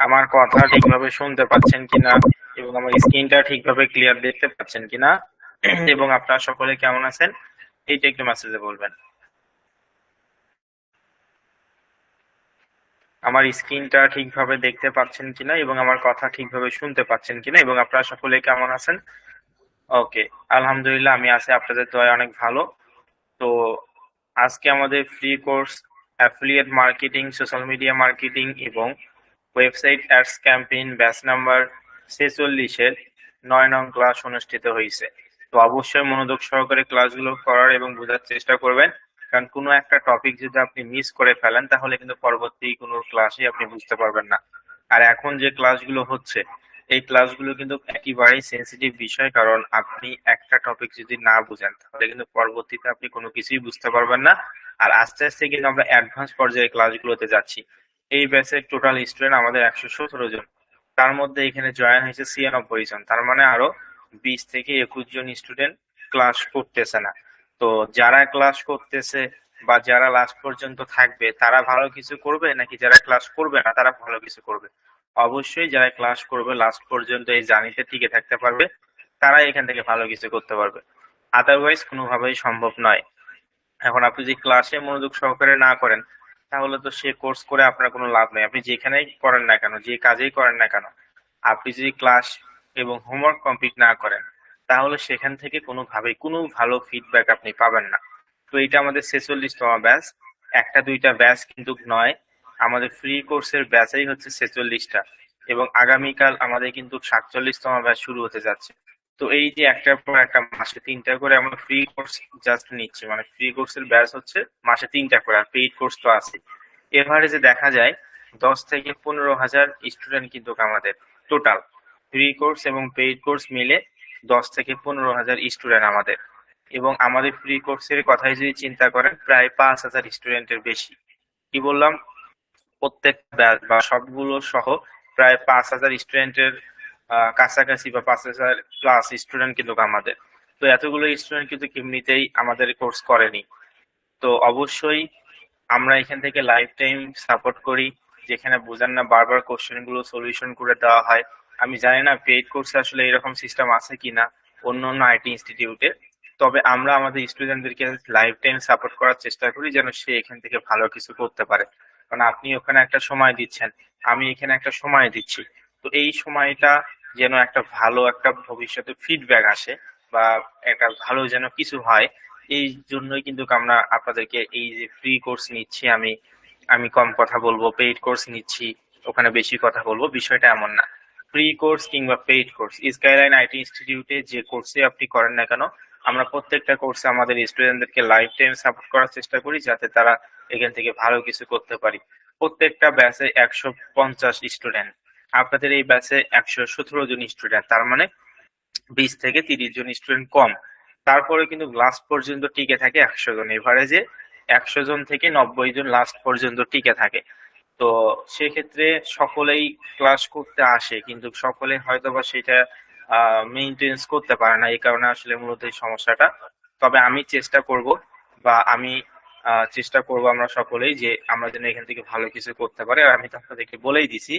আমার কথা ঠিকভাবে শুনতে পাচ্ছেন কিনা এবং আমার স্ক্রিনটা ঠিকভাবে ক্লিয়ার দেখতে পাচ্ছেন কিনা এবং আপনারা সকলে কেমন আছেন এইটা একটু মেসেজে বলবেন। আমার স্ক্রিনটা ঠিকভাবে দেখতে পাচ্ছেন কিনা এবং আমার কথা ঠিকভাবে শুনতে পাচ্ছেন কিনা এবং আপনারা সকলে কেমন আছেন? ওকে, আলহামদুলিল্লাহ আমি আছি আপনাদের দয়ায় অনেক ভালো। তো আজকে আমাদের free course affiliate marketing, social media marketing এবং website ads campaign batch number 46-এর 9 নং ক্লাস অনুষ্ঠিত হয়েছে। তো অবশ্যই মনোযোগ সহকারে ক্লাসগুলো করার এবং বোঝার চেষ্টা করবেন, কারণ কোনো একটা টপিক যদি আপনি মিস করে ফেলেন তাহলে কিন্তু পরবর্তী কোনো ক্লাসে আপনি বুঝতে পারবেন না। আর এখন যে ক্লাসগুলো হচ্ছে এই ক্লাসগুলো কিন্তু একেবারেই সেন্সিটিভ বিষয়, কারণ আপনি একটা টপিক যদি না বুঝেন তাহলে কিন্তু পরবর্তীতে আপনি কোনো কিছুই বুঝতে পারবেন না। আর আস্তে আস্তে কিন্তু আমরা অ্যাডভান্স পর্যায়ে ক্লাসগুলোতে যাচ্ছি। এই ব্যাচের টোটাল স্টুডেন্ট আমাদের 117 জন, তার মধ্যে এখানে জয়েন হয়েছে 96 জন, তার মানে আরো 20 থেকে 21 জন স্টুডেন্ট ক্লাস করতেছে না। তো যারা ক্লাস করতেছে বা যারা লাস্ট পর্যন্ত থাকবে তারা ভালো কিছু করবে নাকি যারা ক্লাস করবে না তারা ভালো কিছু করবে? অবশ্যই যারা ক্লাস করবে লাস্ট পর্যন্ত এই জার্নিতে টিকে থাকতে পারবে তারা এখান থেকে ভালো কিছু করতে পারবে, আদারওয়াইজ কোনোভাবেই সম্ভব নয়। এখন আপনি যদি ক্লাসে মনোযোগ সহকারে না করেন তাহলে তো সে কোর্স করে আপনার কোনো লাভ নেই। আপনি যেখানেই করেন না কেন, যে কাজেই করেন না কেন, আপনি যদি ক্লাস এবং হোমওয়ার্ক কমপ্লিট না করেন তাহলে সেখান থেকে কোনোভাবেই কোনো ভালো ফিডব্যাক আপনি পাবেন না। তো এটা আমাদের 46তম ব্যাচ, একটা দুইটা ব্যাচ কিন্তু নয়, আমাদের ফ্রি কোর্সের ব্যাচই হচ্ছে 46টা এবং আগামীকাল আমাদের কিন্তু 47তম ব্যাচ শুরু হতে যাচ্ছে। তো এই যে একটার পর একটা মাসে 3টা করে আমরা ফ্রি কোর্স জাস্ট নিচ্ছি, মানে ফ্রি কোর্সের ব্যাচ হচ্ছে মাসে 3টা করে, আর পেইড কোর্স তো আছে। এভারেজে দেখা যায় 10 থেকে 15 হাজার স্টুডেন্ট কিন্তু আমাদের টোটাল ফ্রি কোর্স এবং পেইড কোর্স মিলে 10 থেকে 15 হাজার স্টুডেন্ট আমাদের। এবং আমাদের ফ্রি কোর্সের কথাই যদি চিন্তা করেন প্রায় 5,000 স্টুডেন্টের বেশি। কি বললাম? প্রত্যেক ব্যাচ বা সবগুলো সহ প্রায় 5,000 স্টুডেন্টের কাছাকাছি বা 5,000 প্লাস স্টুডেন্ট কিন্তু আমাদের। তো এতগুলো স্টুডেন্ট কিন্তু এমনিতেই আমাদের কোর্স করেনি। তো অবশ্যই আমরা এখান থেকে লাইফ টাইম সাপোর্ট করি, যেখানে বোঝেন না বারবার কোশ্চেন গুলো সলিউশন করে দেওয়া হয়। আমি জানি না পেইড কোর্সে আসলে এরকম সিস্টেম আছে কিনা অন্য অন্য আইটি ইনস্টিটিউটে, তবে আমরা আমাদের স্টুডেন্টদেরকে লাইফ টাইম সাপোর্ট করার চেষ্টা করি যেন সে এখান থেকে ভালো কিছু করতে পারে। কারণ আপনি ওখানে একটা সময় দিচ্ছেন, আমি এখানে একটা সময় দিচ্ছি, তো এই সময়টা যেন একটা ভালো একটা ভবিষ্যতে ফিডব্যাক আসে বা একটা ভালো যেন কিছু হয়, এই জন্যই কিন্তু আমরা আপনাদেরকে এই যে ফ্রি কোর্স নিচ্ছি। আমি আমি কম কথা বলবো, পেইড কোর্স নিচ্ছি ওখানে বেশি কথা বলবো, বিষয়টা এমন না। ফ্রি কোর্স কিংবা পেইড কোর্স, স্কাইলাইন আইটি ইনস্টিটিউটে যে কোর্সে আপনি করেন না কেন, আমরা প্রত্যেকটা কোর্সে আমাদের স্টুডেন্টদেরকে লাইফ টাইম সাপোর্ট করার চেষ্টা করি যাতে তারা এখান থেকে ভালো কিছু করতে পারি। প্রত্যেকটা ব্যাচে 150 স্টুডেন্ট, আপনাদের এই ব্যাচে 117 জন স্টুডেন্ট, তার মানে 20 থেকে 30 জন স্টুডেন্ট কম। তারপরে কিন্তু লাস্ট পর্যন্ত টিকে থাকে 100 জন, এভারেজে 100 জন থেকে 90 জন লাস্ট পর্যন্ত টিকে থাকে। তো সেক্ষেত্রে সকলেই ক্লাস করতে আসে কিন্তু সকলে হয়তোবা সেটা মেইনটেনেন্স করতে পারে না, এই কারণে আসলে মূলত এই সমস্যাটা। তবে আমি চেষ্টা করব বা আমি চেষ্টা করব আমরা সকলেই যে আমরা যেন এখান থেকে ভালো কিছু করতে পারি। আর আমি তো আপনাদেরকে বলেই দিছি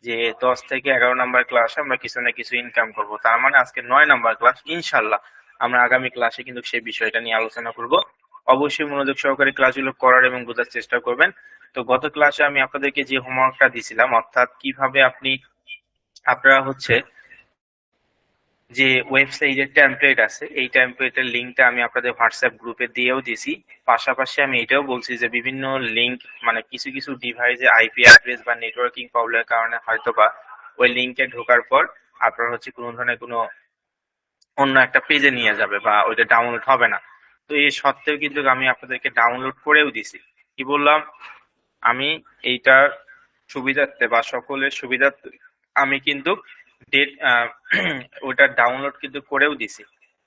যে 10 থেকে 11 নাম্বার ক্লাসে আমরা কিছু না কিছু ইনকাম করব, তার মানে আজকে 9 নাম্বার ক্লাস, ইনশাল্লাহ আমরা আগামী ক্লাসে কিন্তু সেই বিষয়টা নিয়ে আলোচনা করব। অবশ্যই মনোযোগ সহকারে ক্লাসগুলো করার এবং বোঝার চেষ্টা করবেন। তো গত ক্লাসে আমি আপনাদেরকে যে হোমওয়ার্কটা দিছিলাম, অর্থাৎ কিভাবে আপনারা হচ্ছে যে ওয়েবসাইটের টেমপ্লেট আছে এই টেমপ্লেটের লিঙ্কটা আমি আপনাদের হোয়াটসঅ্যাপ গ্রুপে দিয়েও দিছি। পাশাপাশি আমি এটাও বলছি যে বিভিন্ন লিঙ্ক, মানে কিছু কিছু ডিভাইসে আইপি অ্যাড্রেস বা নেটওয়ার্কিং প্রবলেমের কারণে হয়তোবা ওই লিঙ্কে ঢোকার পর আপনার হচ্ছে কোনো ধরনের কোনো অন্য একটা পেজে নিয়ে যাবে বা ওইটা ডাউনলোড হবে না। তো এই সত্ত্বেও কিন্তু আমি আপনাদেরকে ডাউনলোড করেও দিছি। কি বললাম? আমি এইটার সুবিধার্থে বা সকলের সুবিধার্থে আমি কিন্তু ডেট ওটা ডাউনলোড কিন্তু করেও দিছি।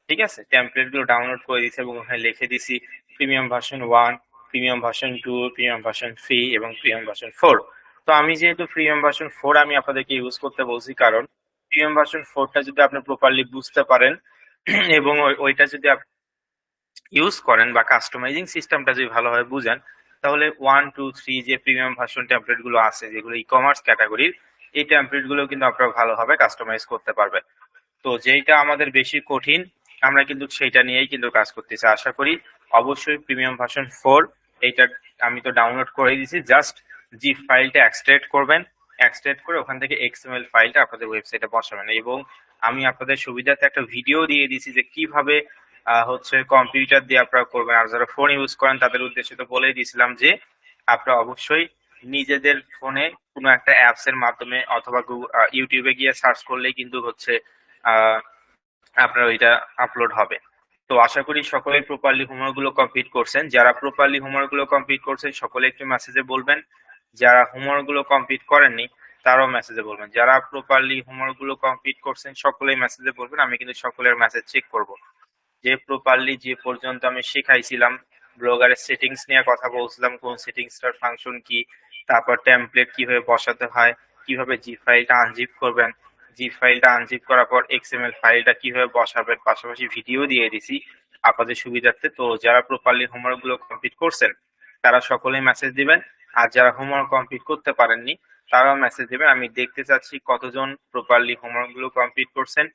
ঠিক আছে, টেমপ্লেট গুলো ডাউনলোড করে দিছি এবং ওখানে লিখে দিছি premium version 1, premium version 2, premium version 3 এবং প্রিমিয়াম ভার্সন 4। তো আমি যেহেতু প্রিমিয়াম ভার্সন 4 আমি আপনাদেরকে ইউজ করতে বলছি, কারণ প্রিমিয়াম ভার্সন 4টা যদি আপনি প্রপারলি বুঝতে পারেন এবং ওইটা যদি ইউজ করেন বা কাস্টমাইজিং সিস্টেমটা যদি ভালোভাবে বুঝেন তাহলে 1, 2, 3 যে প্রিমিয়াম ভার্সন টেমপ্লেট গুলো আছে যেগুলো ই কমার্স ক্যাটাগরির, এই টেমপ্লেট গুলো কিন্তু আপনারা ভালোভাবে কাস্টমাইজ করতে পারবেন। তো যেইটা আমাদের বেশি কঠিন আমরা কিন্তু সেইটা নিয়েই কিন্তু কাজ করতেছি। আশা করি অবশ্যই প্রিমিয়াম ভার্সন 4 এইটা আমি তো ডাউনলোড করে দিয়েছি, জাস্ট জিপ ফাইলটা এক্সট্রাক্ট করবেন, এক্সট্রাক্ট করে ওখান থেকে এক্সএমএল ফাইলটা আপনাদের ওয়েবসাইটে বসাবেন। এবং আমি আপনাদের সুবিধার্থে একটা ভিডিও দিয়ে দিয়েছি যে কিভাবে হচ্ছে কম্পিউটার দিয়ে আপনারা করবেন। আর যারা ফোন ইউজ করেন তাদের উদ্দেশ্যে তো বলেই দিয়েছিলাম যে আপনারা অবশ্যই নিজেদের ফোনে কোনো একটা অ্যাপস এর মাধ্যমে অথবা ইউটিউবে গিয়ে সার্চ করলেই কিন্তু হচ্ছে আহ আপনার ওইটা আপলোড হবে। তো আশা করি সকলেই প্রপারলি হোমওয়ার্ক গুলো কমপ্লিট করছেন। যারা প্রপারলি হোমওয়ার্ক গুলো কমপ্লিট করছেন সকলে একটু মেসেজে বলবেন। যারা হোমওয়ার্ক গুলো কমপ্লিট করেননি তারাও মেসেজে বলবেন। যারা প্রপারলি হোমওয়ার্ক গুলো কমপ্লিট করছেন সকলেই মেসেজে বলবেন, আমি কিন্তু সকলের মেসেজ চেক করব। যে প্রপারলি যে পর্যন্ত আমি শেখাইছিলাম, ব্লগারের সেটিংস নিয়ে কথা বলছিলাম, কোন সেটিংসটার ফাংশন কি, তারপর টেমপ্লেট কিভাবে বসাতে হয়, কিভাবে জি ফাইলটা আনজিপ করবেন, জি ফাইলটা আনজিপ করার পর এক্সএমএল ফাইলটা কিভাবে বসাবেন, পাশাপাশি ভিডিও দিয়ে দিছি আপনাদের সুবিধার্থে। তো যারা প্রপারলি হোমওয়ার্ক গুলো কমপ্লিট করছেন তারা সকলেই মেসেজ দিবেন। আর যারা হোমওয়ার্ক কমপ্লিট করতে পারেননি তারাও মেসেজ দিবেন। আমি দেখতে চাচ্ছি কতজন প্রপারলি হোমওয়ার্ক গুলো কমপ্লিট করছেন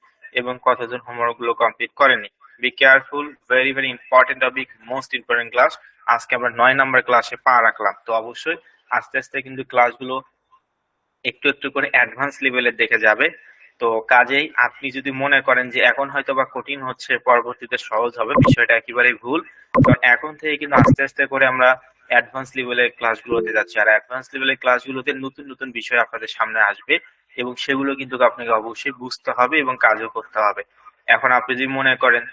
এবং কতজন হোমওয়ার্ক গুলো কমপ্লিট করেননি। Be careful, very very important topic, most important class. আজকে আমরা 9 নম্বর ক্লাসে পা রাখলাম। তো অবশ্যই আস্তে আস্তে কিন্তু ক্লাসগুলো একটু একটু করে অ্যাডভান্স লেভেলের দেখে যাবে। তো কাজেই আপনি যদি মনে করেন যে এখন হয়তো বা কঠিন হচ্ছে পরবর্তীতে সহজ হবে, বিষয়টা একেবারেই ভুল। কারণ এখন থেকে কিন্তু আস্তে আস্তে করে আমরা অ্যাডভান্স লেভেলের ক্লাসগুলোতে যাচ্ছি। আর অ্যাডভান্স লেভেলের ক্লাসগুলোতে নতুন নতুন বিষয় আপনাদের সামনে আসবে এবং সেগুলো কিন্তু আপনাকে অবশ্যই বুঝতে হবে এবং কাজও করতে হবে। এখন আপনি যদি মনে করেন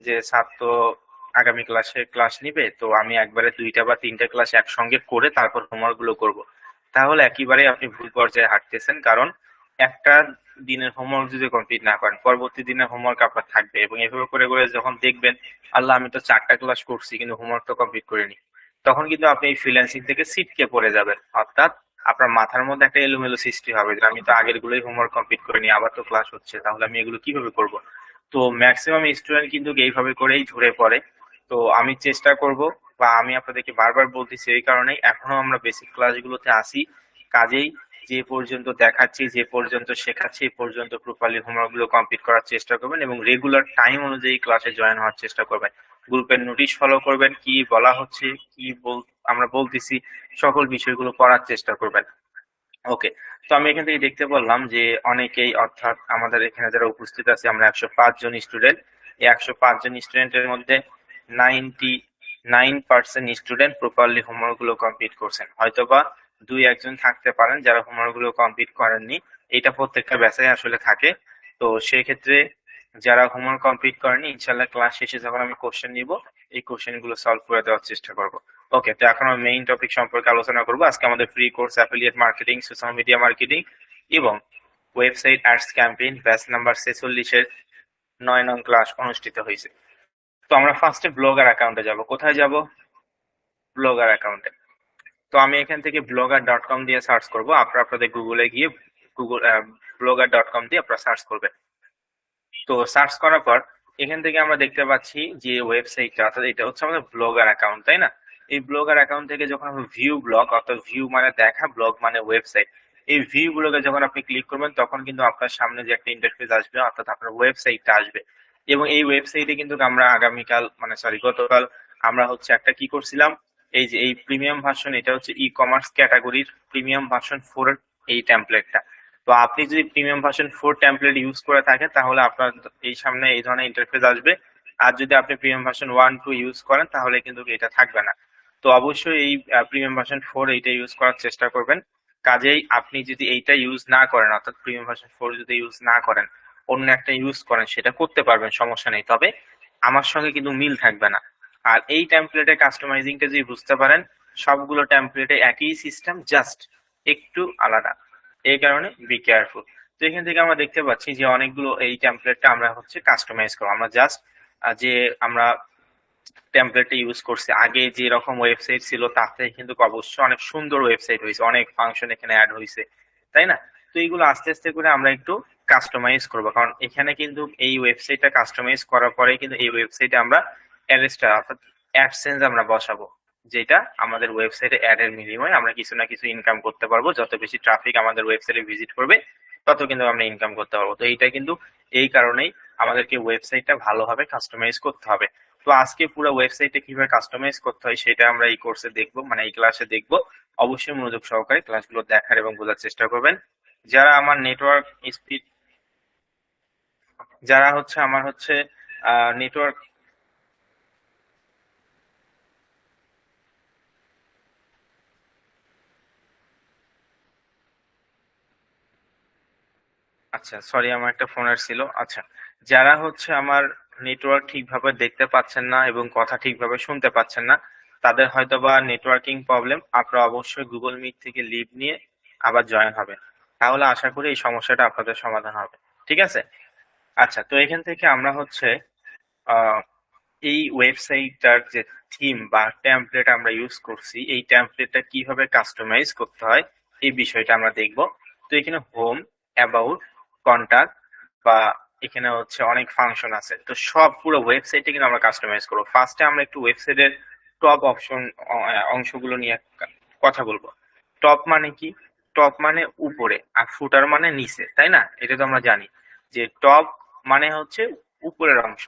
যে ছাত্র আগামী ক্লাসে ক্লাস নিবে, তো আমি একবারে 2টা বা 3টা ক্লাস একসঙ্গে করে তারপর হোমওয়ার্ক গুলো করবো, তাহলে একেবারে আপনি ভুল পর্যায়ে হাঁটতেছেন। কারণ একটা দিনের হোমওয়ার্ক যদি কমপ্লিট না করেন পরবর্তী দিনের হোমওয়ার্ক আপনার থাকবে। এবং এভাবে করে করে যখন দেখবেন আল্লাহ আমি তো 4টা ক্লাস করছি কিন্তু হোমওয়ার্ক তো কমপ্লিট করিনি, তখন কিন্তু আপনি এই ফ্রিল্যান্সিং থেকে ছিটকে পড়ে যাবেন। অর্থাৎ আপনার মাথার মধ্যে একটা এলোমেলো সৃষ্টি হবে যে আমি তো আগের গুলোই হোমওয়ার্ক কমপ্লিট করিনি, আবার তো ক্লাস হচ্ছে, তাহলে আমি এগুলো কিভাবে করব। তো ম্যাক্সিমাম স্টুডেন্ট কিন্তু এইভাবে করেই ঝরে পড়ে। তো আমি চেষ্টা করব বা আমি আপনাদেরকে বারবার বলতেছি এই কারণেই এখনো আমরা বেসিক ক্লাসগুলোতে আসি। কাজেই যে পর্যন্ত দেখাচ্ছি, যে পর্যন্ত শেখাচ্ছি এই পর্যন্ত প্রপারলি হোমওয়ার্ক গুলো কমপ্লিট করার চেষ্টা করবেন এবং রেগুলার টাইম অনুযায়ী ক্লাসে জয়েন হওয়ার চেষ্টা করবেন। গ্রুপের নোটিশ ফলো করবেন, কি বলা হচ্ছে, কি আমরা বলতেছি, সকল বিষয়গুলো পড়ার চেষ্টা করবেন। ওকে। তো আমি এখান থেকে দেখতে পারলাম যে অনেকেই, অর্থাৎ আমাদের এখানে যারা উপস্থিত আছে আমরা 105 জন স্টুডেন্ট, এই 105 জন স্টুডেন্টের মধ্যে 99% স্টুডেন্ট প্রপারলি হোমওয়ার্ক গুলো কমপ্লিট করছেন। হয়তোবা 2-1 জন থাকতে পারেন যারা হোমওয়ার্ক গুলো কমপ্লিট করেননি, এটা প্রত্যেকটা ব্যাচে আসলে থাকে। তো সেই ক্ষেত্রে যারা হোমওয়ার্ক কমপ্লিট করেনি ইনশাল্লাহ ক্লাস শেষে যখন আমি কোশ্চেন নিব এই কোশ্চেন গুলো সলভ করে দেওয়ার চেষ্টা করব। ওকে, তো এখন আমরা মেইন টপিক সম্পর্কে আলোচনা করব। আজকে আমাদের free course affiliate marketing, social media marketing এবং website ads campaign batch number 46 এর 9 নং ক্লাস অনুষ্ঠিত হয়েছে। তো আমরা ফার্স্টে ব্লগার অ্যাকাউন্টে যাব। কোথায় যাব? ব্লগার অ্যাকাউন্টে। তো আমি এখান থেকে blogger.com দিয়ে সার্চ করব। আপনারা আপনাদের গুগলে গিয়ে গুগল blogger.com দিয়ে আপনারা সার্চ করবেন। তো সার্চ করার পর এখান থেকে আমরা দেখতে পাচ্ছি যে ওয়েবসাইটটা, অর্থাৎ এটা হচ্ছে আমাদের ব্লগার অ্যাকাউন্ট, তাই না? এই ব্লগার অ্যাকাউন্ট থেকে যখন আমরা ভিউ ব্লগ, অর্থাৎ ভিউ মানে দেখা, ব্লগ মানে ওয়েবসাইট, এই ভিউ গুলোকে যখন আপনি ক্লিক করবেন তখন কিন্তু আপনার সামনে যে একটা ইন্টারফেস আসবে, অর্থাৎ আপনার ওয়েবসাইটটা আসবে। এবং এই ওয়েবসাইটে কিন্তু আমরা আগামীকাল মানে সরি গতকাল আমরা হচ্ছে একটা কি করছিলাম, এই যে এই প্রিমিয়াম ভার্সন, এটা হচ্ছে ই কমার্স ক্যাটাগরির প্রিমিয়াম ভার্সন 4 এর এই টেমপ্লেটটা। তো আপনি যদি প্রিমিয়াম ভার্সন 4 টেমপ্লেট ইউজ করে থাকেন তাহলে আপনার এই সামনে এই ধরনের ইন্টারফেস আসবে। আর যদি আপনি প্রিমিয়াম ভার্সন 1-2 ইউজ করেন তাহলে কিন্তু এটা থাকবে না। তো অবশ্যই এই প্রিমিয়াম ভার্সন 4 এইটা ইউজ করার চেষ্টা করবেন। কাজেই আপনি যদি এইটা ইউজ না করেন, অর্থাৎ প্রিমিয়াম ভার্সন 4 যদি ইউজ না করেন, অন্য একটা ইউজ করেন, সেটা করতে পারবেন, সমস্যা নেই। তবে আমার সঙ্গে কিন্তু মিল থাকবে না। আর এই টেমপ্লেটে কাস্টমাইজিংটা যদি বুঝতে পারেন, সবগুলো টেমপ্লেটে একই সিস্টেম, জাস্ট একটু আলাদা। এই কারণে বি কেয়ারফুল। তো এখান থেকে আমরা দেখতে পাচ্ছি যে অনেকগুলো এই টেমপ্লেটটা আমরা হচ্ছে কাস্টমাইজ করবো। আমরা জাস্ট যে আমরা টেমপ্লেটটা ইউজ করছি, আগে যে রকম ওয়েবসাইট ছিল তার থেকে কিন্তু অবশ্যই অনেক সুন্দর ওয়েবসাইট হয়েছে, অনেক ফাংশন এখানে অ্যাড হয়েছে, তাই না? তো এইগুলো আস্তে আস্তে করে আমরা একটু কাস্টমাইজ করব, কারণ এখানে কিন্তু এই ওয়েবসাইটটা কাস্টমাইজ করার পরে কিন্তু এই ওয়েবসাইটে আমরা অ্যাডসটা, অর্থাৎ অ্যাডসেন্স আমরা বসাবো। যেটা আমাদের ওয়েবসাইটে অ্যাড এর বিনিময়ে আমরা কিছু না কিছু ইনকাম করতে পারবো। যত বেশি ট্রাফিক আমাদের ওয়েবসাইটে ভিজিট করবে তত কিন্তু আমরা ইনকাম করতে পারবো। তো এইটা কিন্তু এই কারণেই আমাদেরকে ওয়েবসাইটটা ভালোভাবে কাস্টমাইজ করতে হবে। তো আজকে পুরো ওয়েবসাইটে কিভাবে কাস্টমাইজ করতে হয় সেটা আমরা এই কোর্সে দেখবো, মানে এই ক্লাসে দেখবো। অবশ্যই মনোযোগ সহকারে ক্লাসগুলো দেখার এবং বোঝার চেষ্টা করবেন। যারা আমার নেটওয়ার্ক স্পিড, যারা হচ্ছে আমার হচ্ছে নেটওয়ার্ক, আচ্ছা সরি আমার একটা ফোন আসছিল। আচ্ছা, যারা হচ্ছে আমার নেটওয়ার্ক ঠিকভাবে দেখতে পাচ্ছেন না এবং কথা ঠিকভাবে শুনতে পাচ্ছেন না, তাদের হয়তো বা নেটওয়ার্কিং প্রবলেম, আপনারা অবশ্যই গুগল মিট থেকে লিভ নিয়ে আবার জয়েন হবেন। তাহলে আশা করি এই সমস্যাটা আপনাদের সমাধান হবে। ঠিক আছে? আচ্ছা, তো এখান থেকে আমরা হচ্ছে আহ এই ওয়েবসাইটটার যে থিম বা টেমপ্লেট আমরা ইউজ করছি, এই টেমপ্লেটটা কিভাবে কাস্টমাইজ করতে হয় এই বিষয়টা আমরা দেখব। তো এখানে হোম, অ্যাবাউট, কন্টাক্ট বা এখানে হচ্ছে অনেক ফাংশন আছে। তো সব পুরো ওয়েবসাইটে কিন্তু আমরা কাস্টমাইজ করবো। ফার্স্টে আমরা একটু ওয়েবসাইটের টপ অপশন অংশগুলো নিয়ে কথা বলবো। টপ মানে কি? টপ মানে উপরে আর ফুটার মানে নিচে, তাই না? এটা তো আমরা জানি যে টপ মানে হচ্ছে উপরের অংশ।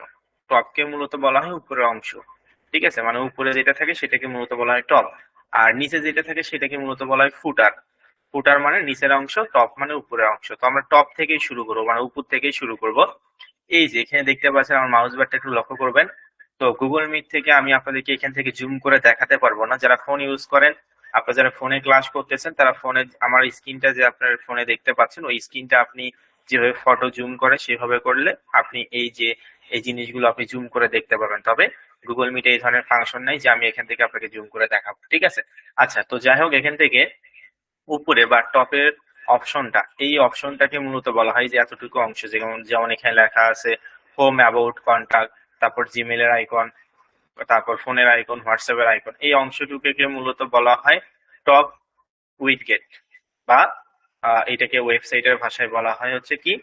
টপকে মূলত বলা হয় উপরের অংশ। ঠিক আছে, মানে উপরে যেটা থাকে সেটাকে মূলত বলা হয় টপ, আর নিচে যেটা থাকে সেটাকে মূলত বলা হয় ফুটার। ফুটার মানে নিচের অংশ, টপ মানে উপরের অংশ। তো আমরা টপ থেকেই শুরু করবো, মানে উপর থেকেই শুরু করব। এই যে এখানে দেখতে পাচ্ছেন আমার মাউস বারটা একটু লক্ষ্য করবেন। তো গুগল মিট থেকে আমি আপনাদেরকে এখান থেকে জুম করে দেখাতে পারবো না। যারা ফোন ইউজ করেন, আপনারা যারা ফোনে ক্লাস করতেছেন, তারা ফোনে আমার স্ক্রিনটা যে আপনার ফোনে দেখতে পাচ্ছেন, ওই স্ক্রিনটা আপনি যেভাবে ফটো জুম করে সেভাবে করলে আপনি এই যে এই জিনিসগুলো আপনি জুম করে দেখতে পারবেন। তবে গুগল মিটে এই ধরনের ফাংশন নাই যে আমি এখান থেকে আপনাকে জুম করে দেখাবো। ঠিক আছে? আচ্ছা, তো যাই হোক, এখান থেকে উপরে বা টপের অপশনটা, এই অপশনটাকে মূলত বলা হয় যে এতটুকু অংশ, যেমন যেমন এখানে লেখা আছে হোম, অ্যাবাউট, কন্টাক্ট, তারপর জিমেলের আইকন, তারপর ফোনের আইকন, হোয়াটসঅ্যাপের আইকন, এই অংশটুকুকে মূলত বলা হয় টপ উইডগেট বা এটাকে ওয়েবসাইটের ভাষায় বলা হয় হচ্ছে কি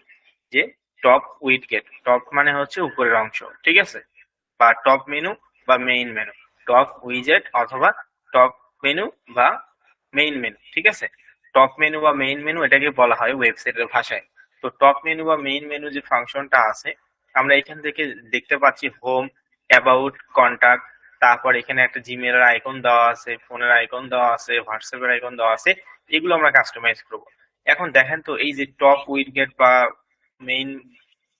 যে টপ উইডগেট। টপ মানে হচ্ছে উপরের অংশ, ঠিক আছে? বা টপ মেনু বা মেইন মেনু, টপ উইজেট অথবা টপ মেনু বা মেইন মেনু। ঠিক আছে? টপ মেনু বা মেইন মেনু এটাকে বলা হয় ওয়েবসাইটের ভাষায়। তো টপ মেনু বা মেইন মেনু যে ফাংশনটা আছে, আমরা এখান থেকে দেখতে পাচ্ছি হোম, অ্যাবাউট, কন্টাক্ট, তারপর এখানে একটা জিমেলের আইকন দেওয়া আছে, ফোনের আইকন দেওয়া আছে, হোয়াটসঅ্যাপের আইকন দেওয়া আছে। এগুলো আমরা কাস্টমাইজ করব। এখন দেখেন তো এই যে টপ উইডগেট বা মেইন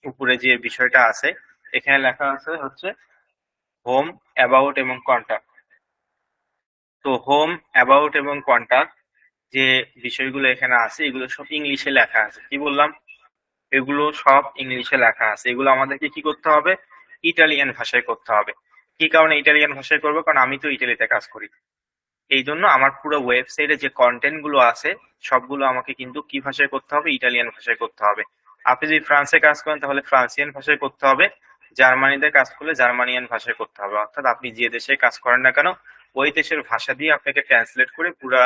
উপরে যে বিষয়টা আছে, এখানে লেখা আছে হচ্ছে হোম, অ্যাবাউট এবং কন্টাক্ট। তো হোম, অ্যাবাউট এবং কন্টাক্ট যে বিষয়গুলো এখানে আছে, এগুলো সব ইংলিশে লেখা আছে। কি বললাম? এগুলো সব ইংলিশে লেখা আছে। এগুলো আমাদেরকে কি করতে হবে? ইটালিয়ান ভাষায় করতে হবে। কি কারণে ইটালিয়ান ভাষায় করবো? কারণ আমি তো ইটালিতে কাজ করি। এই জন্য আমার পুরো ওয়েবসাইটে যে কন্টেন্ট গুলো আছে সবগুলো আমাকে কিন্তু কি ভাষায় করতে হবে? ইটালিয়ান ভাষায় করতে হবে। আপনি যদি ফ্রান্সে কাজ করেন তাহলে ফ্রান্সিয়ান ভাষায় করতে হবে। জার্মানিতে কাজ করলে জার্মানিয়ান ভাষায় করতে হবে। অর্থাৎ আপনি যে দেশে কাজ করেন না কেন, ওই দেশের ভাষা দিয়ে আপনাকে ট্রান্সলেট করে পুরা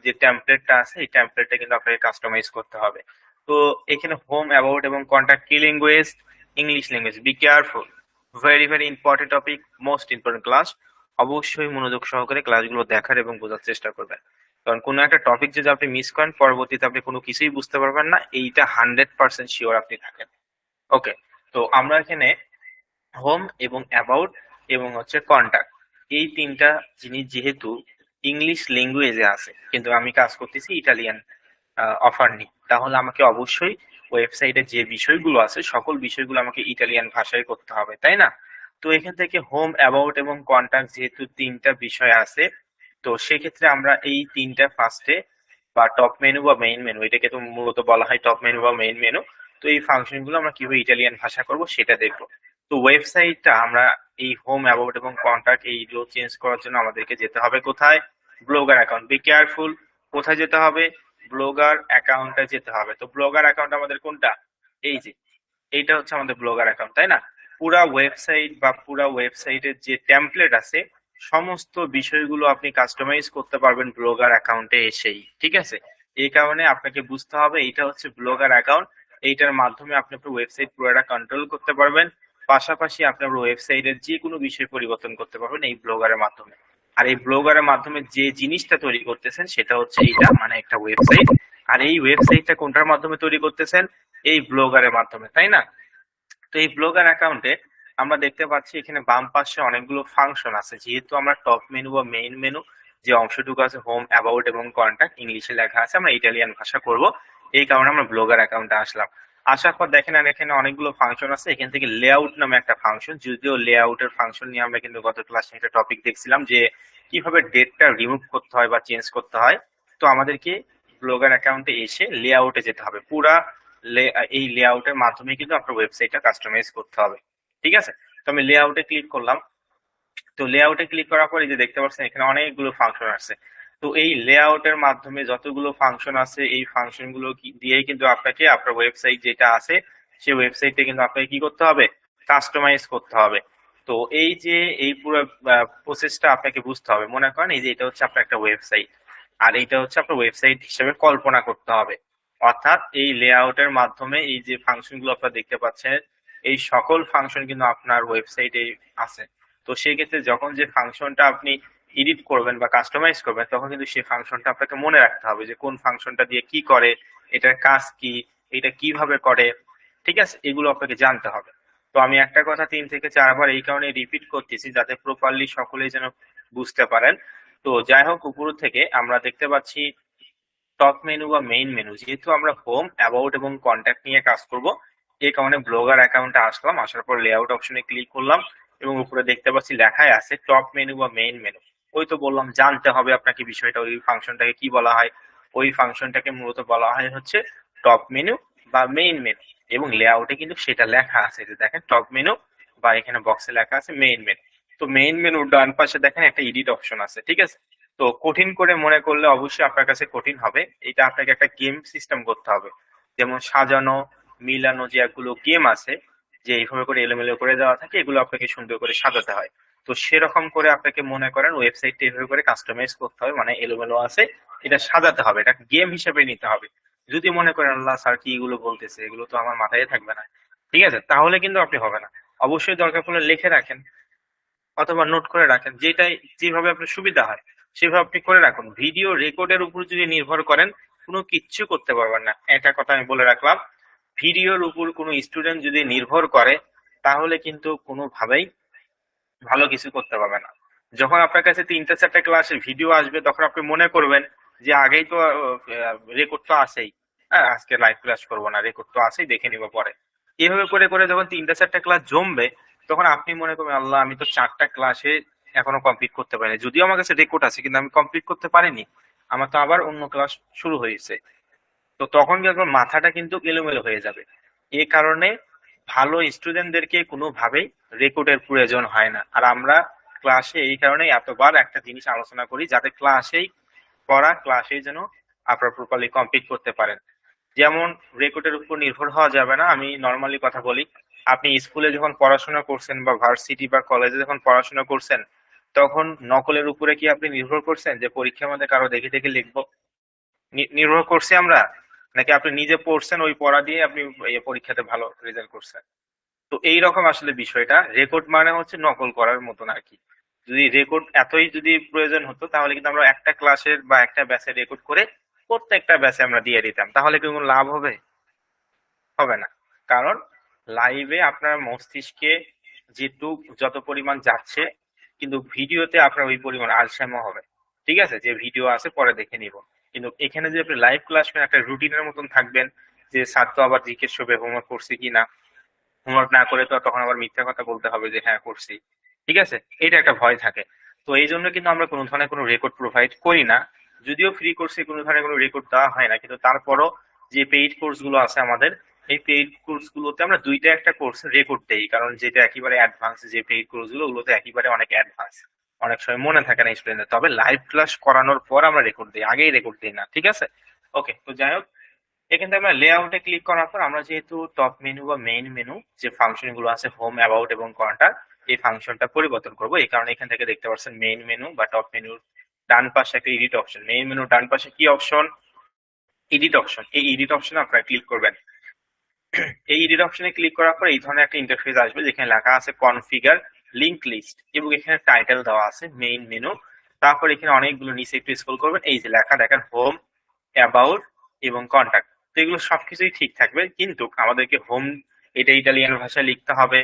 যে টেমপ্লেটটা আছে এই টেমপ্লেটটা কিন্তু আপনাকে কাস্টমাইজ করতে হবে। তো এখানে হোম, অ্যাবাউট এবং কন্টাক্ট কি language? English language. Be careful, very very important topic, most important class. অবশ্যই মনোযোগ সহকারে ক্লাসগুলো দেখার এবং বোঝার চেষ্টা করবেন। কারণ কোনো একটা টপিক যদি আপনি মিস করেন, পরবর্তীতে আপনি কোনো কিছুই বুঝতে পারবেন না, এইটা 100% শিওর আপনি থাকেন। ওকে, তো আমরা এখানে হোম এবং অ্যাবাউট এবং হচ্ছে কন্টাক্ট, এই তিনটা জিনিস যেহেতু ইংলিশ ল্যাঙ্গুয়েজে আছে, কিন্তু আমি কাজ করতেছি ইটালিয়ান অফার নিয়ে, তাহলে আমাকে অবশ্যই ওয়েবসাইটে যে বিষয়গুলো আছে সকল বিষয়গুলো আমাকে ইটালিয়ান ভাষায় করতে হবে, তাই না? তো এখান থেকে হোম, অ্যাবাউট এবং কন্টাক্ট যেহেতু তিনটা বিষয় আছে, তো সেক্ষেত্রে আমরা এই তিনটা ফার্স্টে বা টপ মেনু বা মেইন মেনু, এটাকে তো মূলত বলা হয় টপ মেনু বা মেইন মেনু। তো এই ফাংশন গুলো আমরা কিভাবে ইটালিয়ান ভাষা করব সেটা দেখবো। তো ওয়েবসাইটটা আমরা এই হোম, অ্যাবাউট এবং কন্টাক্ট এইগুলো চেঞ্জ করার জন্য আমাদেরকে যেতে হবে কোথায়? Blogger account. বি কেয়ারফুল, কোথায় যেতে হবে? ব্লগার অ্যাকাউন্টে যেতে হবে। তো ব্লগার অ্যাকাউন্ট আমাদের কোনটা? এই যে এইটা হচ্ছে আমাদের ব্লগার অ্যাকাউন্ট, তাই না? পুরা ওয়েবসাইট বা পুরা ওয়েবসাইটের যে টেমপ্লেট আছে সমস্ত বিষয়গুলো আপনি কাস্টমাইজ করতে পারবেন ব্লগার অ্যাকাউন্টে এসেই। ঠিক আছে? এই কারণে আপনাকে বুঝতে হবে এইটা হচ্ছে ব্লগার অ্যাকাউন্ট। এইটার মাধ্যমে আপনি আপনার ওয়েবসাইট পুরোটা কন্ট্রোল করতে পারবেন। পাশাপাশি আপনার ওয়েবসাইটের যে কোনো বিষয় পরিবর্তন করতে পারবেন এই ব্লগারের মাধ্যমে। আর এই ব্লগারের মাধ্যমে যে জিনিসটা তৈরি করতেছেন সেটা হচ্ছে এইটা, মানে একটা ওয়েবসাইট। আর এই ওয়েবসাইটটা কোনটার মাধ্যমে তৈরি করতেছেন? এই ব্লগারের মাধ্যমে, তাই না? তো এই ব্লগার অ্যাকাউন্টে আমরা দেখতে পাচ্ছি এখানে বাম পাশে অনেকগুলো ফাংশন আছে। যেহেতু আমরা টপ মেনু বা মেইন মেনু যে অংশটুকু আছে, হোম, অ্যাবাউট এবং কন্ট্যাক্ট, ইংলিশে লেখা আছে, আমরা ইটালিয়ান ভাষা করব, এই কারণে আমরা ব্লগার অ্যাকাউন্টে আসলাম। আসার পর দেখেন আর এখানে অনেকগুলো ফাংশন আছে। এখান থেকে লেআউট নামে একটা ফাংশন, যদিও লেআউটের ফাংশন নিয়ে আমরা কিন্তু গত ক্লাসে একটা টপিক দেখছিলাম যে কিভাবে ডেটটা রিমুভ করতে হয় বা চেঞ্জ করতে হয়। তো আমাদেরকে ব্লগার অ্যাকাউন্টে এসে লেআউটে যেতে হবে। পুরা এই লেআউটের মাধ্যমে কিন্তু আপনার ওয়েবসাইটটা কাস্টমাইজ করতে হবে। ঠিক আছে, তো আমি লেআউটে ক্লিক করলাম। তো লেআউটে ক্লিক করার পরে যে দেখতে পাচ্ছেন এখানে অনেকগুলো ফাংশন আছে। তো এই লেআউটের মাধ্যমে যতগুলো ফাংশন আছে এই ফাংশন গুলো দিয়েই কিন্তু আপনাকে আপনার ওয়েবসাইট যেটা আছে সেই ওয়েবসাইটে কিন্তু আপনাকে কি করতে হবে? কাস্টমাইজ করতে হবে। তো এই যে এই পুরো প্রসেসটা আপনাকে বুঝতে হবে। মনে করেন এই যে এটা হচ্ছে আপনার একটা ওয়েবসাইট, আর এইটা হচ্ছে আপনার ওয়েবসাইট হিসেবে কল্পনা করতে হবে। অর্থাৎ এই লেআউটের মাধ্যমে এই যে ফাংশন গুলো আপনারা দেখতে পাচ্ছেন এই সকল ফাংশন কিন্তু আপনার ওয়েবসাইটে আছে। তো সেই ক্ষেত্রে যখন যে ফাংশনটা আপনি এডিট করবেন বা কাস্টমাইজ করবেন তখন কিন্তু সেই ফাংশনটা আপনাকে মনে রাখতে হবে যে কোন ফাংশনটা দিয়ে কি করে, এটার কাজ কি, এটা কিভাবে করে। ঠিক আছে, এগুলো আপনাকে জানতে হবে। তো আমি একটা কথা 3 থেকে 4 বার এই কারণে রিপিট করতেছি যাতে প্রপারলি সকলেই যেন বুঝতে পারেন। তো যাই হোক, উপর থেকে আমরা দেখতে পাচ্ছি টপ মেনু বা মেইন মেনু। যেহেতু আমরা হোম, অ্যাবাউট এবং কন্ট্যাক্ট নিয়ে কাজ করব, এই কারণে ব্লগার অ্যাকাউন্টে আসলাম। আসার পর লেআউট অপশনে ক্লিক করলাম এবং উপরে দেখতে পাচ্ছি লেখাই আছে টপ মেনু বা মেইন মেনু। ওই তো বললাম জানতে হবে আপনাকে বিষয়টা, ওই ফাংশনটাকে কি বলা হয়। ওই ফাংশনটাকে মূলত বলা হয় হচ্ছে টপ মেনু বা মেইন মেনু, এবং লেআউটে কিন্তু সেটা লেখা আছে, যে দেখেন টপ মেনু বা এখানে বক্সে লেখা আছে মেইন মেনু। তো মেইন মেনুর ডান পাশে দেখেন একটা এডিট অপশন আছে। ঠিক আছে, তো কঠিন করে মনে করলে অবশ্যই আপনার কাছে কঠিন হবে। এটা আপনাকে একটা গেম সিস্টেম করতে হবে, যেমন সাজানো, মিলানো, যে একগুলো গেম আছে যে এইভাবে করে এলোমেলো করে দেওয়া থাকে, এগুলো আপনাকে সুন্দর করে সাজাতে হয়। তো সেরকম করে আপনাকে মনে করেন ওয়েবসাইটটা এইভাবে করে কাস্টমাইজ করতে হবে, মানে এলোমেলো আছে, এটা সাজাতে হবে, এটা গেম হিসেবে নিতে হবে। যদি মনে করেন আল্লাহ স্যার কি এগুলো বলতেছে, এগুলো তো আমার মাথায় থাকবে না, ঠিক আছে, তাহলে কিন্তু আপনি হবে না। অবশ্যই দরকার পড়লে লিখে রাখেন অথবা নোট করে রাখেন, যেটাই যেভাবে আপনার সুবিধা হয় সেভাবে আপনি করে রাখুন। ভিডিও রেকর্ডের উপর যদি নির্ভর করেন কোনো কিচ্ছু করতে পারবেন না, এটা কথা আমি বলে রাখলাম। ভিডিওর উপর কোনো স্টুডেন্ট যদি নির্ভর করে তাহলে কিন্তু কোনোভাবেই ভালো কিছু করতে পারবে না। যখন আপনার কাছে 3টা 4টা ক্লাসের ভিডিও আসবে তখন আপনি মনে করবেন যে আগেই তো রেকর্ড তো আছেই, হ্যাঁ আজকে লাইভ ক্লাস করবো না, রেকর্ড তো আছেই, দেখে নিব পরে। এভাবে করে করে যখন 3টা 4টা ক্লাস জমবে তখন আপনি মনে করবেন আল্লাহ আমি তো 4টা ক্লাসে এখনো কমপ্লিট করতে পারিনি, যদিও আমার কাছে রেকর্ড আছে কিন্তু আমি কমপ্লিট করতে পারিনি, আমার তো আবার অন্য ক্লাস শুরু হয়েছে। তো তখন কিন্তু মাথাটা কিন্তু এলোমেলো হয়ে যাবে। এ কারণে ভালো স্টুডেন্টদেরকে কোনোভাবেই রেকর্ডের প্রয়োজন হয় না। আর আমরা ক্লাসে এই কারণে এতবার একটা জিনিস আলোচনা করি যাতে ক্লাসেই পড়া, ক্লাসেই যেন আপনারা প্রপারলি কমপ্লিট করতে পারেন। যেমন রেকর্ডের উপর নির্ভর হওয়া যাবে না। আমি নর্মালি কথা বলি, আপনি স্কুলে যখন পড়াশোনা করছেন বা ভার্সিটি বা কলেজে যখন পড়াশোনা করছেন তখন নকলের উপরে কি আপনি নির্ভর করছেন যে পরীক্ষার মধ্যে কারো দেখে দেখে লিখবো? নির্ভর করছি আমরা? নাকি আপনি নিজে পড়ছেন, ওই পড়া দিয়ে আপনি পরীক্ষাতে ভালো রেজাল্ট করছেন? তো এইরকম আসলে বিষয়টা, রেকর্ড মানে হচ্ছে নকল করার মতন আর কি। যদি রেকর্ড এতই যদি প্রয়োজন হতো তাহলে কিন্তু আমরা একটা ক্লাসের বা একটা ব্যাচের রেকর্ড করে প্রত্যেকটা ব্যাচে আমরা দিয়ে দিতাম, তাহলে কি কোনো লাভ হবে? হবে না। কারণ লাইভে আপনার মস্তিষ্কে যেটুক যত পরিমাণ যাচ্ছে কিন্তু ভিডিওতে আপনার ওই পরিমাণ আলসামো হবে। ঠিক আছে, যে ভিডিও আছে পরে দেখে নিব। কিন্তু এখানে যে আপনি লাইভ ক্লাস একটা রুটিনের মতন থাকবেন, যে স্যার তো আবার জিজ্ঞেস করবে হোমওয়ার্ক করছি কিনা, হোমওয়ার্ক না করে তো তখন আবার মিথ্যা কথা বলতে হবে যে হ্যাঁ করছি। ঠিক আছে, এটা একটা ভয় থাকে। তো এই জন্য কিন্তু আমরা কোনো ধরনের কোনো রেকর্ড প্রোভাইড করি না। যদিও ফ্রি কোর্সে কোনো ধরনের কোনো রেকর্ড দেওয়া হয় না, কিন্তু তারপরও যে পেইড কোর্স গুলো আছে আমাদের, এই পেইড কোর্স গুলোতে আমরা দুইটা একটা কোর্স রেকর্ড দেই, কারণ যেটা একেবারে অ্যাডভান্স যে পেইড কোর্স গুলো ওগুলোতে একেবারে অনেক অ্যাডভান্স, অনেক সময় মনে থাকে না স্টুডেন্টদের। তবে লাইভ ক্লাস করানোর পর আমরা রেকর্ড দিই, আগেই রেকর্ড দিই না। ঠিক আছে, ওকে। তো যাই হোক, এখান থেকে আমরা লেআউটে ক্লিক করার পর আমরা যেহেতু টপ মেনু বা মেইন মেনু যে ফাংশন গুলো আছে হোম, অ্যাবাউট এবং কন্টাক্ট, এই ফাংশনটা পরিবর্তন করব। এই কারণে এখান থেকে দেখতে পাচ্ছেন মেইন মেনু বা টপ মেনুর ডান পাশে একটা এডিট অপশন। মেইন মেনু ডান পাশে কি অপশন? Edit option. এই এডিট অপশনে আপনারা ক্লিক করবেন। এই এডিট অপশনে ক্লিক করার পর এই ধরনের একটা ইন্টারফেস আসবে যেখানে লেখা আছে কনফিগার লিংক লিস্ট এবং এখানে টাইটেল দেওয়া আছে মেইন মেনু তারপর এখানে অনেকগুলো নিচে একটু স্ক্রল করবেন, এই যে লেখা দেখেন হোম, অ্যাবাউট এবং কন্টাক্ট। তো এগুলো সবকিছুই ঠিক থাকবে, কিন্তু আমাদেরকে হোম এটা ইটালিয়ান ভাষায় লিখতে হবে,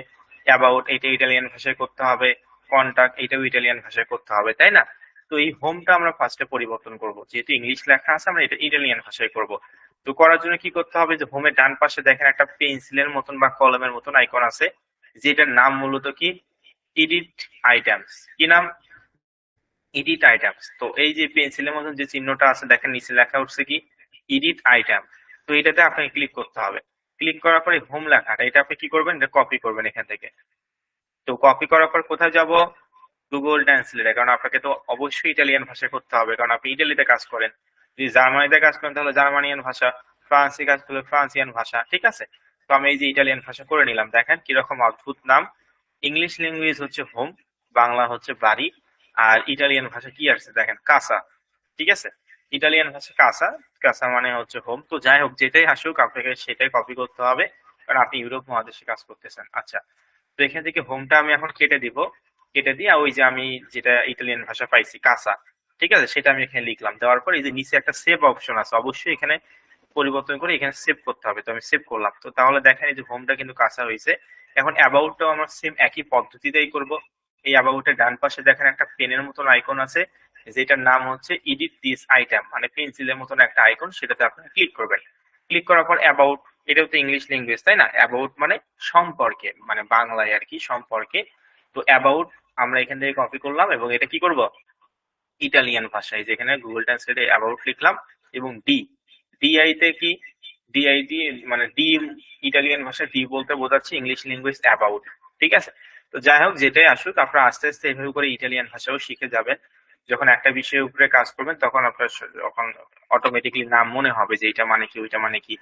অ্যাবাউট এটা ইটালিয়ান ভাষায় করতে হবে, কন্টাক্ট এটাও ইটালিয়ান ভাষায় করতে হবে, তাই না? তো এই হোমটা আমরা ফার্স্টে পরিবর্তন করব, যেহেতু ইংলিশ লেখা আছে আমরা এটা ইটালিয়ান ভাষায় করব। তো করার জন্য কি করতে হবে, যে হোমের ডান পাশে দেখেন একটা পেন্সিলের মতন বা কলমের মতন আইকন আছে, যেটার নাম মূলত কি এডিট আইটেমস। কি নাম? Edit items. তো এই যে পেন্সিলের মতন যে চিহ্নটা আছে দেখেন নিচে লেখা উঠছে কি এডিট আইটেম। তো এটাতে আপনাকে ক্লিক করতে হবে। ক্লিক করার পরে হোম লেখাটা এটা আপনি কি করবেন, এটা কপি করবেন এখান থেকে। তো কপি করার পর কোথায় যাব, গুগল ট্রান্সলেটে, কারণ আপনাকে তো অবশ্যই ইটালিয়ান ভাষায় করতে হবে, কারণ আপনি ইটালিতে কাজ করেন। যদি জার্মানিতে কাজ করেন তাহলে জার্মানিয়ান ভাষা, ফ্রান্সে কাজ করলে ফ্রান্সিয়ান ভাষা, ঠিক আছে? তো আমি এই যে ইটালিয়ান ভাষা করে নিলাম, দেখেন কিরকম অদ্ভুত নাম। ইংলিশ ল্যাঙ্গুয়েজ হচ্ছে হোম, বাংলা হচ্ছে বাড়ি, আর ইটালিয়ান ভাষা কি আছে দেখেন কাসা, ঠিক আছে? ইটালিয়ান ভাষা কাসা, কাসা মানে হচ্ছে হোম। তো যাই হোক, যেটাই আসুক আপনাকে সেটাই কপি করতে হবে, কারণ আপনি ইউরোপ মহাদেশে কাজ করতেছেন। আচ্ছা, তো এখান থেকে হোমটা আমি এখন কেটে দিব, কেটে দিয়ে ওই যে আমি যেটা ইটালিয়ান ভাষা পাইছি কাসা, ঠিক আছে, সেটা আমি এখানে লিখলাম। দেওয়ার পর এই যে নিচে একটা সেভ অপশন আছে, অবশ্যই এখানে পরিবর্তন করে এখানে সেভ করতে হবে। তো আমি সেভ করলাম। তো তাহলে দেখেন এই যে হোমটা কিন্তু কাঁচা হয়েছে। এখন অ্যাবাউটটাও আমরা সেম একই পদ্ধতিতেই করব। এই অ্যাবাউটের ডান পাশে দেখেন একটা পেনের মতন আইকন আছে, যেটার নাম হচ্ছে এডিট দিস আইটেম, মানে পেন্সিলের মতন একটা আইকন, সেটাতে আপনারা ক্লিক করবেন। ক্লিক করার পর অ্যাবাউট, এটাও তো ইংলিশ ল্যাঙ্গুয়েজ তাই না? অ্যাবাউট মানে সম্পর্কে, মানে বাংলায় আর কি সম্পর্কে। তো অ্যাবাউট আমরা এখান থেকে কপি করলাম এবং এটা কি করব ইটালিয়ান ভাষায়, যেখানে গুগল ট্রান্সলেটে অ্যাবাউট লিখলাম এবং ডিআই তে কি ডিআই দিয়ে মানে ডি, ইটালিয়ান ভাষায় ডি বলতে বোঝাচ্ছে ইংলিশ ল্যাঙ্গুয়েজ অ্যাবাউট, ঠিক আছে? তো যাই হোক, যেটাই আসুক আপনারা আস্তে আস্তে এভাবে করে ইটালিয়ান ভাষাও শিখে যাবেন। যখন একটা বিষয়ের উপরে কাজ করবেন তখন আপনার যখন অটোমেটিকলি নাম মনে হবে যে এটা মানে কি ওইটা মানে কি।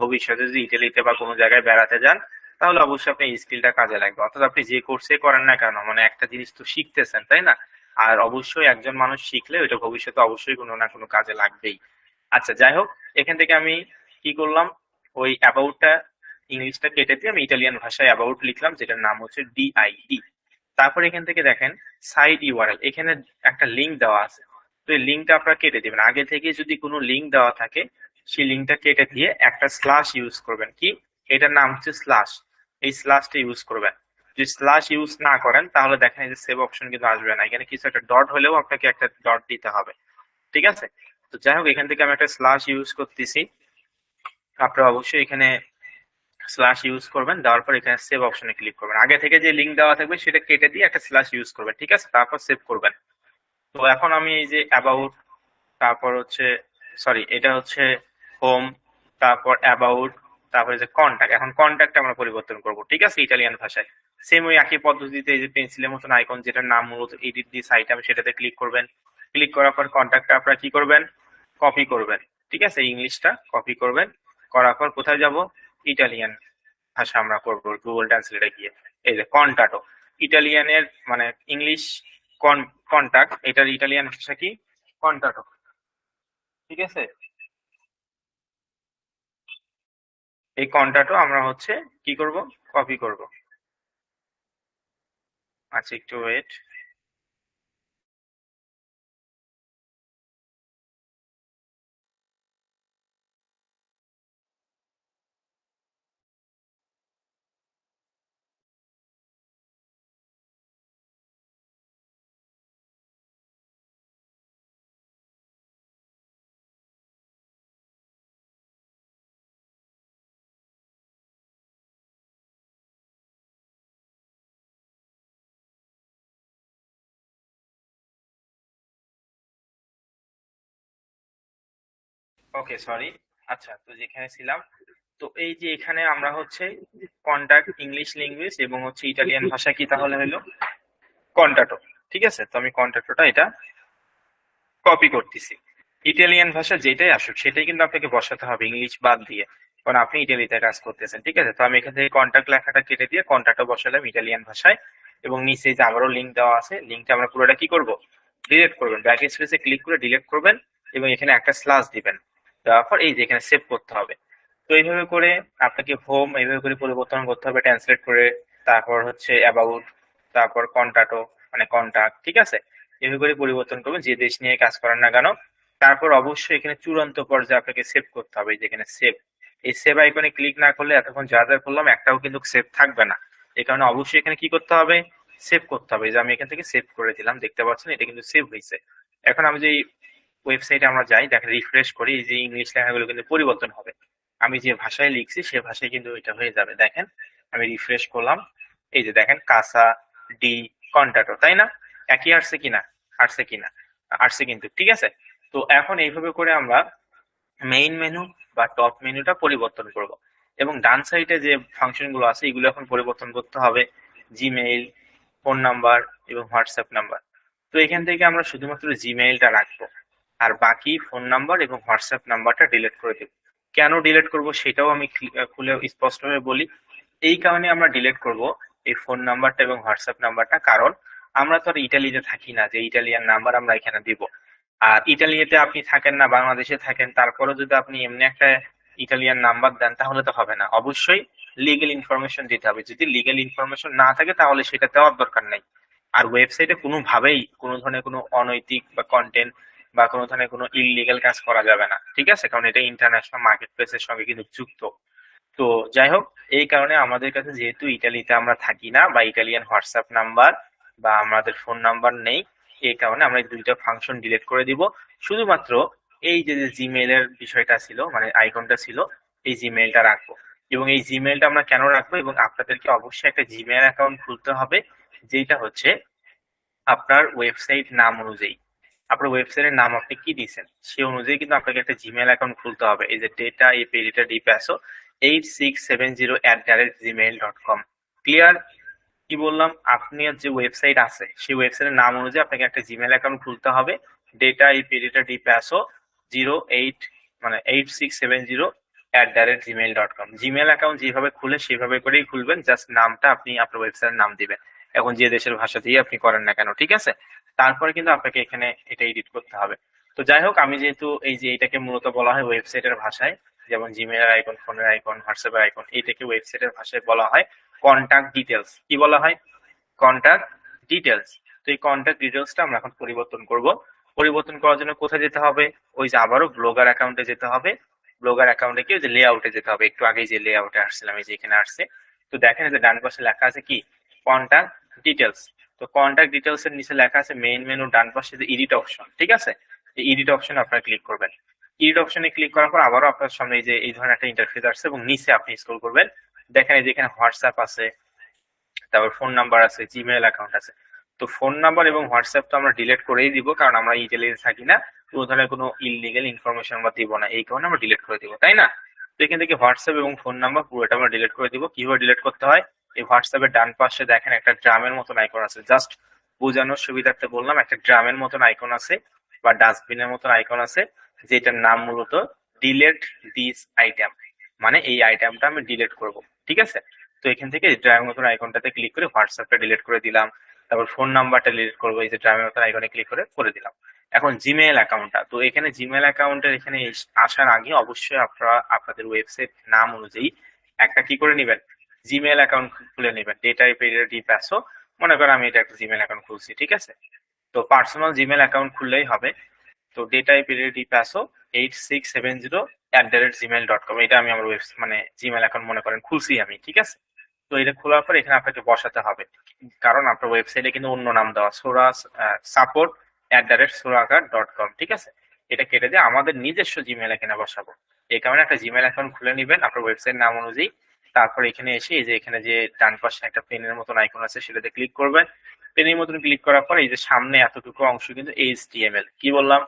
ভবিষ্যতে যদি ইটালিতে বা কোনো জায়গায় বেড়াতে যান তাহলে অবশ্যই আপনি এই স্কিলটা কাজে লাগবে। অর্থাৎ আপনি যে কোর্সে করেন না কেন, মানে একটা জিনিস তো শিখতেছেন তাই না? আর অবশ্যই একজন মানুষ শিখলে ওইটা ভবিষ্যতে অবশ্যই কোনো না কোনো কাজে লাগবেই। আচ্ছা যাই হোক, এখান থেকে আমি কি করলাম, ওই অ্যাবাউটটা ইংলিশটা কেটে দিয়ে আমি ইটালিয়ান ভাষায় অ্যাবাউট লিখলাম, যেটার নাম হচ্ছে ডিআইডি। তারপর এখান থেকে দেখেন সাইট ইউআরএল, এখানে একটা লিঙ্ক দেওয়া আছে। তো এই লিঙ্কটা আপনারা কেটে দিবেন। আগে থেকে যদি কোনো লিঙ্ক দেওয়া থাকে সেই লিঙ্কটা কেটে দিয়ে একটা স্ল্যাশ ইউজ করবেন। কি, এটার নাম হচ্ছে স্ল্যাশ, এই স্ল্যাশটা ইউজ করবেন। যদি স্ল্যাশ ইউজ না করেন তাহলে দেখেন এই যে সেভ অপশন কিন্তু আসবে না, এখানে কিছু একটা ডট হলেও আপনাকে একটা ডট দিতে হবে, ঠিক আছে? তো যাই হোক, এখান থেকে আমি একটা স্ল্যাশ ইউজ করতেছি। আপনারা অবশ্যই এখানে স্ল্যাশ ইউজ করবেন, দেওয়ার পর এখানে সেভ অপশনে ক্লিক করবেন। আগে থেকে যে লিঙ্ক দেওয়া থাকবে সেটা কেটে দিয়ে একটা স্ল্যাশ ইউজ করবেন, ঠিক আছে? তারপর সেভ করবেন। তো এখন আমি এই যে অ্যাবাউট, তারপর হচ্ছে সরি এটা হচ্ছে হোম, তারপর অ্যাবাউট, তারপরে যে কন্টাক্ট, এখন কন্টাক্ট আমরা পরিবর্তন করব, ঠিক আছে, ইটালিয়ান ভাষায়। সেম ওই একই পদ্ধতিতে এই যে পেন্সিলের মতন আইকন যেটার নাম মূলত এডিট দিস আইটেম, সেটাতে ক্লিক করবেন। ক্লিক করার পর কন্টাক্টটা আপনারা কি করবেন, কপি করবেন, ঠিক আছে, ইংলিশটা কপি করবেন। করার পর কোথায় যাব, ইটালিয়ান ভাষা আমরা করবো গুগল ট্রান্সলেটে গিয়ে। এই যে কন্টাটো, ইটালিয়ানের মানে ইংলিশ কন্টাক্ট, এটার ইটালিয়ান ভাষা কি কন্টাটো, ঠিক আছে? এই কন্টাটো আমরা হচ্ছে কি করব, কপি করব। আচ্ছা একটু ওয়েট। ওকে সরি। আচ্ছা, তো যেখানে ছিলাম, তো এই যে এখানে আমরা হচ্ছে কন্টাক্ট ইংলিশ ল্যাঙ্গুয়েজ এবং হচ্ছে ইটালিয়ান ভাষা কি তাহলে হলো কন্টাটো, ঠিক আছে? তো আমি কন্টাটোটা এটা কপি করতেছি। ইটালিয়ান ভাষা যেটাই আসুক সেটাই কিন্তু আপনাকে বসাতে হবে ইংলিশ বাদ দিয়ে, কারণ আপনি ইটালিতে কাজ করতেছেন, ঠিক আছে? তো আমি এখান থেকে কন্টাক্ট লেখাটা কেটে দিয়ে কন্টাক্টও বসালাম ইটালিয়ান ভাষায়। এবং নিচে যে আবারও লিঙ্ক দেওয়া আছে, লিঙ্কটা আমরা পুরোটা কি করব, ডিলিট করবেন। ব্যাক স্পেসে ক্লিক করে ডিলিট করবেন এবং এখানে একটা স্ল্যাশ দিবেন। দেওয়ার পর এই যে এখানে সেভ করতে হবে। তো এইভাবে করে আপনাকে হোম এইভাবে করে পরিবর্তন করতে হবে ট্রান্সলেট করে। তারপর হচ্ছে অ্যাবাউট, তারপর কন্টাক্টও মানে কন্টাক্ট, ঠিক আছে? এভাবে করে পরিবর্তন করবেন যে দেশ নিয়ে কাজ করেন না কেন। তারপর অবশ্যই এখানে চূড়ান্ত পর্যায়ে আপনাকে সেভ করতে হবে, যেখানে সেভ, এই সেভ আইকনে ক্লিক না করলে এতক্ষণ যা যা করলাম একটাও কিন্তু সেভ থাকবে না। এই কারণে অবশ্যই এখানে কি করতে হবে, সেভ করতে হবে। এই যে আমি এখান থেকে সেভ করে দিলাম, দেখতে পাচ্ছেন এটা কিন্তু সেভ হয়েছে। এখন আমি যে ওয়েবসাইটে আমরা যাই, দেখেন রিফ্রেশ করি, এই যে ইংলিশ লেখাগুলো কিন্তু পরিবর্তন হবে। আমি যে ভাষায় লিখছি সে ভাষায় কিন্তু এটা হয়ে যাবে। দেখেন আমি রিফ্রেশ করলাম, এই যে দেখেন কাসা ডি কন্টাটো, তাই না? একই আসছে কিনা, আসছে কিনা, আসছে কিন্তু, ঠিক আছে। তো এখন এইভাবে করে আমরা মেইন মেনু বা টপ মেনুটা পরিবর্তন করব, এবং ডান সাইডে যে ফাংশন গুলো আছে এগুলো এখন পরিবর্তন করতে হবে, জিমেইল, ফোন নাম্বার এবং হোয়াটসঅ্যাপ নাম্বার। তো এখান থেকে আমরা শুধুমাত্র জিমেইলটা রাখবো, আর বাকি ফোন নাম্বার এবং হোয়াটসঅ্যাপ নাম্বারটা ডিলিট করে দেব। কেন ডিলিট করব সেটাও আমি খুলে স্পষ্টভাবে বলি। এই কারণে আমরা ডিলিট করব এই ফোন নাম্বারটা এবং হোয়াটসঅ্যাপ নাম্বারটা, কারণ আমরা তো আর ইটালিতে থাকি না যে ইটালিয়ান নাম্বার আমরা এখানে দিব। আর ইটালিতে আপনি থাকেন না, বাংলাদেশে থাকেন, তারপরেও যদি আপনি এমনি একটা ইটালিয়ান নাম্বার দেন তাহলে তো হবে না, অবশ্যই লিগেল ইনফরমেশন দিতে হবে। যদি লিগেল ইনফরমেশন না থাকে তাহলে সেটা দেওয়ার দরকার নাই। আর ওয়েবসাইটে কোনোভাবেই কোনো ধরনের কোনো অনৈতিক বা কন্টেন্ট বা কোনো ধরনের কোনো ইললিগাল কাজ করা যাবে না, ঠিক আছে, কারণ এটা ইন্টারন্যাশনাল মার্কেট প্লেসের সঙ্গে কিন্তু যুক্ত। তো যাই হোক, এই কারণে আমাদের কাছে যেহেতু ইটালিতে আমরা থাকি না বা ইটালিয়ান হোয়াটসঅ্যাপ নাম্বার বা আমাদের ফোন নাম্বার নেই, এই কারণে আমরা এই দুইটা ফাংশন ডিলিট করে দিব। শুধুমাত্র এই যে যে জিমেইল এর বিষয়টা ছিল, মানে আইকনটা ছিল, এই জিমেইলটা রাখবো। এবং এই জিমেইলটা আমরা কেন রাখবো, এবং আপনাদেরকে অবশ্যই একটা জিমেইল অ্যাকাউন্ট খুলতে হবে, যেটা হচ্ছে আপনার ওয়েবসাইট নাম অনুযায়ী। আপনার ওয়েবসাইটের নাম আপনি কি দিয়েছেন সে অনুযায়ী কিন্তু আপনাকে একটা জিমেইল অ্যাকাউন্ট খুলতে হবে। এই যে ডেটা এপিডিটা ডিপ্যাসো 8670@gmail.com। ক্লিয়ার? কি বললাম, আপনার যে ওয়েবসাইট আছে সেই ওয়েবসাইটের নাম অনুযায়ী আপনাকে একটা জিমেইল অ্যাকাউন্ট খুলতে হবে, ডেটা এপিডিটা ডিপ্যাসো 08 মানে 8670@gmail.com। জিমেইল অ্যাকাউন্ট যেভাবে খুলে সেভাবে করেই খুলবেন, জাস্ট নামটা আপনি আপনার ওয়েবসাইটের নাম দিবেন, এখন যে দেশের ভাষা দিয়ে আপনি করেন না কেন, ঠিক আছে। তারপরে কিন্তু আপনাকে এখানে এটা এডিট করতে হবে। তো যাই হোক, আমি যেহেতু এই যে এটাকে মূলত বলা হয় ওয়েবসাইটের ভাষায়, যেমন জিমেইলের আইকন, ফোনের আইকন, হোয়াটসঅ্যাপের আইকন, এইটাকে ওয়েবসাইটের ভাষায় বলা হয় কন্টাক্ট ডিটেলস। কি বলা হয়? Contact details. তো এই কন্টাক্ট ডিটেলসটা আমরা এখন পরিবর্তন করব। পরিবর্তন করার জন্য কোথায় যেতে হবে? ওই যে আবারও ব্লগার অ্যাকাউন্টে যেতে হবে। ব্লগার অ্যাকাউন্টে কি, ওই যে লেআউটে যেতে হবে, একটু আগে যে লেআউটে আসছিলাম, এই যে এখানে আসছে। তো দেখেন এই যে ডান পাশে লেখা আছে কি, কন্টাক্ট ডিটেলস। তো কন্টাক্ট ডিটেলস এর নিচে লেখা আছে মেইন মেনু, ডান পাশে যে এডিট অপশন, ঠিক আছে, এই এডিট অপশনে আপনারা ক্লিক করবেন। এডিট অপশনে ক্লিক করার পর আবারও আপনার সামনে এই যে এই ধরনের একটা ইন্টারফেস আসছে, এবং নিচে আপনি স্ক্রল করবেন, দেখেন এই যে এখানে হোয়াটসঅ্যাপ আছে, তারপর ফোন নাম্বার আছে, জিমেইল অ্যাকাউন্ট আছে। তো ফোন নাম্বার এবং হোয়াটসঅ্যাপ তো আমরা ডিলিট করেই দিব, কারণ আমরা ইটালিতে থাকি না, কোনো ধরনের কোনো ইললিগাল ইনফরমেশন আমরা দিব না, এই কারণে আমরা ডিলিট করে দিব, তাই না? তো এখান থেকে হোয়াটসঅ্যাপ এবং ফোন নাম্বার পুরোটা আমরা ডিলিট করে দিব। কিভাবে ডিলিট করতে হয়, এই হোয়াটসঅ্যাপের ডান পাশে দেখেন একটা ড্রামের মতন আইকন আছে, জাস্ট বোঝানোর সুবিধার্থে বললাম, একটা ড্রামের মতন আইকন আছে বা ডাস্টবিনের মতন আইকন আছে, যেটার নাম মূলত ডিলেট দিস আইটেম, মানে এই আইটেমটা আমি ডিলিট করব, ঠিক আছে। তো এখান থেকে ড্রাইভের মতন আইকনটাতে ক্লিক করে হোয়াটসঅ্যাপটা ডিলিট করে দিলাম, তারপর ফোন নাম্বারটা ডিলিট করবো, এই যে ড্রাইভের মতন আইকনে ক্লিক করে দিলাম। এখন জিমেইল অ্যাকাউন্টটা, তো এখানে জিমেইল অ্যাকাউন্টের এখানে আসার আগে অবশ্যই আপনারা আপনাদের ওয়েবসাইট নাম অনুযায়ী একটা কি করে নেবেন, জিমেইল অ্যাকাউন্ট খুলে নেবেন, ডেটা ডিপ্যাসো। মনে করেন আমি এটা একটা জিমেইল অ্যাকাউন্ট খুলছি, ঠিক আছে। তো পার্সোনাল জিমেইল অ্যাকাউন্ট খুললেই হবে। তো ডেটা ডিপ্যাসো 8670@gmail.com, এটা আমি আমার মানে জিমেইল অ্যাকাউন্ট মনে করেন খুলছি আমি, ঠিক আছে। তো এটা খোলার পর এখানে আপনাকে বসাতে হবে, কারণ আপনার ওয়েবসাইটে কিন্তু অন্য নাম দেওয়া, সোরা support@sorakat.com, ঠিক আছে। এটা কেটে দিয়ে আমাদের নিজস্ব জিমেইল এখানে বসাবো। এই কারণে একটা জিমেইল অ্যাকাউন্ট খুলে নেবেন আপনার ওয়েবসাইট নাম অনুযায়ী। তারপর এখানে এসে এই যে এখানে যে ডান পাশে একটা পেনের মতন আইকন আছে সেটাতে ক্লিক করবেন। পেনের মতন ক্লিক করার পর এই যে সামনে এতটুকু অংশ কিন্তু এইচটিএমএল, কি বললাম,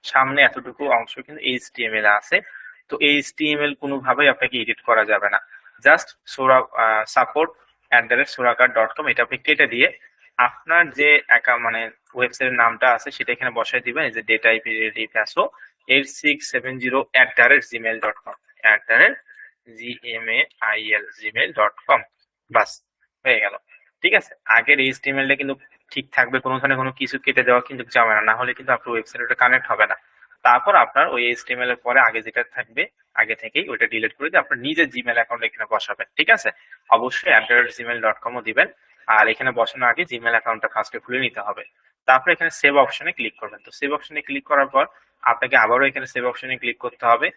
সামনে এতটুকু অংশ কিন্তু এইচটিএমএল আছে। তো এইচটিএমএল কোনোভাবেই আপনাকে এডিট করা যাবে না, জাস্ট support@sorakat.com এটা আপনি কেটে দিয়ে আপনার যে মানে ওয়েবসাইটের নামটা আছে সেটা এখানে বসাই দিবেন, এই যে data IP Passo 8670@gmail.com, gmail.com, বাস, হয়ে গেল, ঠিক আছে। আগের এইচটিএমএলটা কিন্তু ঠিক থাকবে, কোনো ধরনের কোনো কিছু কেটে দেওয়া কিন্তু যাবে না, না হলে কিন্তু আপনার ওয়েবসাইটে কানেক্ট হবে না। তারপর আপনার ওই এইচটিএমএল এর পরে আগে যেটা থাকবে আগে থেকেই ওইটা ডিলিট করে দিয়ে আপনার নিজের জিমেল অ্যাকাউন্ট এখানে বসাবেন, ঠিক আছে। অবশ্যই @gmail.com ও দিবেন। আর এখানে বসানোর আগে জিমেল অ্যাকাউন্টটা ফার্স্টে খুলে নিতে হবে। তারপর এখানে সেভ অপশনে ক্লিক করবেন। তো সেভ অপশনে ক্লিক করার পর আপনাকে আবারও এখানে সেভ অপশনে ক্লিক করতে হবে,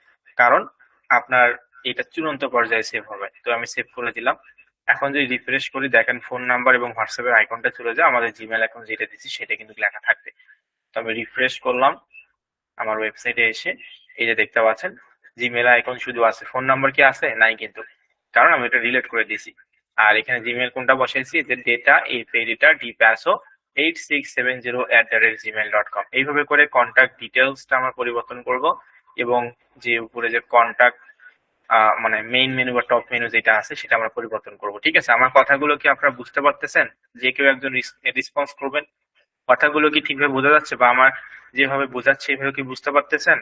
কারণ আপনার এটা চূড়ান্ত পর্যায়ে সেভ হবে। তো আমি সেভ করে দিলাম। এখন যদি রিফ্রেশ করি দেখেন ফোন নাম্বার এবং হোয়াটসঅ্যাপের আইকনটা চলে যায়, আমাদের জিমেল অ্যাকাউন্ট যেটা দিচ্ছি সেটা কিন্তু লেখা থাকবে। তো আমি রিফ্রেশ করলাম আমার ওয়েবসাইটে এসে, এই যে দেখতে পাচ্ছেন জিমেল আইকন শুধু আছে, ফোন নাম্বার কি আছে? নাই কিন্তু, কারণ আমি এটা ডিলিট করে দিয়েছি। আর এখানে জিমেল কোনটা বসাইছি, যে ডেটা এডিটা ডিপ্যাসো 8670@gmail.com। এইভাবে করে কন্ট্যাক্ট ডিটেলসটা আমরা পরিবর্তন করব, এবং যে উপরে যে কন্ট্যাক্ট মানে মেইন মেনু বা টপ মেনু যেটা আছে সেটা আমরা পরিবর্তন করব। ঠিক আছে, আমার কথাগুলো কি আপনারা বুঝতে পারতেছেন? যে কেউ একজন রেসপন্স করবেন, কথাগুলো কি ঠিকভাবে বোঝা যাচ্ছে, বা আমার যেভাবে বোঝাচ্ছি এইভাবে কি বুঝতে পারতেছেন?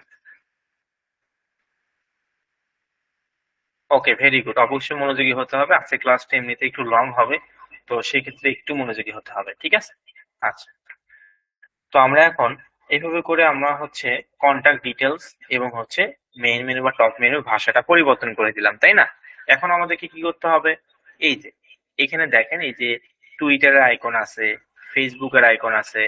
ওকে, ভেরি গুড। অবশ্যই মনোযোগী হতে হবে, আজকে ক্লাসটা এমনিতে একটু লং হবে, তো সেক্ষেত্রে একটু মনোযোগী হতে হবে। ঠিক আছে, আচ্ছা। তো আমরা এখন এইভাবে করে আমরা হচ্ছে কন্টাক্ট ডিটেলস এবং হচ্ছে মেইন মেনু বা টপ মেনু ভাষাটা পরিবর্তন করে দিলাম, তাই না? এখন আমাদেরকে কি করতে হবে, এই যে এখানে দেখেন এই যে টুইটারের আইকন আছে, ফেসবুকের আইকন আছে,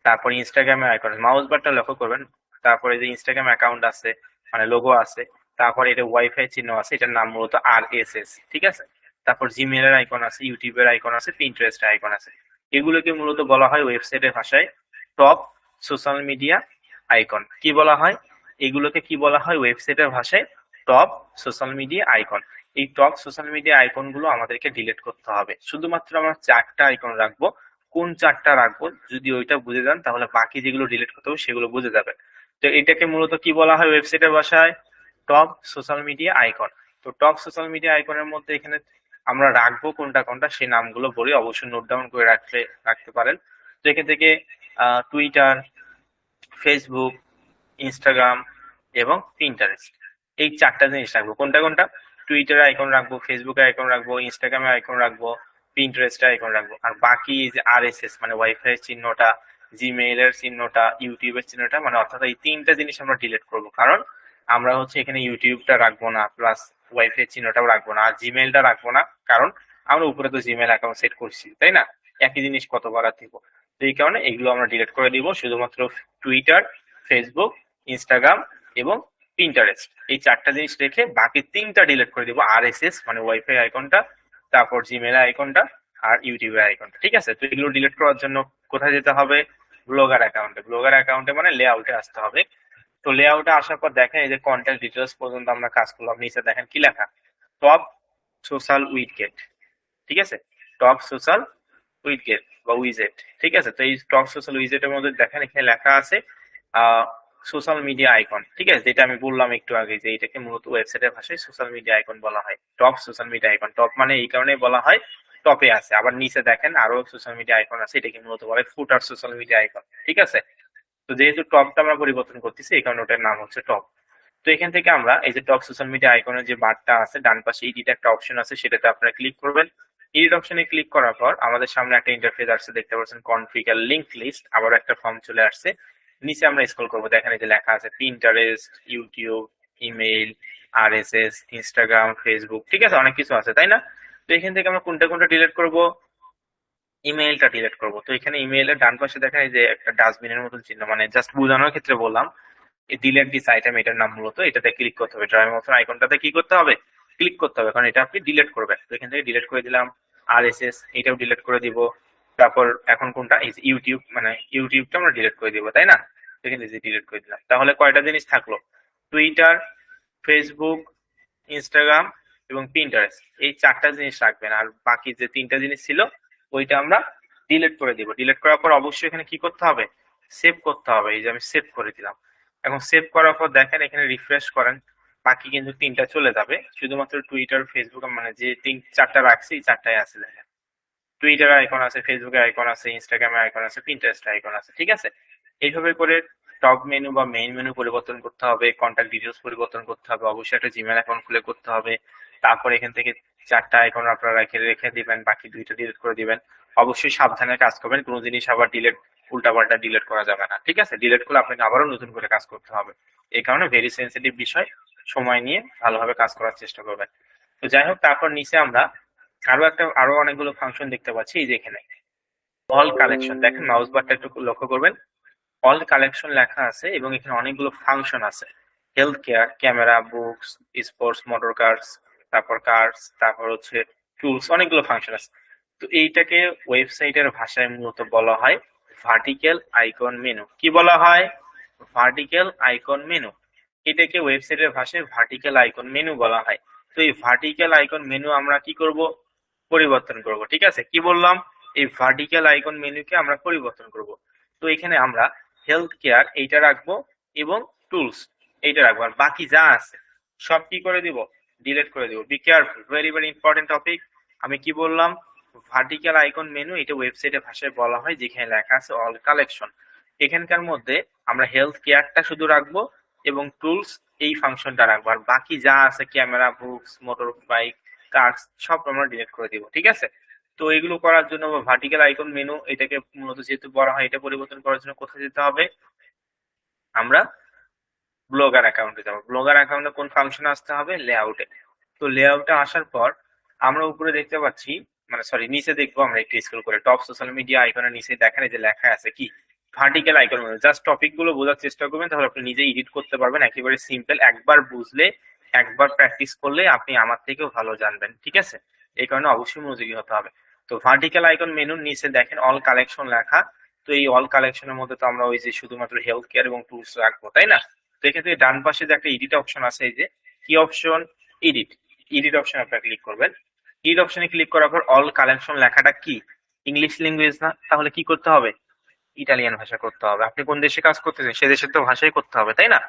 তারপর ইনস্টাগ্রামের আইকন, মাউস বারটা লক্ষ্য করবেন। তারপরে যে ইনস্টাগ্রাম অ্যাকাউন্ট আছে, মানে লোগো আছে। তারপর এটা ওয়াইফাই চিহ্ন আছে, এটার নাম মূলত RSS। ঠিক আছে, তারপর জিমেলের আইকন আছে, ইউটিউবের আইকন আছে, পিন্টারেস্টের আইকন আছে। এগুলোকে মূলত বলা হয় ওয়েবসাইটের ভাষায় টপ সোশ্যাল মিডিয়া আইকন। কি বলা হয় এগুলোকে, কি বলা হয় ওয়েবসাইটের ভাষায়? Top social media icon. এই টপ সোশ্যাল মিডিয়া আইকন গুলো আমাদেরকে ডিলিট করতে হবে। শুধুমাত্র আমরা 4টা আইকন রাখবো। কোন 4টা রাখবো যদি ওইটা বুঝে যান, তাহলে বাকি যেগুলো ডিলিট করতে হবে সেগুলো বুঝে যাবেন। তো এটাকে মূলত কি বলা হয় ওয়েবসাইটের ভাষায়? Top social media icon. তো টপ সোশ্যাল মিডিয়া আইকনের মধ্যে এখানে আমরা রাখবো কোনটা কোনটা, সেই নামগুলো বলি, অবশ্যই নোট ডাউন করে রাখতে পারেন। তো এখান থেকে টুইটার, ফেসবুক, ইনস্টাগ্রাম এবং পিন্টারেস্ট, এই 4টা জিনিস রাখবো। কোনটা কোনটা? টুইটারে আইকন রাখবো, ফেসবুকে আইকন রাখবো, ইনস্টাগ্রামে আইকন রাখবো, পিন্টারেস্টে আইকন রাখবো। আর বাকি যে RSS মানে ওয়াইফাই এর চিহ্নটা, জিমেইল এর চিহ্নটা, ইউটিউবের চিহ্নটা, মানে অর্থাৎ এই 3টা জিনিস আমরা ডিলিট করবো। কারণ আমরা হচ্ছে এখানে ইউটিউবটা রাখবো না, প্লাস ওয়াইফাই চিহ্নটাও রাখবো না, আর জিমেইলটা রাখবো না, কারণ আমরা উপরে তো জিমেইল অ্যাকাউন্ট সেট করছি, তাই না? একই জিনিস কতবার আর দিব। তো এই কারণে এগুলো আমরা ডিলিট করে দিব। শুধুমাত্র টুইটার, ফেসবুক, ইনস্টাগ্রাম এবং পিন্টারেস্ট, এই 4টা জিনিস রেখে বাকি 3টা ডিলিট করে দিব। RSS মানে ওয়াইফাই আইকনটা, তারপর জিমেল আইকনটা, আর ইউটিউবের আইকনটা। ঠিক আছে, তো এগুলো ডিলিট করার জন্য কোথায় যেতে হবে? ব্লগার অ্যাকাউন্টে। ব্লগার অ্যাকাউন্টে মানে লেআউটে আসতে হবে। তো লেআউটে আসার পর দেখেন এই যে কন্ট্যাক্ট ডিটেলস পর্যন্ত আমরা কাজ করলাম, নিচে দেখেন কি লেখা? Top social widget. ঠিক আছে, টপ সোশ্যাল উইডগেট বা উইজেট। ঠিক আছে, তো এই টপ সোশ্যাল উইজেটের মধ্যে দেখেন এখানে লেখা আছে সোশ্যাল মিডিয়া আইকন। ঠিক আছে, যেটা আমি বললাম একটু আগে, যে এটাকে মূলত ওয়েবসাইটের ভাষায় সোশ্যাল মিডিয়া আইকন বলা হয়, top social media icon. Top মানে এই কারণে বলা হয় টপে আছে। আবার নিচে দেখেন আরো সোশ্যাল মিডিয়া আইকন আছে, এটাকে মূলত বলে ফুটার সোশ্যাল মিডিয়া আইকন। ঠিক আছে, তো যেহেতু টপটা আমরা পরিবর্তন করতেছি এই কারণে ওটার নাম হচ্ছে টপ। তো এখান থেকে আমরা এই যে টপ সোশ্যাল মিডিয়া আইকনের যে বারটা আছে ডান পাশে, এডিট একটা অপশন আছে, সেটাতে আপনারা ক্লিক করবেন। এডিট অপশনে ক্লিক করার পর আমাদের সামনে একটা ইন্টারফেস আসছে, দেখতে পাচ্ছেন কনফিগার লিংক লিস্ট, আবার একটা ফর্ম চলে আসছে। নিচে আমরা স্ক্রল করবো, দেখেন এই যে লেখা আছে Pinterest, YouTube, email, RSS, Instagram, Facebook. ঠিক আছে, অনেক কিছু আছে, তাই না? তো এখান থেকে আমরা কোনটা কোনটা ডিলিট করব? ইমেইলটা ডিলিট করব। তো এখানে ইমেইলের ডান পাশে দেখেন এই যে একটা ডাস্টবিনের মতন চিহ্ন, মানে জাস্ট বোঝানোর ক্ষেত্রে বললাম, ডিলেট দিস আইটেম এটার নাম মূলত, এটাতে ক্লিক করতে হবে, ড্রয়িং অপশন আইকনটাতে কি করতে হবে? ক্লিক করতে হবে, কারণ এটা আপনি ডিলিট করবেন। তো এখান থেকে ডিলিট করে দিলাম। RSS এটাও ডিলিট করে দিব। তারপর এখন কোনটা, এই ইউটিউব, মানে ইউটিউবটা আমরা ডিলিট করে দিব, তাই না? তো এখানে যে ডিলিট করে দিলাম, তাহলে কয়টা জিনিস থাকলো? টুইটার, ফেসবুক, ইনস্টাগ্রাম এবং পিন্টারেস্ট, এই 4টা জিনিস রাখবেন। আর বাকি যে 3টা জিনিস ছিল ওইটা আমরা ডিলিট করে দিব। ডিলিট করার পর অবশ্যই এখানে কি করতে হবে? সেভ করতে হবে। এই যে আমি সেভ করে দিলাম। এখন সেভ করার পর দেখেন এখানে রিফ্রেশ করেন, বাকি কিন্তু 3টা চলে যাবে। শুধুমাত্র টুইটার, ফেসবুক, মানে যে 4টা রাখছি এই 4টাই আছে। দেখেন টুইটার আইকন আছে, ফেসবুকের আইকন আছে, ইনস্টাগ্রামের আইকন আছে, পিন্টারেস্ট আইকন আছে। ঠিক আছে, এইভাবে করে টপ মেনু বা মেইন মেনু পরিবর্তন করতে হবে, কন্ট্যাক্ট ডিটেলস পরিবর্তন করতে হবে, অবশ্যই একটা জিমেল অ্যাকাউন্ট খুলে করতে হবে। তারপর এখান থেকে 4টা আইকন আপনারা রেখে রেখে দিবেন, বাকি 2টা ডিলিট করে দিবেন। অবশ্যই সাবধানে কাজ করবেন, কোনো জিনিস আবার ডিলিট, উল্টাপাল্টা ডিলিট করা যাবে না। ঠিক আছে, ডিলিট করলে আপনাকে আবারও নতুন করে কাজ করতে হবে। এই কারণে ভেরি সেন্সিটিভ বিষয়, সময় নিয়ে ভালোভাবে কাজ করার চেষ্টা করবেন। তো যাই হোক, তারপর নিচে আমরা আরো অনেকগুলো ফাংশন দেখতে পাচ্ছি, এই যে এখানে অল কালেকশন, দেখেন মাউস বারটা একটু লক্ষ্য করবেন, অল কালেকশন লেখা আছে এবং এখানে অনেকগুলো ফাংশন আছে। Health care, camera, books, sports, motor cars, তারপর কার্স, তারপর হচ্ছে টুলস, অনেকগুলো ফাংশন আছে। তো এইটাকে ওয়েবসাইটের ভাষায় মূলত বলা হয় ভার্টিক্যাল আইকন মেনু। কি বলা হয়? Vertical icon menu. এটাকে ওয়েবসাইটের ভাষায় ভার্টিক্যাল আইকন মেনু বলা হয়। তো এই ভার্টিক্যাল আইকন মেনু আমরা কি করব? পরিবর্তন করব। ঠিক আছে, কি বললাম? এই ভার্টিক্যাল আইকন মেনুকে আমরা পরিবর্তন করব। তো এখানে আমরা হেলথ কেয়ার এইটা রাখবো এবং টুলস এইটা রাখবো, আর বাকি যা আছে সব কি করে দিব? ডিলিট করে দিব। Be careful, very very important topic. আমি কি বললাম? ভার্টিক্যাল আইকন মেনু, এটা ওয়েবসাইটের ভাষায় বলা হয় যেখানে লেখা আছে অল কালেকশন। এখানকার মধ্যে আমরা হেলথ কেয়ারটা শুধু রাখবো এবং টুলস এই ফাংশনটা রাখবো, আর বাকি যা আছে camera, books, motor bike, cars সব আমরা ডিলিট করে দিব। ঠিক আছে, তো এগুলো করার জন্য ভার্টিক্যাল আইকন মেনু এটাকে মূলত যেহেতু বলা হয়, এটা পরিবর্তন করার জন্য কোথায় যেতে হবে? আমরা ব্লগার অ্যাকাউন্টে যাবো। ব্লগার অ্যাকাউন্টে কোন ফাংশন আসতে হবে? লেআউটে। তো লেআউটে আসার পর আমরা উপরে দেখতে পাচ্ছি, মানে সরি নিচে দেখবো, আমরা একটু স্ক্রল করে টপ সোশ্যাল মিডিয়া আইকনের নিচে দেখেন এই যে লেখা আছে কি ভার্টিক্যাল আইকন। জাস্ট টপিক গুলো বোঝার চেষ্টা করবেন, তাহলে আপনি নিজে এডিট করতে পারবেন। একেবারে সিম্পল, একবার বুঝলে, একবার প্র্যাকটিস করলে আপনি আমার থেকেও ভালো জানবেন। ঠিক আছে, এই কারণে অবশ্যই মনোযোগী হতে হবে। তো ভার্টিক্যাল আইকন মেনুর নিচে দেখেন অল কালেকশন লেখা। তো এই অল কালেকশনের মধ্যে তো আমরা ওই যে শুধুমাত্র হেলথ কেয়ার এবং টুলস রাখবো, তাই না? তো এক্ষেত্রে ডান পাশে যে একটা এডিট অপশন আছে, এই যে কি অপশন? এডিট। এডিট অপশন আপনারা ক্লিক করবেন। এডিট অপশনে ক্লিক করার পর অল কালেকশন লেখাটা কি? ইংলিশ ল্যাঙ্গুয়েজ না, তাহলে কি করতে হবে? ইটালিয়ান ভাষা করতে হবে। আপনি কোন দেশে কাজ করতেছেন সে দেশের তো ভাষাই করতে হবে, তাই না?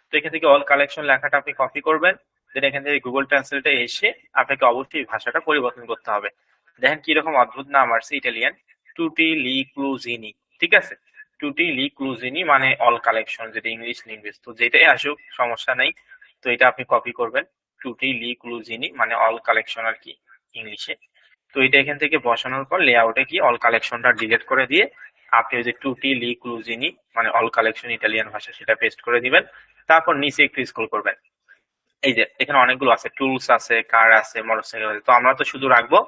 তো এখান থেকে অল কালেকশন লেখাটা আপনি কপি করবেন, দেন এখান থেকে গুগল ট্রান্সলেটে এসে আপনাকে অবশ্যই ভাষাটা পরিবর্তন করতে হবে। দেখেন কিরকম অদ্ভুত নাম আসছে, ইটালিয়ান। টুটি লি ক্লুজিনি। ঠিক আছে, টুটি লি ক্লুজিনি মানে অল কালেকশন, যেটা ইংলিশ ল্যাঙ্গুয়েজ। তো যেটাই আসুক সমস্যা নেই। তো এটা আপনি কপি করবেন, টুটি লি ক্লুজিনি মানে অল কালেকশন আর কি ইংলিশে। তো এটা এখান থেকে বসানোর পর লেআউটে গিয়ে অল কালেকশনটা ডিলিট করে দিয়ে আপনি ওই যে টুটি লি ক্লুজিনি মানে অল কালেকশন ইটালিয়ান ভাষা সেটা পেস্ট করে দিবেন। তারপর নিচে একটু স্ক্রল করবেন, এই যে এখানে অনেকগুলো আছে, টুলস আছে, কার আছে, মোটরসাইকেল আছে। তো আমরা তো শুধু রাখবো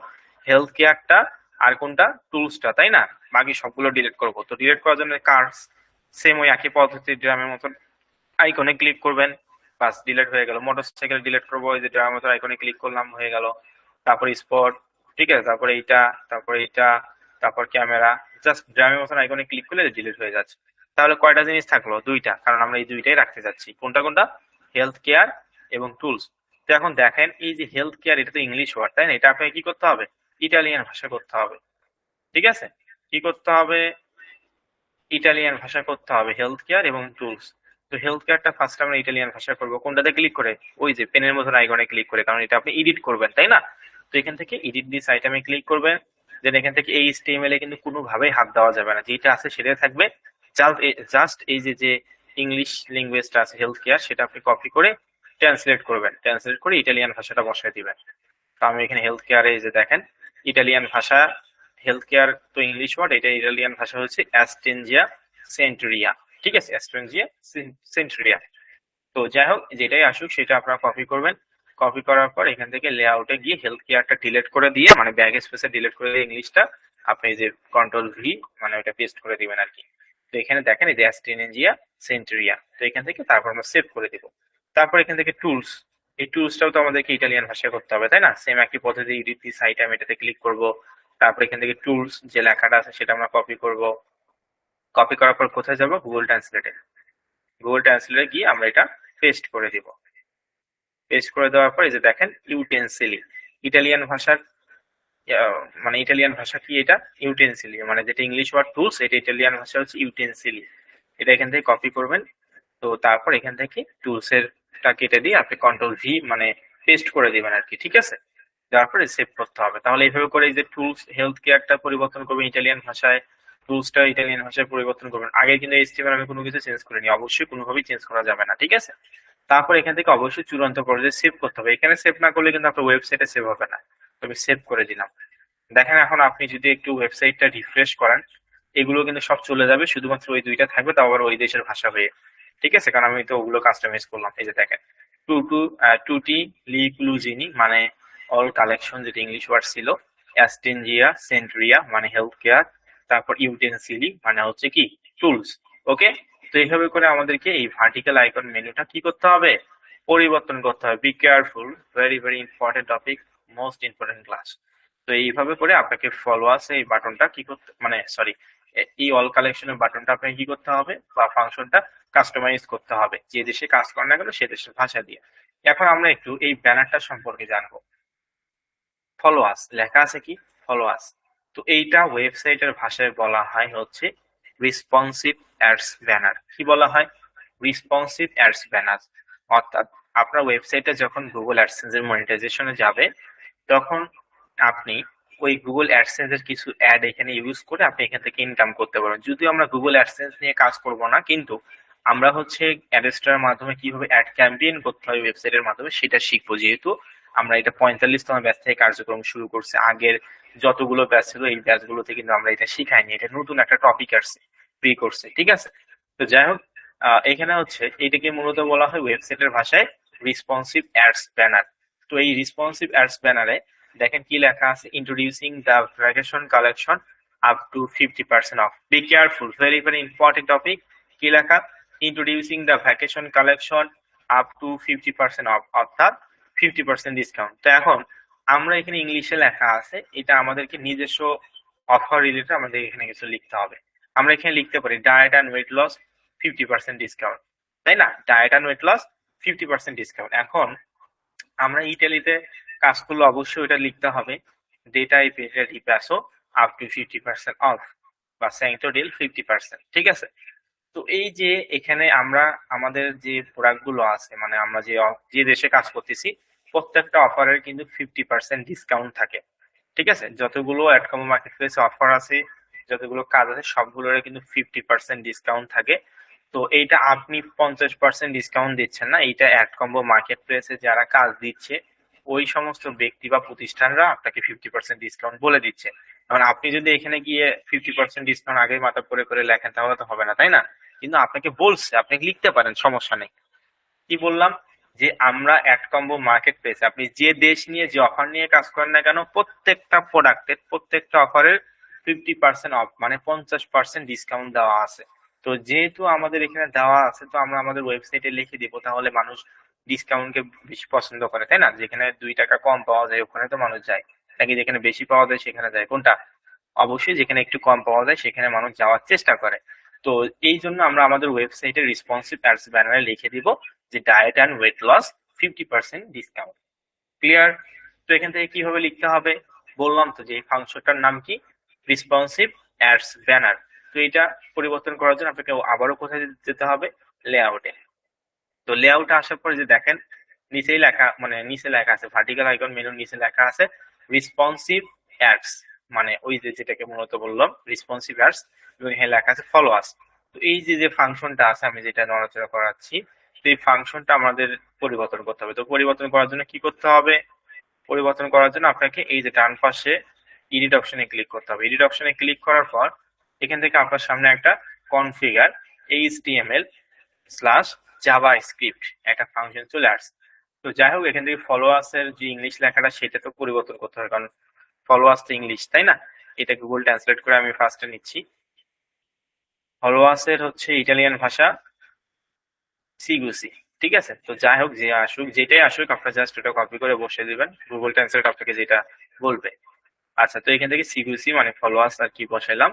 হেলথ কেয়ারটা আর কোনটা? টুলসটা, তাই না? বাকি সবগুলো ডিলিট করব। তো ডিলিট করার জন্য কার্স সেম ওই একই পদ্ধতি, ড্রামের মতন আইকনে ক্লিক করবেন, বাস ডিলিট হয়ে গেল। মোটরসাইকেল ডিলিট করবো, ওই যে ড্রামের মতন আইকনে ক্লিক করলাম, হয়ে গেল। তারপর স্পট, ঠিক আছে, তারপরে এইটা, তারপরে এইটা, তারপর ক্যামেরা, জাস্ট ড্রামের মতন আইকনে ক্লিক করলে ডিলিট হয়ে যাচ্ছে। তাহলে কয়টা জিনিস থাকলো? দুইটা, কারণ আমরা এই দুইটাই রাখতে যাচ্ছি। কোনটা কোনটা? হেলথ কেয়ার এবং টুলস। তো এখন দেখেন এই যে হেলথ কেয়ার, এটা তো ইংলিশ ওয়ার্ড, তাই না? এটা আপনাকে কি করতে হবে? ইটালিয়ান ভাষা করতে হবে। ঠিক আছে, কি করতে হবে? ইটালিয়ান ভাষা করতে হবে হেলথ কেয়ার এবং টুলস। তো হেলথ কেয়ারটা ফার্স্ট আমরা ইটালিয়ান ভাষা করবো। কোনটাতে ক্লিক করে? ওই যে পেনের মতন আইকনে ক্লিক করে, কারণ এটা আপনি এডিট করবেন, তাই না? তো এখান থেকে এডিট দিস আইটেমে ক্লিক করবেন। দেন এখান থেকে এই এইচটিএমএল এ কিন্তু কোনোভাবেই হাত দেওয়া যাবে না, যেটা আছে সেটাই থাকবে। জাস্ট এই যে যে ইংলিশ ল্যাঙ্গুয়েজটা আছে হেলথ কেয়ার, সেটা আপনি কপি করে ট্রান্সলেট করবেন, ট্রান্সলেট করে ইটালিয়ান ভাষাটা বসায় দিবেন। তো আমি এখানে হেলথ কেয়ারে এই যে দেখেন ইটালিয়ান ভাষা, হেলথ কেয়ার তো ইংলিশ ওয়ার্ড, এটা ইটালিয়ান ভাষা হচ্ছে অ্যাস্টেনজিয়া সেন্টুরিয়া। ঠিক আছে, অ্যাস্টেনজিয়া সেন্টুরিয়া। তো যাই হোক, যেটাই আসুক সেটা আপনারা কপি করবেন। কপি করার পর এখান থেকে লেআউটে গিয়ে হেলথ কেয়ারটা ডিলিট করে দিয়ে, মানে ব্যাক স্পেসে ডিলিট করে দিয়ে ইংলিশটা আপনি যে কন্ট্রোল ভি মানে ওটা পেস্ট করে দিবেন আর কি। তো এখানে দেখেন এই যে অ্যাস্টেনজিয়া সেন্টুরিয়া। তো এখান থেকে তারপর আমরা সেভ করে দিব। তারপর এখান থেকে টুলস, এই টুলসটাও তো আমাদেরকে ইটালিয়ান ভাষায় করতে হবে, তাই না? সেম একই পদ্ধতি, এডিট দিস আইটেম, এটাতে ক্লিক করব। তারপর এখান থেকে টুলস যে লেখাটা আছে সেটা আমরা কপি করব। কপি করার পর কোথায় যাব? গুগল ট্রান্সলেটে। গুগল ট্রান্সলেটে গিয়ে আমরা এটা পেস্ট করে দিব। পেস্ট করে দেওয়ার পর এই যে দেখেন ইউটেন্সিলি, ইটালিয়ান ভাষার মানে ইটালিয়ান ভাষা কি এটা? ইউটেন্সিলি, মানে যেটা ইংলিশ ওয়ার্ড টুলস, এটা ইটালিয়ান ভাষা হচ্ছে ইউটেন্সিলি। এটা এখান থেকে কপি করবেন। তো তারপর এখান থেকে টুলস এরটা কেটে দিয়ে আপনি কন্ট্রোল ভি মানে পেস্ট করে দিবেন আর কি। ঠিক আছে, তারপরে সেভ করতে হবে। তাহলে এইভাবে করে এই যে টুলস হেলথ কেয়ারটা পরিবর্তন করবেন ইটালিয়ান ভাষায়, টুলসটা ইটালিয়ান ভাষায় পরিবর্তন করবেন। আগে কিন্তু এইচটিএমএল আমি কোনো কিছু চেঞ্জ করিনি, অবশ্যই কোনোভাবেই চেঞ্জ করা যাবে না। ঠিক আছে, তারপর এখান থেকে অবশ্যই চূড়ান্ত পর্যায়ে সেভ করতে হবে। এখানে সেভ না করলে কিন্তু আপনার ওয়েবসাইটে সেভ হবে না। তবে সেভ করে দিলাম। দেখেন এখন আপনি যদি একটু ওয়েবসাইটটা রিফ্রেশ করেন, এগুলো কিন্তু সব চলে যাবে, শুধুমাত্র ওই দুইটা থাকবে, তাও আবার ওই দেশের ভাষা হয়ে। ঠিক আছে, কারণ আমি তো ওগুলো কাস্টমাইজ করলাম। এই যে দেখেন টুটি লি ক্লুজিনি মানে অল কালেকশন, যেটা ইংলিশ ওয়ার্ড ছিল। অ্যাস্টেনজিয়া সেন্ট্রিয়া মানে হেলথ কেয়ার। তারপর ইউটেন্সিলি মানে হচ্ছে কি টুলস। ওকে, তো এইভাবে করে আমাদেরকে এই ভার্টিক্যাল আইকন মেনুটা কি করতে হবে, পরিবর্তন করতে হবে। Be careful, very very important topic, most important class. তো এইভাবে করে আপনাকে ফলোয়ার্স এই বাটনটা কি করতে, মানে সরি, এই অল কালেকশনের বাটনটা আপনাকে কি করতে হবে বা ফাংশনটা কাস্টমাইজ করতে হবে, যে দেশে কাজ করেন না কেন সে দেশের ভাষা দিয়ে। এখন আমরা একটু এই ব্যানারটা সম্পর্কে জানবো। ফলোয়ার্স লেখা আছে কি, ফলোয়ার্স, তো এইটা ওয়েবসাইটের ভাষায় বলা হয় হচ্ছে রেসপন্সিভ অ্যাডস ব্যানার। কি বলা হয়, রেসপন্সিভ অ্যাডস ব্যানার। অর্থাৎ আপনার ওয়েবসাইটে যখন গুগল অ্যাডসেন্স এর মনিটাইজেশনে যাবে, তখন আপনি ওই গুগল অ্যাডসেন্স এর কিছু অ্যাড এখানে ইউজ করে আপনি এখান থেকে ইনকাম করতে পারবেন। যদিও আমরা গুগল অ্যাডসেন্স নিয়ে কাজ করব না, কিন্তু আমরা হচ্ছে অ্যাডস্টার মাধ্যমে কিভাবে অ্যাড ক্যাম্পেইন করতে হয় ওয়েবসাইটের মাধ্যমে সেটা শিখবো। যেহেতু আমরা এটা 45তম ব্যাচ থেকে কার্যক্রম শুরু করছি, আগের যতগুলো ব্যাচ ছিল এই ব্যাচগুলোতে কিন্তু আমরা এটা শিখাইনি, এটা নতুন একটা টপিক আসছে ফ্রি কোর্সে, ঠিক আছে। তো যাই হোক, এখানে হচ্ছে এটাকে মূলত বলা হয় ওয়েবসাইটের ভাষায় রেসপন্সিভ অ্যাডস ব্যানার। তো এই রেসপন্সিভ অ্যাডস ব্যানারে দেখেন কি লেখা আছে, introducing the vacation collection up to 50% of. Be careful, very very important topic. কি লেখা, introducing the vacation collection up to 50% of, অর্থাৎ 50% ডিসকাউন্ট। তো এখন আমরা এখানে ইংলিশে লেখা আছে, এটা আমাদেরকে নিজস্ব অফার রিলেটেড আমাদের এখানে কিছু লিখতে হবে। আমরা এখানে লিখতে পারি diet and weight loss 50% discount, তাই না, diet and weight loss 50% discount. এখন আমরা ইটালিতে কাজ করলে অবশ্যই এটা লিখতে হবে, ডেটা ইপেটা রিপ্যাসো আপ টু 50% অফ বা সেন্টো ডিল 50%, ঠিক আছে। তো এই যে এখানে আমরা আমাদের যে প্রোডাক্ট গুলো আছে, মানে আমরা যে যে দেশে কাজ করতেছি, প্রত্যেকটা অফারের কিন্তু 50% ডিসকাউন্ট থাকে, ঠিক আছে। যতগুলো অ্যাডকমো মার্কেট প্লেসে অফার আছে, যতগুলো কাজ আছে সবগুলোর কিন্তু 50% ডিসকাউন্ট থাকে। তো এইটা আপনি 50% ডিসকাউন্ট দিচ্ছেন না, এইটা অ্যাডকম্বো মার্কেট প্লেসে যারা কাজ দিচ্ছে ওই সমস্ত ব্যক্তি বা প্রতিষ্ঠানরা আপনাকে 50% ডিসকাউন্ট বলে দিচ্ছে। কারণ আপনি যদি এখানে গিয়ে 50% ডিসকাউন্ট আগে মাথা করে করে লেখেন তাহলে তো হবে না, তাই না। কিন্তু আপনাকে বলছে, আপনি লিখতে পারেন, সমস্যা নেই। কি বললাম, যে আমরা অ্যাড কম্বো মার্কেট প্লেস, আপনি যে দেশ নিয়ে যে অফার নিয়ে কাজ করেন না কেন, প্রত্যেকটা প্রোডাক্টের প্রত্যেকটা অফারের 50% অফ মানে 50% ডিসকাউন্ট দেওয়া আছে। তো যেহেতু আমাদের এখানে দেওয়া আছে, তো আমরা আমাদের ওয়েবসাইটে লিখে দিব, তাহলে মানুষ ডিসকাউন্টকে বেশি পছন্দ করে, তাই না। যেখানে 2 টাকা কম পাওয়া যায় ওখানে তো মানুষ যায়, নাকি যেখানে বেশি পাওয়া যায় সেখানে যায়, কোনটা, অবশ্যই যেখানে একটু কম পাওয়া যায় সেখানে মানুষ যাওয়ার চেষ্টা করে। তো এই জন্য আমরা আমাদের ওয়েবসাইটে রেসপন্সিভ অ্যাডস ব্যানারে লিখে দিব যে diet and weight loss 50% discount. Clear. তো এখান থেকে কিভাবে লিখতে হবে, বললাম তো যে এই ফাংশনটার নাম কি, রেসপন্সিভ অ্যাডস ব্যানার। তো এটা পরিবর্তন করার জন্য আপনাকে আবারও কোথায় যেতে হবে, লেআউটে। তো লেআউটে আসার পরে যে দেখেন নিচেই লেখা, মানে নিচে লেখা আছে ভার্টিক্যাল আইকন মেনুর নিচে লেখা আছে রেসপন্সিভ অ্যাডস, মানে ওই যে যেটাকে মূলত বললাম রেসপন্সিভ অ্যাডস, এবং এখানে লেখা আছে ফলোয়ার্স। তো এই যে যে ফাংশনটা আছে আমি যেটা নড়াচড়া করাচ্ছি, তো এই ফাংশনটা আমাদের পরিবর্তন করতে হবে। তো পরিবর্তন করার জন্য কি করতে হবে, পরিবর্তন করার জন্য আপনাকে এই যে ডান পাশে এডিট অপশনে ক্লিক করতে হবে। এডিট অপশনে ক্লিক করার পর এখান থেকে আপনার সামনে একটা configure HTML slash Java script একটা ফাংশন চলে আসছে। তো যাই হোক, এখান থেকে ফলোয়ার্স এর যে ইংলিশ লেখাটা সেটা তো পরিবর্তন করতে হবে, কারণ ফলোয়ার্স তো ইংলিশ, তাই না। এটা গুগল ট্রান্সলেট করে আমি ফার্স্টে নিচ্ছি। ফলোয়ার্স এর হচ্ছে ইটালিয়ান ভাষা সিগুসি, ঠিক আছে। তো যাই হোক, যে আসুক যেটাই আসুক আপনার জাস্ট ওটা কপি করে বসিয়ে দিবেন, গুগল ট্রান্সলেট আপনাকে যেটা বলবে। আচ্ছা, তো এখান থেকে সিকিউসি মানে ফলোয়ার্স আর কি বসাইলাম।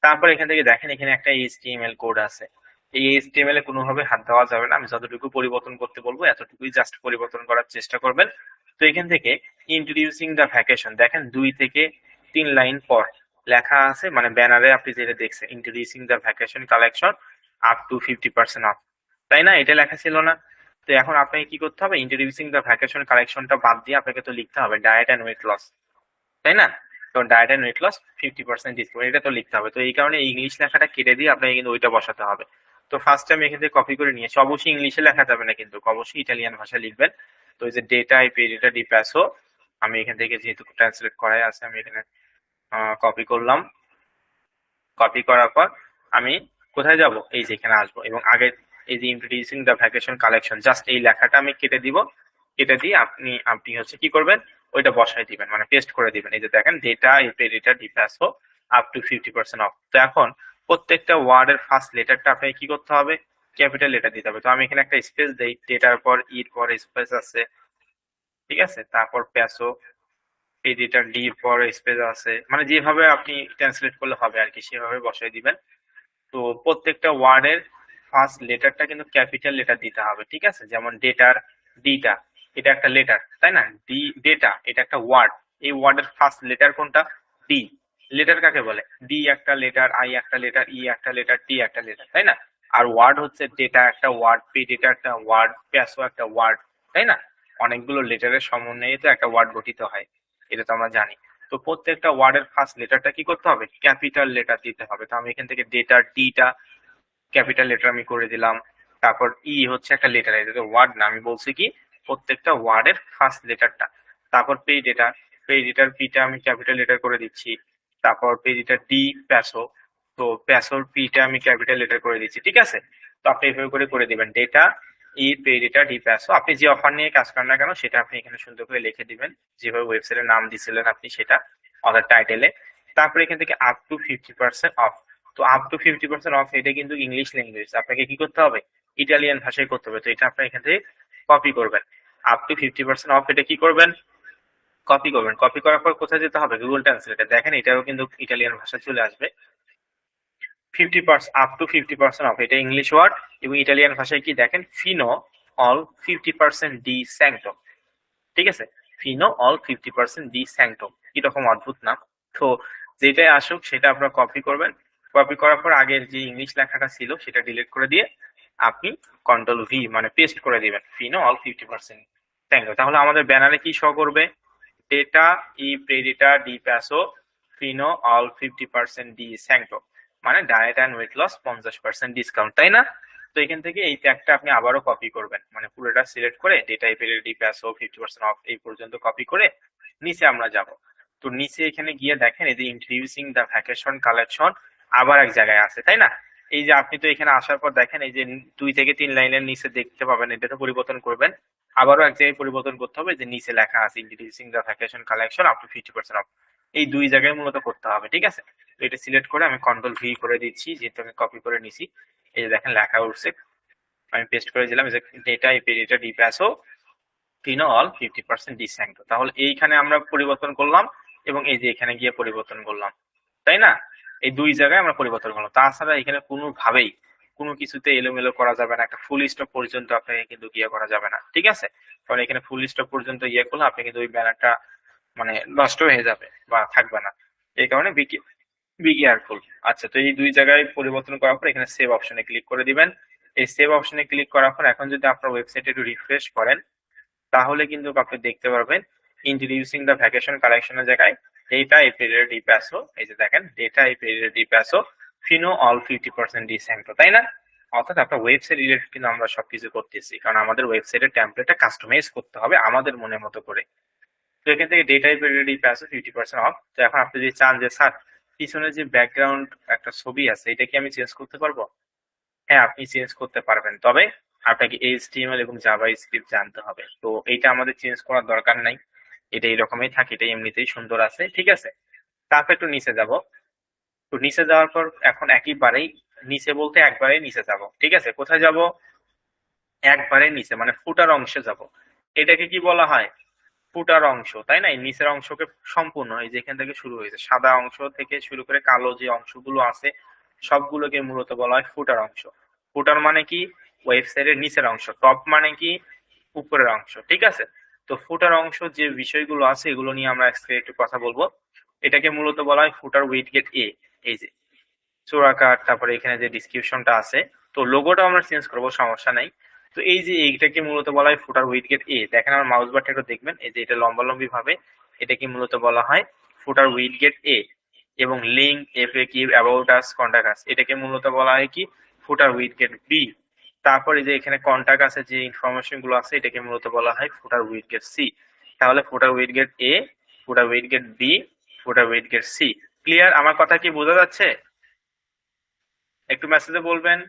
তারপর এখান থেকে দেখেন এখানে একটা এইচটিএমএল কোড আছে। এই এইচটিএমএল এ কোনোভাবে হাত দেওয়া যাবে না, আমি যতটুকু পরিবর্তন করতে বলবো এতটুকুই জাস্ট পরিবর্তন করার চেষ্টা করবেন। তো এখান থেকে ইন্ট্রোডিউসিং দ্য ভ্যাকেশন, দেখেন 2 থেকে 3 লাইন পর লেখা আছে, মানে ব্যানারে আপনি যেটা দেখছেন introducing the vacation collection up to 50% of, তাই না, এটা লেখা ছিল না। তো এখন আপনাকে কি করতে হবে, ইন্ট্রোডিউসিং দ্য ভ্যাকেশন কালেকশনটা বাদ দিয়ে আপনাকে তো লিখতে হবে ডায়েট অ্যান্ড ওয়েট লস, তাই না। তো diet and weight loss 50% discount, এটা তো লিখতে হবে। তো এই কারণে ইংলিশ লেখাটা কেটে দিয়ে আপনাকে কিন্তু ওইটা বসাতে হবে। তো ফার্স্ট আমি এখান থেকে কপি করে নিয়েছি, অবশ্যই ইংলিশে লেখা যাবে না কিন্তু অবশ্যই ইটালিয়ান ভাষায় লিখবেন। তো এই যে ডেটা আইপি ডেটা ডিপ্যাসো, আমি এখান থেকে যেহেতু ট্রান্সলেট করাই আছে আমি এখানে কপি করলাম। কপি করার পর আমি কোথায় যাব, এই যে এখানে আসবো, এবং আগে এই যে introducing the vacation collection just এই লেখাটা আমি কেটে দিব। কেটে দিয়ে আপনি আপনি হচ্ছে কি করবেন, ওইটা বসাই দিবেন, মানে পেস্ট করে দিবেন। এই যে দেখেন ডেটা এডিটর ডিপ্যাসো আপ টু 50% অফ। তো এখন প্রত্যেকটা ওয়ার্ডের ফার্স্ট লেটারটা আপনাকে কি করতে হবে, ক্যাপিটাল লেটার দিতে হবে। তো আমি এখানে একটা স্পেস দেই, ডেটার পর ইর পর স্পেস আছে, ঠিক আছে, তারপর প্যাসো, এই ডেটার ডি পর স্পেস আছে, মানে যেভাবে আপনি ট্রান্সলেট করলে হবে আর কি সেভাবে বসাই দিবেন। তো প্রত্যেকটা ওয়ার্ডের ফার্স্ট লেটারটা কিন্তু ক্যাপিটাল লেটার দিতে হবে, ঠিক আছে। যেমন ডেটার ডিটা, এটা একটা লেটার তাই না, ডি ডেটা এটা একটা ওয়ার্ড, এই ওয়ার্ডের ফার্স্ট লেটার কোনটা, ডি। লেটার কাকে বলে, ডি একটা লেটার, আই একটা লেটার, ই একটা লেটার, টি একটা লেটার, তাই না। আর ওয়ার্ড হচ্ছে ডেটা একটা ওয়ার্ড, পি ডেটা একটা ওয়ার্ড, প্যাসো একটা ওয়ার্ড, তাই না। অনেকগুলো লেটারের সমন্বয়ে তো একটা ওয়ার্ড গঠিত হয়, এটা তো আমরা জানি। তো প্রত্যেকটা ওয়ার্ডের ফার্স্ট লেটারটা কি করতে হবে, ক্যাপিটাল লেটার দিতে হবে। তো আমি এখান থেকে ডেটার ডিটা ক্যাপিটাল লেটার আমি করে দিলাম। তারপর ই হচ্ছে একটা লেটার, এটা তো ওয়ার্ড না, আমি বলছি কি প্রত্যেকটা ওয়ার্ডের ফার্স্ট লেটারটা। তারপর পেজ ডেটা, পেজ ডেটার পিটা আমি ক্যাপিটাল লেটার করে দিচ্ছি। তারপর পেজ ডেটার ডি প্যাসো, তো প্যাসোর পিটা আমি ক্যাপিটাল লেটার করে দিচ্ছি, ঠিক আছে। তো আপনি এইভাবে করে করে দিবেন ডেটা ই পেজ ডেটা ডি প্যাসো। আপনি যে অফার নিয়ে কাজ করেন না কেন সেটা আপনি এখানে সুন্দর করে লিখে দিবেন, যেভাবে ওয়েবসাইটের নাম দিছিলেন আপনি সেটা অর্ডার টাইটেলে। তারপরে এখান থেকে আপ টু 50% অফ। তো আপ টু 50% অফ এটা কিন্তু ইংলিশ ল্যাঙ্গুয়েজ, আপনাকে কি করতে হবে, ইটালিয়ান ভাষায় করতে হবে। তো এটা আপনি এখান থেকে কপি করবেন। আপ টু 50% অফ এটা কি করবেন, কপি করবেন। কপি করার পর কোথায় যেতে হবে, গুগল ট্রান্সলেটে দেখেন এটাও কিন্তু ইটালিয়ান ভাষা চলে আসবে। 50% আপ টু 50% অফ এটা ইংলিশ ওয়ার্ড, এবং ইটালিয়ান ভাষায় কি দেখেন, ফিনো অল 50% ডি স্যাংটো, ঠিক আছে। ফিনো অল 50% ডি স্যাংটো, কিরকম অদ্ভুত নাম। তো যেটাই আসুক সেটা আপনারা কপি করবেন। কপি করার পর আগের যে ইংলিশ লেখাটা ছিল সেটা ডিলিট করে দিয়ে আপনি কন্ট্রোল ভি মানে পেস্ট করে দিবেন, ফিনো অল 50% স্যাংটো। তাহলে আমাদের ব্যানারে কি শো করবে, ডেটা ই প্রেডিটা ডি প্যাসো ফিনো অল 50% ডি স্যাংটো, মানে diet and weight loss 50% discount, তাই না। তো এখান থেকে এই ট্যাগটা আপনি আবারও কপি করবেন, মানে পুরোটা সিলেক্ট করে ডেটা ডি প্যাসো 50% অফ এই পর্যন্ত কপি করে নিচে আমরা যাব। তো নিচে এখানে গিয়ে দেখেন এই যে ইন্ট্রোডিউসিং দ্য ভ্যাকেশন কালেকশন আবার এক জায়গায় আছে, তাই না। এই যে আপনি তো এখানে আসার পর দেখেন এই যে 2 থেকে 3 লাইনের নিচে দেখতে পাবেন, এটা তো পরিবর্তন করবেন। আবারও এক জায়গায় পরিবর্তন করতে হবে, যে নিচে লেখা আছে introducing the vacation collection up to 50% of, এই 2 জায়গায় মূলত করতে হবে, ঠিক আছে। তো এটা সিলেক্ট করে আমি কন্ট্রোল ভি করে দিচ্ছি, যেহেতু আমি কপি করে নিছি। এই যে দেখেন লেখা উঠছে, আমি পেস্ট করে দিলাম যে ডেটা ডেটা ডিপ্যাসো ফিনো অল 50% ডিসেন্ট। তাহলে এইখানে আমরা পরিবর্তন করলাম এবং এই যে এখানে গিয়ে পরিবর্তন করলাম, তাই না। এই 2 জায়গায় আমরা পরিবর্তন করলাম, তাছাড়া এখানে কোনোভাবেই কোনো কিছুতে এলোমেলো করা যাবে না, একটা ফুল স্টপ পর্যন্ত আপনাকে কিন্তু গিয়ে করা যাবে না, ঠিক আছে। কারণ এখানে ফুল স্টপ পর্যন্ত ইয়ে করলে আপনি কিন্তু ওই ব্যানারটা মানে নষ্ট হয়ে যাবে বা থাকবে না, এই কারণে বি কেয়ারফুল। আচ্ছা, তো এই 2 জায়গায় পরিবর্তন করার পর এখানে সেভ অপশনে ক্লিক করে দিবেন। এই সেভ অপশনে ক্লিক করার পর এখন যদি আপনার ওয়েবসাইটে একটু রিফ্রেশ করেন তাহলে কিন্তু আপনি দেখতে পারবেন ইন্ট্রোডিউসিং দ্য ভ্যাকেশন কালেকশনের জায়গায় ডেটা এপিরিয়ড ডি প্যাসো, এই যে দেখেন ডেটা এপিরিয়ড ডি প্যাসো ফিনো অল 50% ডিসেন্টো, তাই না। অর্থাৎ আপনার ওয়েবসাইট রিলেটেড কিন্তু আমরা সবকিছু করতেছি, কারণ আমাদের ওয়েবসাইটের টেমপ্লেটটা কাস্টমাইজ করতে হবে আমাদের মনের মতো করে। তো এখান থেকে ডেটা এপিরিয়ড ডি প্যাসো 50% অফ। তো এখন আপনি যদি চান যে স্যার পিছনে যে ব্যাকগ্রাউন্ড একটা ছবি আছে এটা কি আমি চেঞ্জ করতে পারবো, হ্যাঁ আপনি চেঞ্জ করতে পারবেন, তবে আপনাকে এইচটিএমএল এবং জাভা স্ক্রিপ্ট জানতে হবে। তো এইটা আমাদের চেঞ্জ করার দরকার নাই, এটা এরকমই থাকে, এটা এমনিতেই সুন্দর আছে, ঠিক আছে। তারপর একটু নিচে যাব। তো নিচে যাওয়ার পর এখন একেবারেই নিচে বলতে একবারেই নিচে যাব, ঠিক আছে। কোথায় যাব, একবারে নিচে মানে ফুটার অংশে যাব। এটাকে কি বলা হয়, ফুটার অংশ, তাই না। এই নিচের অংশকে সম্পূর্ণ এই যেখান থেকে শুরু হয়েছে সাদা অংশ থেকে শুরু করে কালো যে অংশগুলো আছে সবগুলোকে মূলত বলা হয় ফুটার অংশ। ফুটার মানে কি, ওয়েবসাইটের নিচের অংশ, টপ মানে কি উপরের অংশ, ঠিক আছে। তো ফুটার অংশ যে বিষয়গুলো আছে এগুলো নিয়ে আমরা আজকে একটু কথা বলবো। এটাকে মূলত বলা হয় ফুটার উইডগেট এ, এই যে চোরাকার, তারপরে এখানে যে ডিসক্রিপশনটা আছে, তো লোগোটা আমরা চেঞ্জ করবো সমস্যা নাই। তো এই যে এইটাকে মূলত বলা হয় ফুটার উইডগেট এ, দেখেন আমার মাউস বারটা একটু দেখবেন, এই যে এটা লম্বালম্বি ভাবে এটাকে মূলত বলা হয় ফুটার উইডগেট এ। এবং link FAQ about us contact আস এটাকে মূলত বলা হয় কি ফুটার উইডগেট বি। তারপরে যে এখানে কন্টাক্ট আছে যে ইনফরমেশন গুলো আছে এটাকে মূলত বলা হয় ফুটার উইডগেট সি। তাহলে ফুটার উইডগেট এ, ফুটার উইডগেট বি, ফুটার উইডগেট সি। ক্লিয়ার, আমার কথা কি বোঝা যাচ্ছে, একটু মেসেজে বলবেন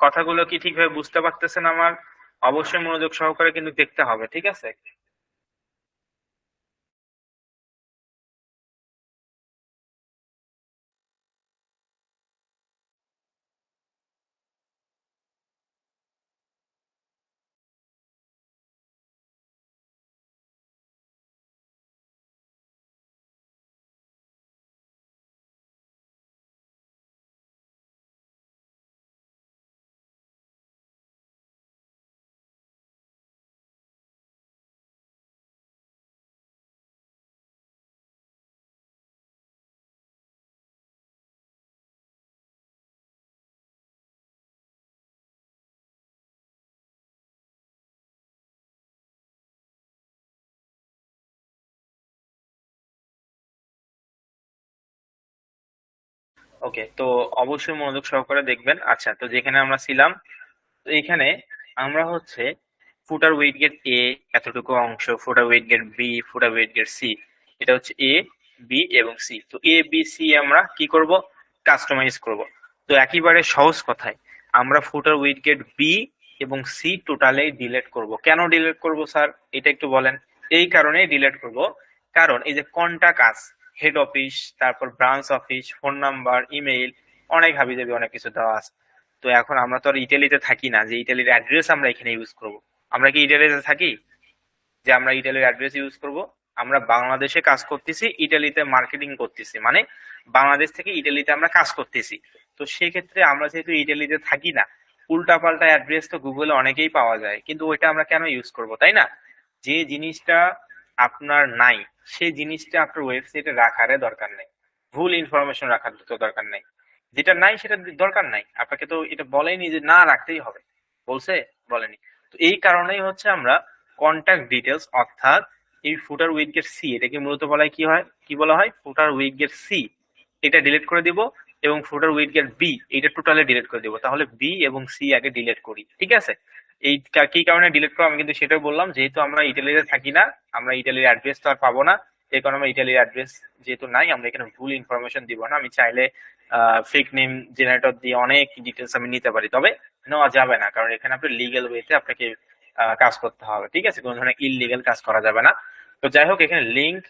কথাগুলো কি ঠিকভাবে বুঝতে পারতেছেন আমার। অবশ্যই মনোযোগ সহকারে কিন্তু দেখতে হবে, ঠিক আছে। ওকে, তো অবশ্যই মনোযোগ সহকারে দেখবেন। আচ্ছা, তো যেখানে আমরা ছিলাম, তো এইখানে আমরা হচ্ছে ফুটার উইড গেট এ এতটুকু অংশ, ফুটার widget B, footer widget C, এটা হচ্ছে এ, বি এবং সি। তো এ বি সি আমরা কি করব, কাস্টমাইজ করব। তো একেবারে সহজ কথায় আমরা ফুটার উইড গেট বি এবং সি টোটালি ডিলিট করব। কেন ডিলিট করব স্যার, এটা একটু বলেন। এই কারণে ডিলিট করব, কারণ এই যে কন্টাক্ট আস, হেড অফিস, তারপর branch office, phone number, email, অনেক হাবিজাবি অনেক কিছু দেওয়া আছে। তো এখন আমরা তো আর ইটালিতে থাকি না যে ইটালির অ্যাড্রেস আমরা এখানে ইউজ করব। আমরা কি ইটালিতে থাকি যে আমরা ইটালির অ্যাড্রেস ইউজ করব? আমরা বাংলাদেশে কাজ করতেছি, ইটালিতে মার্কেটিং করতেছি, মানে বাংলাদেশ থেকে ইটালিতে আমরা কাজ করতেছি। তো সেক্ষেত্রে আমরা যেহেতু ইটালিতে থাকি না, উল্টাপাল্টা অ্যাড্রেস তো গুগলে অনেকেই পাওয়া যায়, কিন্তু ওইটা আমরা কেন ইউজ করব, তাই না? যে জিনিসটা আপনার নাই, সেই জিনিসটা আপনার ওয়েবসাইটে রাখার দরকার নেই, ভুল ইনফরমেশন রাখার তো দরকার নেই। যেটা নাই সেটা দরকার নাই, আপনাকে তো এটা বলেনি যে না রাখতেই হবে, বলছে? বলেনি। তো এই কারণেই হচ্ছে আমরা কন্টাক্ট ডিটেলস, অর্থাৎ এই ফুটার উইডগেট সি, এটাকে মূলত বলা হয় কি হয়, কি বলা হয়, ফুটার উইডগেট সি, এটা ডিলিট করে দিব। এবং ফুটার উইডগেট বি, এটা টোটালি ডিলিট করে দিব। তাহলে বি এবং সি আগে ডিলিট করি, ঠিক আছে? এই কি কারণে ডিলিট করবো আমি কিন্তু সেটাও বললাম, যেহেতু আমরা ইটালিতে থাকি না, আমরা ইটালির অ্যাড্রেস তো আর পাবো না। এই কারণে আমরা ইটালির অ্যাড্রেস যেহেতু নাই, আমরা এখানে ভুল ইনফরমেশন দিব না। আমি চাইলে ফেক নেম জেনারেটর দিয়ে অনেক ডিটেলস আমি নিতে পারি, তবে নেওয়া যাবে না, কারণ এখানে আপনি লিগেল ওয়েতে আপনাকে কাজ করতে হবে, ঠিক আছে? কোনো ধরনের ইললিগেল কাজ করা যাবে না। তো যাই হোক, এখানে link,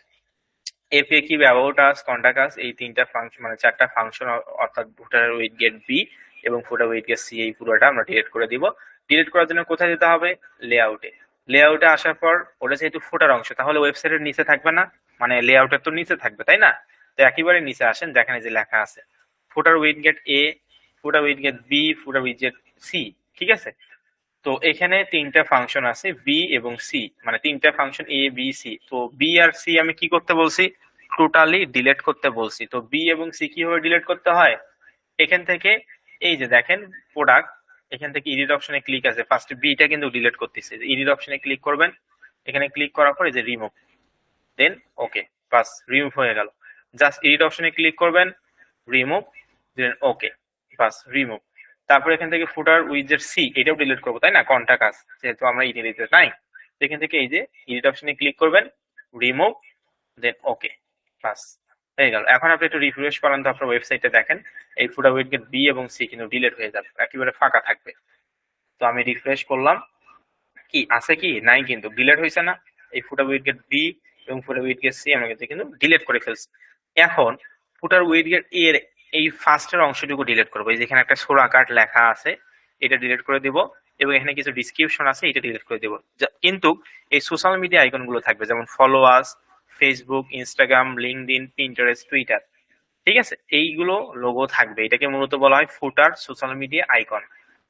FAQ, about us, contact us, এই তিনটা ফাংশন, মানে চারটা ফাংশন, অর্থাৎ ফুটার উইড গেট বি এবং ফুটার উইড গেট সি, এই পুরোটা আমরা ডিলিট করে দিব। ডিলিট করার জন্য কোথায় যেতে হবে, লেআউটে। লেআউটে আসার পর ওটা যেহেতু ফুটার অংশ, তাহলে ওয়েবসাইটের নিচে থাকবে না, মানে লেআউটের তো নিচে থাকবে, তাই না? তো একেবারে নিচে আসেন, দেখেন এই যে লেখা আছে footer widget A, footer widget B, footer widget C, ঠিক আছে? তো এখানে তিনটা ফাংশন আছে বি এবং সি, মানে তিনটা ফাংশন এ বি সি। তো বি আর সি আমি কি করতে বলছি, টোটালি ডিলিট করতে বলছি। তো বি এবং সি কিভাবে ডিলিট করতে হয়, এখান থেকে এই যে দেখেন প্রোডাক্ট, এখান থেকে এডিট অপশনে ক্লিক আছে, ফার্স্ট বিটা কিন্তু ডিলিট করতেছে, এডিট অপশনে ক্লিক করবেন। এখানে ক্লিক করার পর এই যে রিমুভ, দেন ওকে, বাস রিমুভ হয়ে গেল। জাস্ট এডিট অপশনে ক্লিক করবেন, রিমুভ, দেন ওকে, বাস রিমুভ। তারপর এখান থেকে ফুটার উইজেট সি, এটাও ডিলিট করবো, তাই না? কন্টাক্ট আস, যেহেতু আমরা ইটালিতে নাই। তো এখান থেকে এই যে এডিট অপশনে ক্লিক করবেন, রিমুভ, দেন ওকে, বাস হয়ে গেল। এখন আপনি একটু রিফ্রেশ করেন তো আপনার ওয়েবসাইটে, দেখেন এই ফুটার উইডগেট বি এবং সি কিন্তু ডিলিট হয়ে যাবে, একেবারে ফাঁকা থাকবে। তো আমি রিফ্রেশ করলাম, কি আছে, কি নাই, কিন্তু ডিলিট হয়েছে না? এই ফুটার উইডগেট বি এবং ফুটার উইডগেট সি আমরা কিন্তু ডিলিট করে ফেলছি। এখন ফুটার উইডগেট এর এই ফার্স্টের অংশটুকু ডিলিট করবো, এই যেখানে একটা সোরা কার্ড লেখা আছে, এটা ডিলিট করে দিব। এবং এখানে কিছু ডিসক্রিপশন আছে, এটা ডিলিট করে দিব। কিন্তু এই সোশ্যাল মিডিয়া আইকন গুলো থাকবে, যেমন ফলো আস, Facebook, Instagram, LinkedIn, Pinterest, Twitter, ঠিক আছে? এইগুলো লোগো থাকবে, এটাকে মূলত বলা হয় ফুটার সোশ্যাল মিডিয়া আইকন।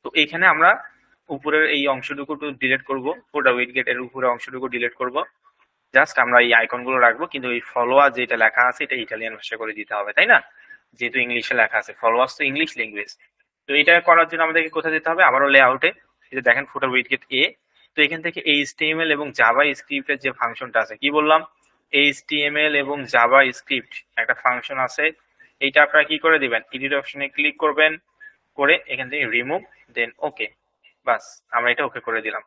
তো এখানে আমরা উপরের এই অংশটুকু ডিলিট করব, ফুটার উইডগেট এর উপরের অংশটুকু ডিলিট করব। জাস্ট আমরা এই আইকন গুলো রাখবো, কিন্তু এই ফলোয়ার যেটা লেখা আছে এটা ইটালিয়ান ভাষা করে দিতে হবে, তাই না? যেহেতু ইংলিশে লেখা আছে, ফলোয়ার্স তো ইংলিশ ল্যাঙ্গুয়েজ। তো এটা করার জন্য আমাদেরকে কোথায় যেতে হবে, আবারও লেআউটে, এই যে দেখেন ফুটার উইডগেট এ। তো এখান থেকে এইচটিএমএল এবং জাভা স্ক্রিপ্টের যে ফাংশনটা আছে, কি বললাম, এইচটিএমএল এবং জাভা স্ক্রিপ্ট একটা ফাংশন আছে, এইটা আপনারা কি করে দিবেন, এডিট অপশনে ক্লিক করবেন, করে এখান থেকে রিমুভ, দেন ওকে, বাস আমরা এটা ওকে করে দিলাম।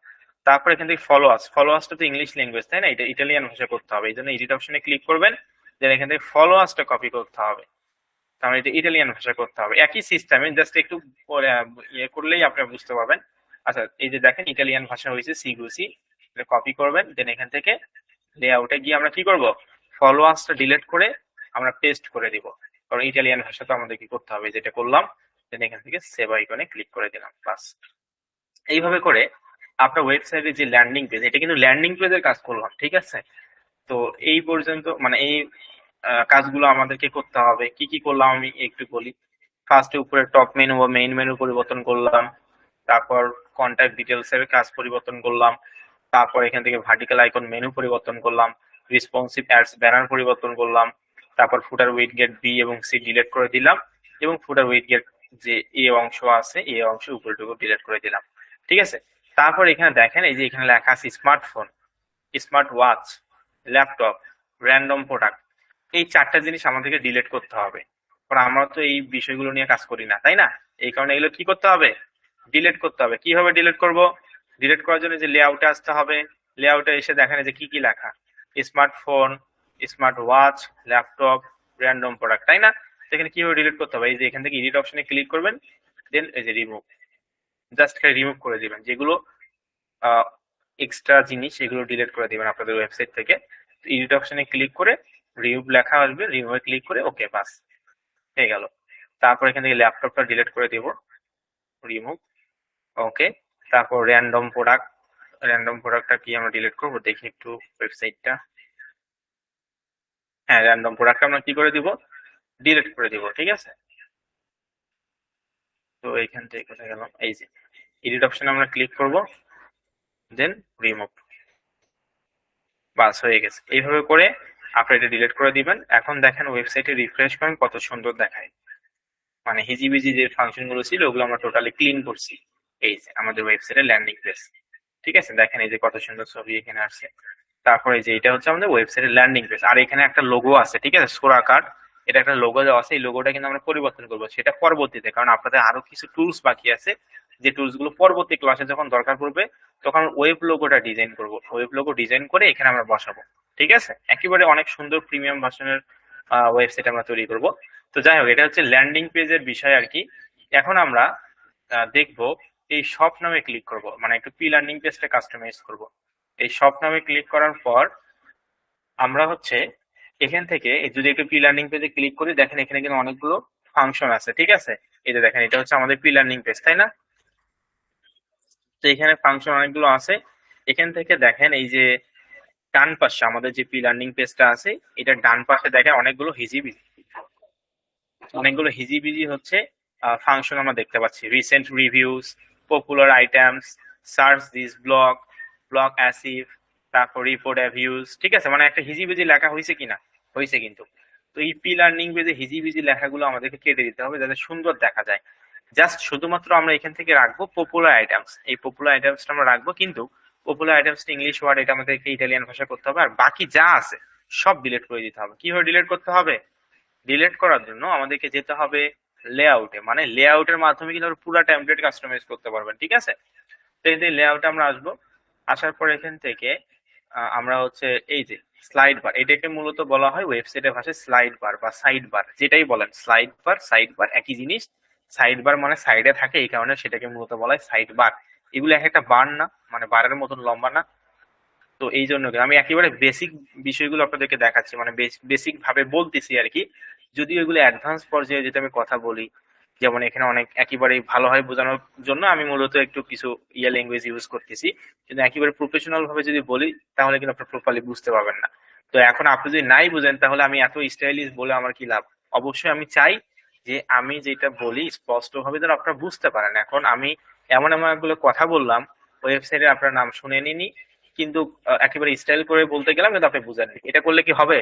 তারপর এখান থেকে ফলোয়ার্স, ফলোয়ার্সটা তো ইংলিশ ল্যাঙ্গুয়েজ, তাই না? এটা ইটালিয়ান ভাষা করতে হবে, এই জন্য এডিট অপশনে ক্লিক করবেন, দেন এখান থেকে ফলোয়ার্সটা কপি করতে হবে, তাহলে এটা ইটালিয়ান ভাষা করতে হবে। একই সিস্টেমে, জাস্ট একটু ইয়ে করলেই আপনি বুঝতে পারবেন। আচ্ছা, এই যে দেখেন ইটালিয়ান ভাষা হয়েছে সিগুসি, এটা কপি করবেন, দেন এখান থেকে লেআউটে গিয়ে আমরা কি করব, ফলোয়ার্সটা ডিলিট করে আমরা পেস্ট করে দিব, কারণ ইটালিয়ান ভাষা তো আমাদের কি করতে হবে, যেটা করলাম। দেন এখান থেকে সেভ আইকনে ক্লিক করে দিলাম, বাস। এইভাবে করে আপনার ওয়েবসাইটের যে ল্যান্ডিং পেজ, এটা কিন্তু ল্যান্ডিং পেজের কাজ করলাম, ঠিক আছে? তো এই পর্যন্ত, মানে এই কাজগুলো আমাদেরকে করতে হবে। কি কি করলাম আমি একটু বলি। ফার্স্টে উপরে টপ মেনু বা মেইন মেনু পরিবর্তন করলাম, তারপর কন্ট্যাক্ট ডিটেলস এর কাজ পরিবর্তন করলাম, তারপর এখান থেকে ভার্টিক্যাল আইকন মেনু পরিবর্তন করলাম, রেসপন্সিভ অ্যাডস ব্যানার পরিবর্তন করলাম, তারপর ফুটার উইড গেট বি এবং সি ডিলিট করে দিলাম, এবং ফুটার উইড গেট যে এ অংশ আছে, এ অংশ উপরেটুকু ডিলিট করে দিলাম, ঠিক আছে? তারপর এখানে দেখেন, এই যে এখানে লেখা আছে smartphone, smart watch, laptop, random product, এই চারটা জিনিস আমাদেরকে ডিলিট করতে হবে। তারপর আমরা তো এই বিষয়গুলো নিয়ে কাজ করি না, তাই না? এই কারণে এগুলো কি করতে হবে? ডিলিট করতে হবে। কিভাবে ডিলিট করব? ডিলিট করার জন্য যে লেআউটে আসতে হবে, লেআউটে এসে দেখেন যে কি কি লেখা, smartphone, smart watch, laptop, random product, তাই না? তো এখানে কিভাবে ডিলিট করতে হবে? এই যে এখান থেকে এডিট অপশনে ক্লিক করবেন, দেন এই যে রিমুভ, জাস্ট রিমুভ করে দিবেন। যেগুলো এক্সট্রা জিনিস এগুলো ডিলিট করে দিবেন আপনাদের ওয়েবসাইট থেকে। এডিট অপশনে ক্লিক করে রিমুভ লেখা আসবে, রিমুভে ক্লিক করে ওকে, বাস হয়ে গেল। তারপর এখান থেকে ল্যাপটপটা ডিলিট করে দিব, রিমুভ, ওকে। তারপর র্যান্ডম প্রোডাক্টটা কি আমরা ডিলিট করব, দেখি একটু ওয়েবসাইটটা। হ্যাঁ, র্যান্ডম প্রোডাক্টটা আমরা কি করে দিব? ডিলিট করে দিব, ঠিক আছে। তো এইখান থেকে কোথায় গেলাম, এই যে এডিট অপশনে আমরা ক্লিক করব, দেন রিমুভ, বাস হয়ে গেছে। এইভাবে করে আপনি এটা ডিলিট করে দিবেন। এখন দেখেন ওয়েবসাইটে রিফ্রেশ করেন, কত সুন্দর দেখায়। মানে হিজিবিজি যে ফাংশন গুলো ছিল ওগুলো আমরা টোটালি ক্লিন করছি। এই যে আমাদের ওয়েবসাইটের ল্যান্ডিং পেজ, ঠিক আছে, দেখেন এই যে কত সুন্দর ছবি এখানে আসছে। তারপরে এই যে এটা হচ্ছে আমাদের ওয়েবসাইটের ল্যান্ডিং পেজ, আর এখানে একটা লোগো আছে, ঠিক আছে, সোরা কার্ড, এটা একটা লোগো দেওয়া আছে। এই লোগোটা কিন্তু আমরা পরিবর্তন করবো সেটা পরবর্তীতে, কারণ আপনাদের আরো কিছু টুলস বাকি আছে, যে টুলস গুলো পরবর্তী ক্লাসে যখন দরকার পড়বে তখন ওয়েব লোগোটা ডিজাইন করব, ওয়েব লোগো ডিজাইন করে এখানে আমরা বসাবো, ঠিক আছে। একেবারে অনেক সুন্দর প্রিমিয়াম ভার্সনের ওয়েবসাইট আমরা তৈরি করব। তো যাই হোক, এটা হচ্ছে ল্যান্ডিং পেজের বিষয় আর কি। এখন আমরা দেখবো এই শপ নামে ক্লিক করব, মানে একটু পি লার্নিং পেজটা কাস্টমাইজ করব। এই শপ নামে ক্লিক করার পর আমরা হচ্ছে এখান থেকে যদি একটু পি লার্নিং পেজে ক্লিক করি, দেখেন এখানে কিন্তু অনেকগুলো ফাংশন আছে, ঠিক আছে। এই যে দেখেন এটা হচ্ছে আমাদের পি লার্নিং পেজ, তাই না? তো এখানে ফাংশন অনেকগুলো আছে। এখান থেকে দেখেন এই যে ডান পাশে আমাদের যে পি লার্নিং পেজটা আছে, এটার ডান পাশে দেখেন অনেকগুলো হিজিবিজি হচ্ছে ফাংশন আমরা দেখতে পাচ্ছি। Recent reviews, popular items, search this blog, blog archive, তারপর রিপোর্ট অ্যাভিউজ, ঠিক আছে। মানে একটা হিজিবিজি লেখা হয়েছে কিনা, হয়েছে কিন্তু। তো এই পি লার্নিং পেজে হিজিবিজি লেখাগুলো আমাদেরকে কেটে দিতে হবে যাতে সুন্দর দেখা যায়। জাস্ট শুধুমাত্র আমরা এখান থেকে রাখবো পপুলার আইটেমস, এই পপুলার আইটেমসটা আমরা রাখবো, কিন্তু পপুলার আইটেমস ইংলিশ ওয়ার্ড, এটা আমাদেরকে ইটালিয়ান ভাষা করতে হবে। আর বাকি যা আছে সব ডিলিট করে দিতে হবে। কিভাবে ডিলিট করতে হবে? ডিলিট করার জন্য আমাদেরকে যেতে হবে লেআউটে, মানে লেআউটের মাধ্যমে কিন্তু পুরো টেমপ্লেট কাস্টমাইজ করতে পারবেন, ঠিক আছে। তো এই যে লেআউটে আমরা আসবো, আসার পর এখান থেকে আমরা হচ্ছে এই যে স্লাইড বার, এটাকে মূলত বলা হয় ওয়েবসাইটের ভাষায় স্লাইড বার বা সাইড বার, যেটাই বলেন, স্লাইড বার সাইড বার একই জিনিস। সাইড বার মানে সাইডে থাকে, এই কারণে সেটাকে মূলত বলা হয় সাইড বার। এগুলো এক একটা বার না, মানে বারের মতন লম্বা না। তো এই জন্য আমি একেবারে বেসিক বিষয়গুলো আপনাদেরকে দেখাচ্ছি, মানে বেসিক ভাবে বলতেছি আর কি। যদিও এগুলো অ্যাডভান্স পর্যায়ে যদি আমি কথা বলি, যেমন এখানে অনেক একেবারে ভালোভাবে বোঝানোর জন্য আমি মূলত একটু কিছু ল্যাঙ্গুয়েজ ইউজ করতেছি, কিন্তু একেবারে প্রফেশনাল ভাবে যদি বলি তাহলে কিন্তু আপনি প্রপারলি বুঝতে পারবেন না। তো এখন আপনি যদি নাই বুঝেন তাহলে আমি এত স্টাইলিশ বলে আমার কি লাভ? অবশ্যই আমি চাই যে আমি যেটা বলি স্পষ্ট ভাবে যেন আপনারা বুঝতে পারেন। এখন আমি এমন এমন এগুলো কথা বললাম, ওয়েবসাইটে আপনার নাম শুনে নিনি, কিন্তু একেবারে স্টাইল করে বলতে গেলাম কিন্তু আপনি বুঝেননি, এটা করলে কি হবে?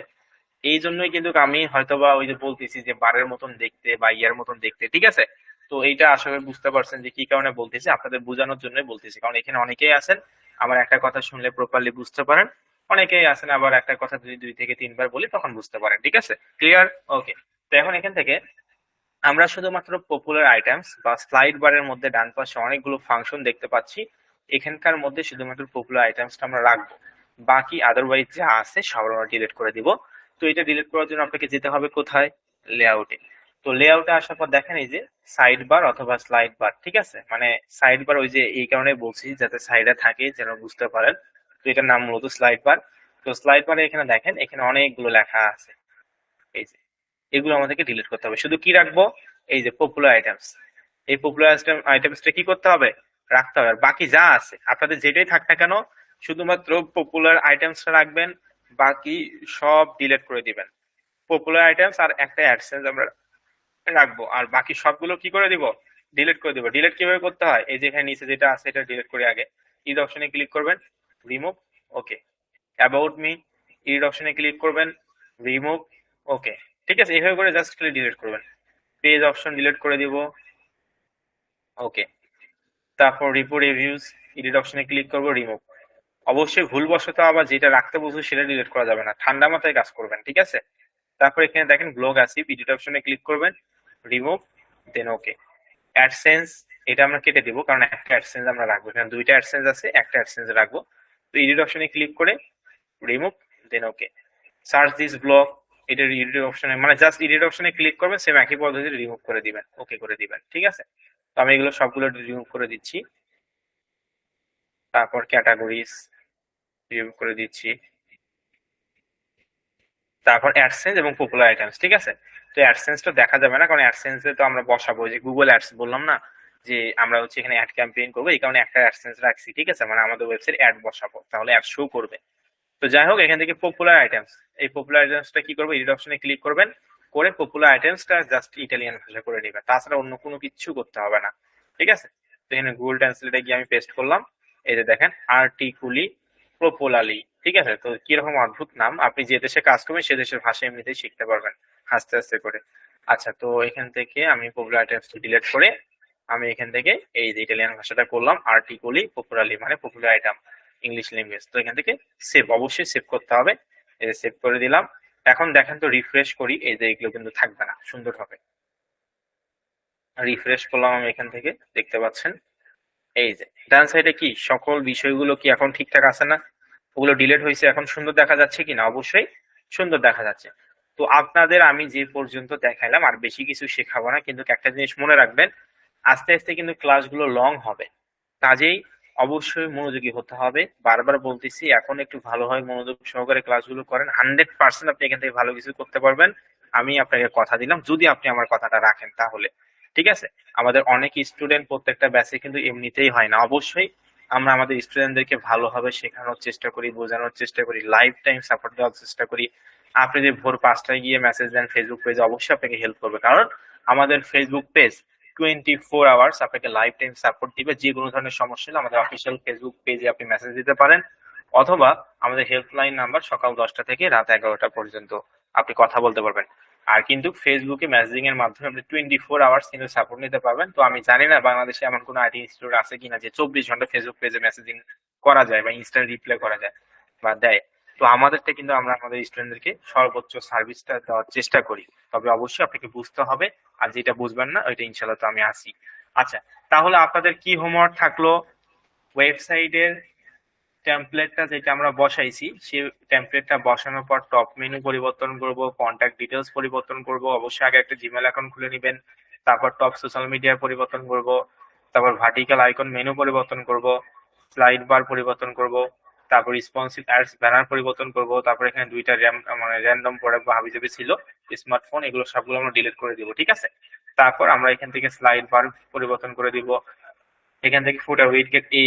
এই জন্যই কিন্তু আমি হয়তোবা ওই যে বলতেছি যে বারের মতন দেখতে বা ইয়ার মতন দেখতে, ঠিক আছে। তো এইটা আসলে বুঝতে পারছেন যে কি কারণে বলতেছি, আপনাদের বোঝানোর জন্যই বলতেছি, কারণ এখানে অনেকেই আছেন আমার একটা কথা শুনলে প্রপারলি বুঝতে পারেন, অনেকেই আছেন আবার একটা কথা যদি 2 থেকে 3 বার বলি তখন বুঝতে পারেন, ঠিক আছে, ক্লিয়ার? ওকে। তো এখন এখান থেকে আমরা শুধুমাত্র পপুলার আইটেমস বা স্লাইড বারের মধ্যে ডান পাশে অনেকগুলো ফাংশন দেখতে পাচ্ছি, এখানকার মধ্যে শুধুমাত্র পপুলার আইটেমসটা আমরা রাখবো, বাকি আদারওয়াইজ যা আছে সব আমরা ডিলিট করে দিব। তো এটা ডিলিট করার জন্য আপনাকে যেতে হবে কোথায়? লেআউটে। তো লেআউটে আসার পর দেখেন এই যে সাইড বার অথবা স্লাইড বার, ঠিক আছে। মানে সাইড বার ওই যে এই কারণে বলছি যাতে সাইডে থাকে যেন বুঝতে পারেন। তো এটার নাম মূলত স্লাইড বার। তো স্লাইড বারে এখানে দেখেন এখানে অনেকগুলো লেখা আছে, এই যে এগুলো আমাদেরকে ডিলিট করতে হবে। শুধু কি রাখবো? এই যে পপুলার আইটেমস, এই পপুলার আইটেমসটা কি করতে হবে? রাখতে হবে। আর বাকি যা আছে আপনাদের যেটাই থাক না কেন শুধুমাত্র পপুলার আইটেমসটা রাখবেন, বাকি সব ডিলিট করে দিবেন। পপুলার আইটেমস আর একটা অ্যাডসেন্স আমরা রাখবো, আর বাকি সবগুলো কি করে দিব? ডিলিট করে দিব। ডিলিট কিভাবে করতে হয়? এই যে এখানে নিচে যেটা আছে এটা ডিলিট করে আগে ইড অপশনে ক্লিক করবেন, রিমুভ, ওকে। অ্যাবাউট মি, ইড অপশনে ক্লিক করবেন, রিমুভ, ওকে। ঠিক আছে, এইভাবে করে জাস্ট খালি ডিলিট করবেন। পেজ অপশন ডিলিট করে দিব, ওকে। তারপর রিপোর্ট রিভিউজ, এডিট অপশনে ক্লিক করব, রিমুভ। অবশ্যই ভুলবশত আবার যেটা রাখতে বলছো সেটা ডিলিট করা যাবে না, ঠান্ডা মাথায় কাজ করবেন, ঠিক আছে। তারপর এখানে দেখেন ব্লগ আছে, ভিডিওটা অপশনে ক্লিক করবেন, রিমুভ, দেন ওকে। অ্যাডসেন্স এটা আমরা কেটে দিব, কারণ একটা অ্যাডসেন্স আমরা রাখবো, এখানে দুইটা অ্যাডসেন্স আছে, একটা অ্যাডসেন্স রাখবো। তো এডিট অপশনে ক্লিক করে remove, then okay. Search this blog, এটা এডিট অপশনে মানে জাস্ট এডিট অপশনে ক্লিক করবেন, সেম একই পদ্ধতিতে রিমুভ করে দিবেন, ওকে করে দিবেন, ঠিক আছে। তো আমি এগুলো সবগুলো রিমুভ করে দিচ্ছি। তারপর ক্যাটাগরিজ রিমুভ করে দিচ্ছি। তারপর অ্যাডসেন্স এবং পপুলার আইটেমস, ঠিক আছে। তো অ্যাডসেন্সটা দেখা যাবে না, কারণ অ্যাডসেন্সে তো আমরা বসাবো, যে গুগল অ্যাডস বললাম না, যে আমরা হচ্ছে এখানে অ্যাড ক্যাম্পেইন করবো, এই কারণে একটা অ্যাডসেন্স রাখছি, ঠিক আছে, মানে আমাদের ওয়েবসাইট অ্যাড বসাবো, তাহলে অ্যাড শো করবে। তো যাই হোক, এখান থেকে পপুলার আইটেমস, এই পপুলার আইটেমসটা কি করবো, এডিট অপশনে ক্লিক করবেন, করে পপুলার আইটেমসটা জাস্ট ইটালিয়ান ভাষা করে নেবেন, তাছাড়া অন্য কোনো কিচ্ছু করতে হবে না, ঠিক আছে। তো এখানে গুগল ট্রান্সলেটে গিয়ে আমি পেস্ট করলাম, এই যে দেখেন আর্টিকুলি প্রোপোলালি, ঠিক আছে। তো কিরকম অদ্ভুত নাম, আপনি যে দেশে কাজ করবেন সে দেশের ভাষা এমনিতেই শিখতে পারবেন আস্তে আস্তে করে। আচ্ছা, তো এখান থেকে আমি পপুলার আইটেমস ডিলিট করে আমি এখান থেকে এই যে ইটালিয়ান ভাষাটা করলাম, আর্টিকুলি পপুলালি মানে পপুলার আইটেম ইংলিশ ল্যাঙ্গুয়েজ। তো এখান থেকে সেভ, অবশ্যই সেভ করতে হবে, এই যে সেভ করে দিলাম। এখন দেখেন তো রিফ্রেশ করি, এই যে এগুলো কিন্তু থাকবে না, সুন্দর হবে। রিফ্রেশ করলাম আমি এখান থেকে, দেখতে পাচ্ছেন এই যে ডান সাইডে কি সকল বিষয়গুলো কি এখন ঠিকঠাক আছে না, ওগুলো ডিলিট হয়েছে, এখন সুন্দর দেখা যাচ্ছে কিনা, অবশ্যই সুন্দর দেখা যাচ্ছে। তো আপনাদের আমি যে পর্যন্ত দেখাইলাম, আর বেশি কিছু শেখাবো না, কিন্তু একটা জিনিস মনে রাখবেন, আস্তে আস্তে কিন্তু ক্লাসগুলো লং হবে, কাজেই অবশ্যই মনোযোগী হতে হবে। বারবার বলতেছি, এখন একটু ভালোভাবে মনোযোগ সহকারে ক্লাসগুলো করেন, 100% আপনি এখান থেকে ভালো কিছু করতে পারবেন। আমি আপনাকে কথা দিলাম, যদি আপনি আমার কথাটা রাখেন তাহলে, ঠিক আছে। আমাদের অনেক স্টুডেন্ট প্রত্যেকটা ব্যাচে কিন্তু এমনিতেই হয় না, অবশ্যই আমরা আমাদের স্টুডেন্টদেরকে ভালোভাবে শেখানোর চেষ্টা করি, বোঝানোর চেষ্টা করি, লাইফ টাইম সাপোর্ট দেওয়ার চেষ্টা করি। আপনি যদি ভোর 5টায় গিয়ে মেসেজ দেন ফেসবুক পেজে, অবশ্যই আপনাকে হেল্প করবে, কারণ আমাদের ফেসবুক পেজ 24 আওয়ার্স আপনাকে লাইফ টাইম সাপোর্ট দিবে। যে কোনো ধরনের সমস্যা হলে আমাদের অফিসিয়াল ফেসবুক পেজে আপনি মেসেজ দিতে পারেন, অথবা আমাদের হেল্পলাইন নাম্বার সকাল 10টা থেকে রাত 11টা পর্যন্ত আপনি কথা বলতে পারবেন। আর কিন্তু ফেসবুকে মেসেজিং এর মাধ্যমে আপনি 24 আওয়ার্স কিন্তু সাপোর্ট নিতে পারবেন। তো আমি জানি না বাংলাদেশে এমন কোনো আইটি ইনস্টিটিউট আছে কিনা যে 24 ঘন্টা ফেসবুক পেজে মেসেজিং করা যায় বা ইনস্ট্যান্ট রিপ্লাই করা যায় বা দেয়। তো আমাদেরটা কিন্তু আমরা আমাদের স্টুডেন্টদেরকে সর্বোচ্চ সার্ভিসটা দেওয়ার চেষ্টা করি, তবে অবশ্যই আপনাকে বুঝতে হবে, আর যেটা বুঝবেন না ওইটা ইনশাল্লাহ তো আমি আছি। আচ্ছা, তাহলে আপনাদের কি হোমওয়ার্ক থাকলো, ওয়েবসাইটের টেমপ্লেটটা যেটা আমরা বসাইছি সেই টেমপ্লেটটা বসানোর পর টপ মেনু পরিবর্তন করব, কন্ট্যাক্ট ডিটেলস পরিবর্তন করব, অবশ্যই আগে একটা জিমেল অ্যাকাউন্ট খুলে নেবেন। তারপর টপ সোশ্যাল মিডিয়া পরিবর্তন করব, তারপর ভার্টিক্যাল আইকন মেনু পরিবর্তন করব, স্লাইড বার পরিবর্তন করব, তারপর রেসপন্সিভ অ্যাডস ব্যানার পরিবর্তন করব, তারপর এখানে দুইটা মানে র্যান্ডম প্রোডাক্ট বা হাবিজাবি ছিল স্মার্টফোন, এগুলো সবগুলো আমরা ডিলিট করে দিব, ঠিক আছে। তারপর আমরা এখান থেকে স্লাইড বার পরিবর্তন করে দিব, এখান থেকে ফুটার উইডগেট এ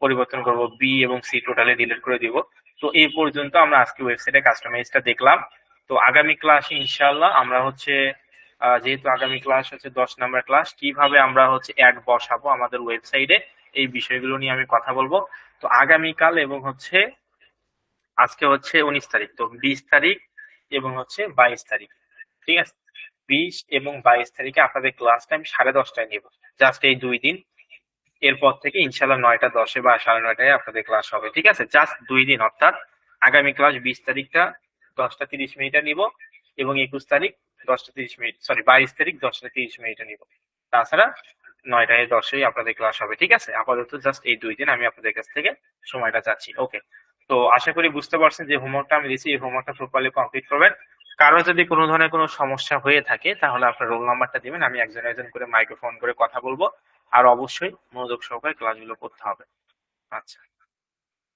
পরিবর্তন করব, বি এবং সি টোটালি ডিলিট করে দিব। তো এই পর্যন্ত আমরা আজকে ওয়েবসাইটে কাস্টমাইজটা দেখলাম। তো আগামী ক্লাসে ইনশাআল্লাহ আমরা হচ্ছে যেহেতু আগামী ক্লাস হচ্ছে 10 নম্বর ক্লাস, কিভাবে আমরা হচ্ছে অ্যাড বসাবো আমাদের ওয়েবসাইটে, এই বিষয়গুলো নিয়ে আমি কথা বলবো। তো আগামীকাল এবং হচ্ছে আজকে হচ্ছে 19 তারিখ, তো 20 তারিখ এবং হচ্ছে 22 তারিখ, ঠিক আছে। 20 এবং 22 তারিখে আপনাদের ক্লাসটা আমি 10:30টায় নিব, জাস্ট এই 2 দিন। এরপর থেকে ইনশাল্লাহ 9টা 10-এ বা 9:30টায় আপনাদের ক্লাস হবে, ঠিক আছে, জাস্ট 2 দিন, অর্থাৎ আগামী ক্লাস 20 তারিখটা 10টা 30 মিনিটে নিব, এবং 21 তারিখ 10টা 30 মিনিট, সরি 22 তারিখ 10টা 30 মিনিটে নিব। তাছাড়া 9টায় 10-এই আপনাদের ক্লাস হবে, ঠিক আছে। আপাতত জাস্ট এই 2 দিন আমি আপনাদের কাছ থেকে সময়টা চাচ্ছি, ওকে। তো আশা করি বুঝতে পারছেন যে হোমওয়ার্কটা আমি দিচ্ছি, এই হোমওয়ার্কটা প্রপারলি কমপ্লিট করবেন। কারো যদি কোনো ধরনের কোনো সমস্যা হয়ে থাকে তাহলে আপনার রোল নাম্বারটা দিবেন, আমি একজন একজন করে মাইক্রোফোন করে কথা বলবো। আর অবশ্যই মনোযোগ সহকারে ক্লাসগুলো করতে হবে। আচ্ছা,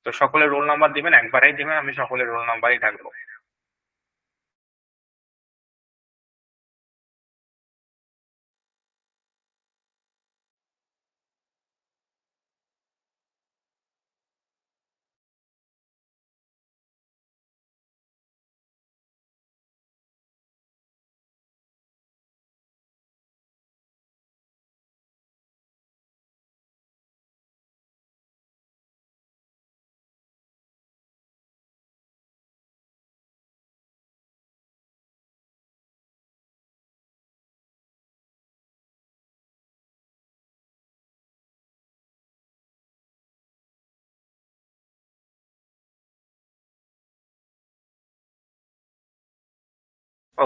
তো সকলের রোল নাম্বার দিবেন, একবারেই দিবেন, আমি সকলের রোল নাম্বারই ডাকবো।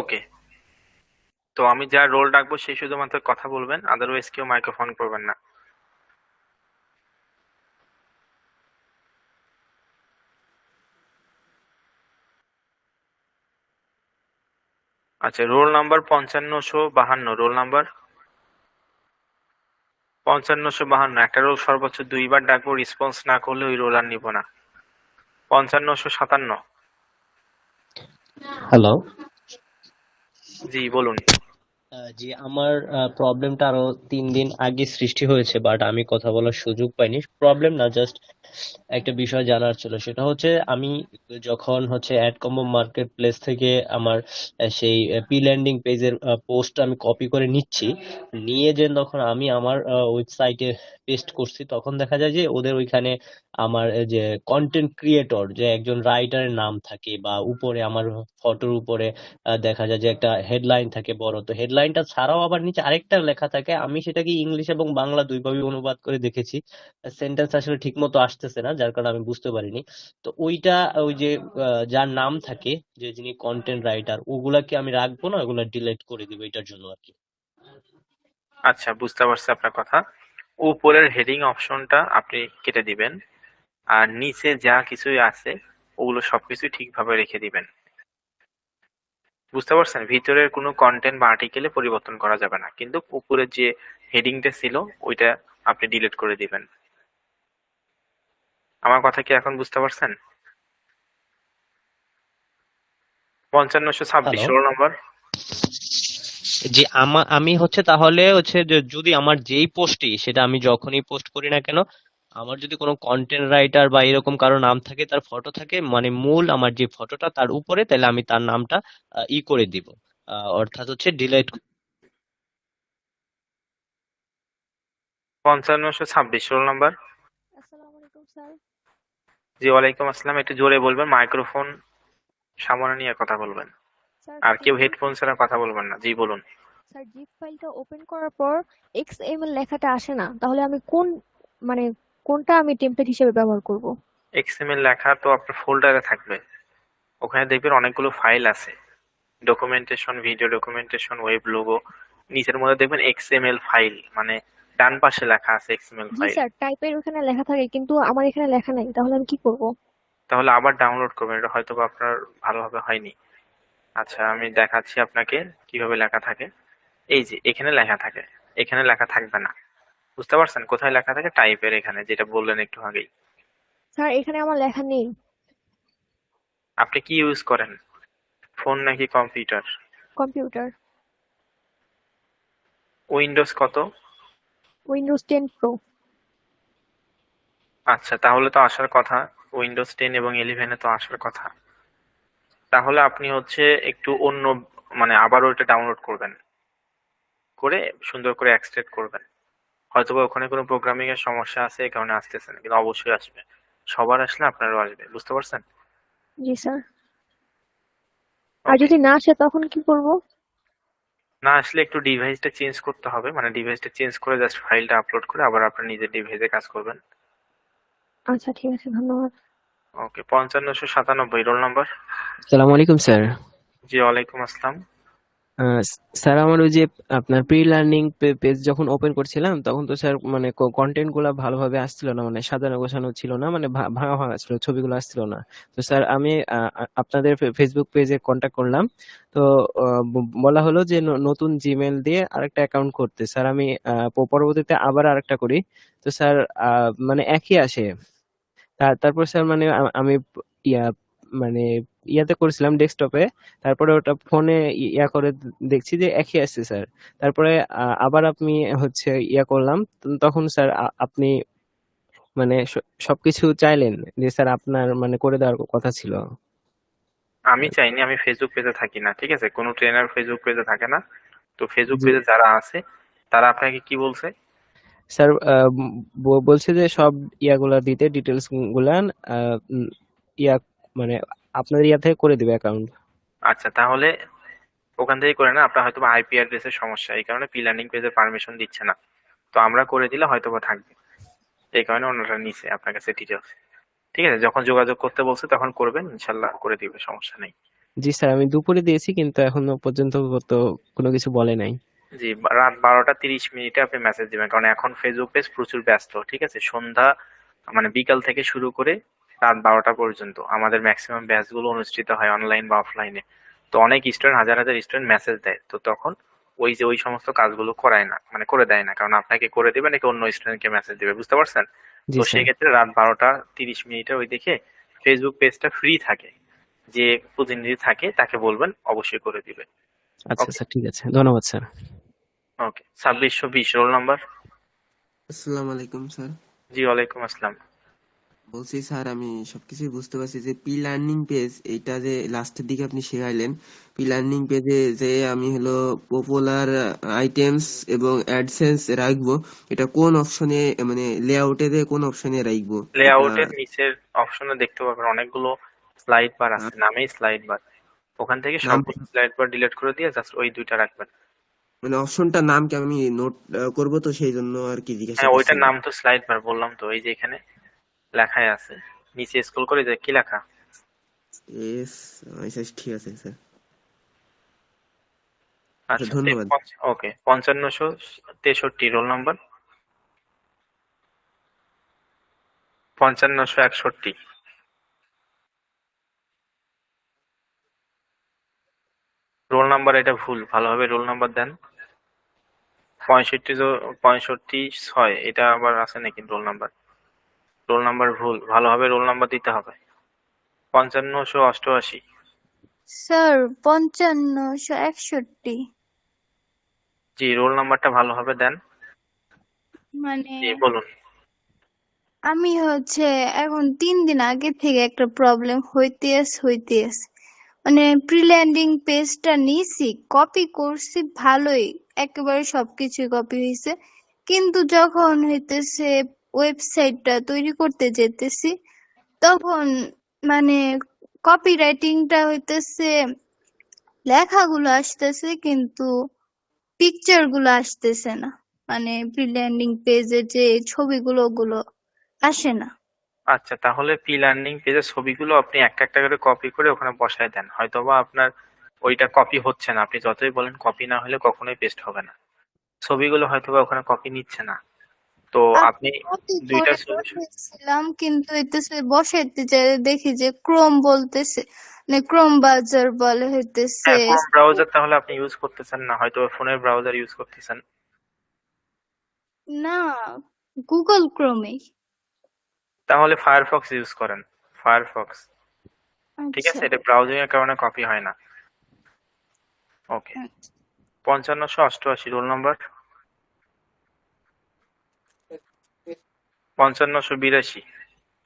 ওকে, তো আমি যা রোল ডাকবো সেই শুধুমাত্র কথা বলবেন, আদারওয়াইজ কেউ মাইক্রোফোন করবেন না। আচ্ছা, রোল নাম্বার 5552, রোল নাম্বার 5552। একটা রোল সর্বোচ্চ 2 বার ডাকবো, রেসপন্স না করলে ওই রোল আর নিব না। 5557। হ্যালো। জি বলুন। জি, আমার প্রবলেমটা আরো 3 দিন আগে সৃষ্টি হয়েছে, বাট আমি কথা বলার সুযোগ পাইনি। প্রবলেম না, জাস্ট একটা বিষয় জানার ছিল। সেটা হচ্ছে আমি যখন হচ্ছে অ্যাড কম্বো মার্কেট প্লেস থেকে আমার সেই পি ল্যান্ডিং পেজের পোস্ট আমি কপি করে নিচ্ছি, নিয়ে যে তখন আমি আমার ওয়েবসাইটে পেস্ট করছি, তখন দেখা যায় যে ওদের ওইখানে আমার যে কন্টেন্ট ক্রিয়েটর, যে একজন রাইটারের নাম থাকে, বা উপরে আমার ফটোর উপরে দেখা যায় যে একটা হেডলাইন থাকে বড়, তো হেডলাইনটা ছাড়াও আবার নিচে আরেকটা লেখা থাকে। আমি সেটাকে ইংলিশ এবং বাংলা দুইভাবে অনুবাদ করে দেখেছি, সেন্টেন্স আসলে ঠিক মতো আসতেছে না, যার কারণে আমি বুঝতে পারিনি। তো ওইটা, ওই যে যার নাম থাকে, যে যিনি কন্টেন্ট রাইটার, ওগুলাকে আমি রাখবো না, ওগুলা ডিলিট করে দিব এটার জন্য আর কি। আচ্ছা, বুঝতে পারছি আপনার কথা। উপরের হেডিং অপশনটা আপনি কেটে দিবেন, আর নিচে যা কিছুই আছে ওগুলো সবকিছু ঠিকভাবে রেখে দিবেন। বুঝতে পারছেন? ভিতরের কোনো কন্টেন্ট বা আর্টিকেলে পরিবর্তন করা যাবে না, কিন্তু উপরের যে হেডিংটা ছিল ওইটা আপনি ডিলিট করে দিবেন। আমার কথা কি এখন বুঝতে পারছেন? পঞ্চান্নশো ছাব্বিশ হ্যালো। Roll number. জি, আমি হচ্ছে তাহলে হচ্ছে যে যদি আমার যেই পোস্টই, সেটা আমি যখনই পোস্ট করি না কেন, আমার যদি কোনো কন্টেন্ট রাইটার বা এরকম কারো নাম থাকে, তার ফটো থাকে, মানে মূল আমার যে ফটোটা তার উপরে, তাহলে আমি তার নামটা ই করে দিব, অর্থাৎ হচ্ছে ডিলিট। 5526 roll number. আসসালামু আলাইকুম স্যার। জি ওয়ালাইকুম আসসালাম। একটু জোরে বলবেন, মাইক্রোফোন সামনে নিয়ে কথা বলবেন, স্যার আর কেউ কিন্তু হেডফোন ছাড়া কথা বলবেন না। জি বলুন। স্যার জিপ ফাইলটা ওপেন করার পর এক্সএমএল লেখাটা আসে না, তাহলে আমি মানে কোনটা আমি টেমপ্লেট হিসেবে ব্যবহার করব? এক্সএমএল লেখা তো আপনার ফোল্ডারে থাকবে, ওখানে দেখবেন অনেকগুলো ফাইল আছে, documentation, video documentation, web logo. নিচের মধ্যে দেখবেন এক্সএমএল ফাইল, মানে ডান পাশে লেখা আছে এক্সএমএল জি ফাইল। স্যার, টাইপের ওখানে লেখা থাকে কিন্তু আমার এখানে লেখা নাই, তাহলে আমি কি করব? তাহলে আবার ডাউনলোড করবেন, এটা হয়তো বা আপনার ভালোভাবে হয়নি। আচ্ছা, আমি দেখাচ্ছি আপনাকে কিভাবে লেখা থাকে। এই যে এখানে লেখা থাকে, এখানে লেখা থাকবে না। বুঝতে পারছেন কোথায় লেখা থাকে? টাইপের এখানে, যেটা বললেন একটু আগেই। স্যার এখানে আমার লেখা নেই। আপনি কি ইউজ করেন, ফোন নাকি কম্পিউটার? কম্পিউটার। উইন্ডোজ কত? Windows 10 pro. আচ্ছা, তাহলে তো আসার কথা। উইন্ডোজ 10 এবং 11-এ তো আসার কথা। তাহলে আপনি হচ্ছে একটু অন্য, মানে আবারও এটা ডাউনলোড করবেন, করে সুন্দর করে এক্সট্রাক্ট করবেন। হয়তোবা ওখানে কোনো প্রোগ্রামিং এর সমস্যা আছে, এই কারণে আসতেছে না, কিন্তু অবশ্যই আসবে। সবার আসলে আপনারও আসবে, বুঝতে পারছেন? জি স্যার। আর ওকে। যদি না আসে তখন কি করব? না আসলে একটু ডিভাইসটা চেঞ্জ করতে হবে, মানে ডিভাইসটা চেঞ্জ করে জাস্ট ফাইলটা আপলোড করে আবার আপনার নিজের ডিভাইসে কাজ করবেন। আচ্ছা ঠিক আছে, ধন্যবাদ। ওকে, 5597 রোল নাম্বার। আসসালামু আলাইকুম স্যার। জি ওয়ালাইকুম আসসালাম। স্যার, আমার ওই যে আপনার প্রি লার্নিং পেজ যখন ওপেন করছিলাম, তখন তো স্যার মানে কন্টেন্ট গুলা ভালোভাবে আসছিল না, মানে সাজানো গোছানো ছিল না, মানে ভাঙা ভাঙা ছিল, ছবিগুলো আসছিল না। তো স্যার আমি আপনাদের ফেসবুক পেজে কন্ট্যাক্ট করলাম। তো বলা হলো যে নতুন জিমেল দিয়ে আরেকটা অ্যাকাউন্ট করতে। স্যার আমি পরবর্তীতে আবার আরেকটা করি। তো স্যার মানে একই আসে। তারপর স্যার মানে আমি ইয়া মানে ইয়াতে করেছিলাম ডেস্কটপে। তারপরে ওটা ফোনে ইয়া করে দেখছি যে একই আসছে স্যার। তারপরে আবার আপনি হচ্ছে ইয়া করলাম, তখন স্যার আপনি মানে সবকিছু চাইলেন যে স্যার আপনার মানে করে দেওয়ার কথা ছিল। আমি চাইনি, আমি ফেসবুক পেজে থাকি না, ঠিক আছে? কোনো ট্রেনার ফেসবুক পেজে থাকে না। তো ফেসবুক জি পেজে যারা আছে তারা আপনাকে কি বলছে? স্যার, বলছে যে সব ইয়াগুলা দিতে, ডিটেলস গুলা ইয়া মানে আপনার ইয়া থেকে করে দিবে অ্যাকাউন্ট। আচ্ছা, তাহলে ওখান থেকে করে না, আপনার হয়তো আইপি অ্যাড্রেসের সমস্যা, এই কারণে পি লার্নিং পেজের পারমিশন দিচ্ছে না। তো আমরা করে দিলে হয়তো বা থাকবে, এই কারণে ওনারা নিছে আপনার কাছে ডিটেলস। ঠিক আছে, যখন যোগাযোগ করতে বলছে তখন করবেন, ইনশাল্লাহ করে দিবে, সমস্যা নেই। জি স্যার, আমি দুপুরে দিয়েছি কিন্তু এখনো পর্যন্ত তো কোনো কিছু বলে নাই। জি, রাত 12টা 30 মিনিটে আপনি মেসেজ দিবেন, কারণ এখন ফেসবুক পেজ প্রচুর ব্যস্ত। ঠিক আছে, সন্ধ্যা মানে বিকাল থেকে শুরু করে রাত 12টা পর্যন্ত আমাদের ম্যাক্সিমাম ব্যাচ গুলো অনুষ্ঠিত হয় অনলাইন বা অফলাইনে। তো অনেক স্টুডেন্ট, হাজার হাজার স্টুডেন্ট মেসেজ দেয়, তো তখন ওই সমস্ত কাজগুলো করায় না, মানে করে দেয় না, কারণ আপনাকে করে দিবে নাকি অন্য স্টুডেন্টকে মেসেজ দিবে, বুঝতে পারছেন? জি তো স্যার। সেক্ষেত্রে রাত 12টা 30 মিনিটে ওই দেখে ফেসবুক পেজটা ফ্রি থাকে, যে প্রতিনিধি থাকে তাকে বলবেন, অবশ্যই করে দিবে। আচ্ছা ওকে। স্যার, ঠিক আছে, ধন্যবাদ স্যার। ওকে, 2620 রোল নাম্বার। আসসালামু আলাইকুম স্যার। জি, ওয়ালাইকুম আসসালাম। বলছি স্যার, আমি সবকিছুই বুঝতে পারছি যে পি লার্নিং পেজ এইটা যে লাস্টের দিকে আপনি শেখাইলেন, পি লার্নিং পেজে যে আমি হলো পপুলার আইটেমস এবং অ্যাডসেন্স রাখবো, এটা কোন অপশনে, মানে লেআউটে কোন অপশনে রাখবো এটা? লেআউটের নিচের অপশনে দেখতে পাবেন অনেকগুলো স্লাইড বার আহ, আছে, নামেই স্লাইড বার। ওখান থেকে নাম, সবগুলো স্লাইড বার ডিলিট করে দিয়ে জাস্ট ওই দুইটা রাখবেন। মানে অপশনটার নাম কি আমি নোট করবো, তো সেই জন্য আর কি জিজ্ঞাসা হ্যাঁ, ওইটার করছিলাম। নাম তো স্লাইড বার বললাম তো, এই যে এখানে লেখাই আছে, নিচে স্ক্রল করে যে কি লেখা। এস, আচ্ছা ঠিক আছে স্যার। আচ্ছা, আচ্ছা, ধন্যবাদ। ওকে, 5563 রোল নাম্বার। 5561। রোল নাম্বার এটা ভুল, ভালোভাবে রোল নাম্বার দেন। 65 65 6 এটা আবার আছে নাকি রোল নাম্বার? রোল নাম্বার ভুল, ভালোভাবে রোল নাম্বার দিতে হবে। 5588। স্যার 5561। জি, রোল নাম্বারটা ভালোভাবে দেন। মানে জি, বলুন। আমি এখন 3 দিন আগে থেকে একটা প্রবলেম হইতেস। মানে প্রি ল্যান্ডিং পেজটা নিছি, কপি করছি ভালোই, একেবারে সবকিছুই কপি হয়েছে, কিন্তু যখন হইতেছে ওয়েবসাইটটা তৈরি করতে যেতেছি, তখন মানে কপি রাইটিংটা হইতেছে, লেখাগুলো আসতেছে কিন্তু পিকচার গুলো আসতেছে না। মানে প্রি ল্যান্ডিং পেজে যে ছবিগুলো ওগুলো আসে না। আচ্ছা, তাহলে পি লার্নিং পেজের ছবিগুলো আপনি একটা একটা করে কপি করে ওখানে বসায় দেন, হয়তোবা আপনার ওইটা কপি হচ্ছে না, আপনি যতই বলেন কপি না হলে কখনোই পেস্ট হবে না, ছবিগুলো হয়তোবা ওখানে কপি নিচ্ছে না। তো আমি আপনি কপি দুইটা করে সলিউশন। বসাইছিলাম কিন্তু হইতেছে বসাইতে চাই দেখি যে ক্রোম বলতেছে, মানে ক্রোম ব্রাউজার বলে হইতেছে হ্যাঁ, ক্রোম ব্রাউজার তাহলে আপনি ইউজ করতেছেন না, হয়তো ফোনের ব্রাউজার ইউজ করতেছেন। না, গুগল ক্রোমে। তাহলে ফায়ারফক্স ইউজ করেন, ফায়ারফক্স। ঠিক আচ্ছা আছে, এটা ব্রাউজিং এর কারণে কপি হয় না। ওকে, আচ্ছা। 5588 রোল নাম্বার। 5582।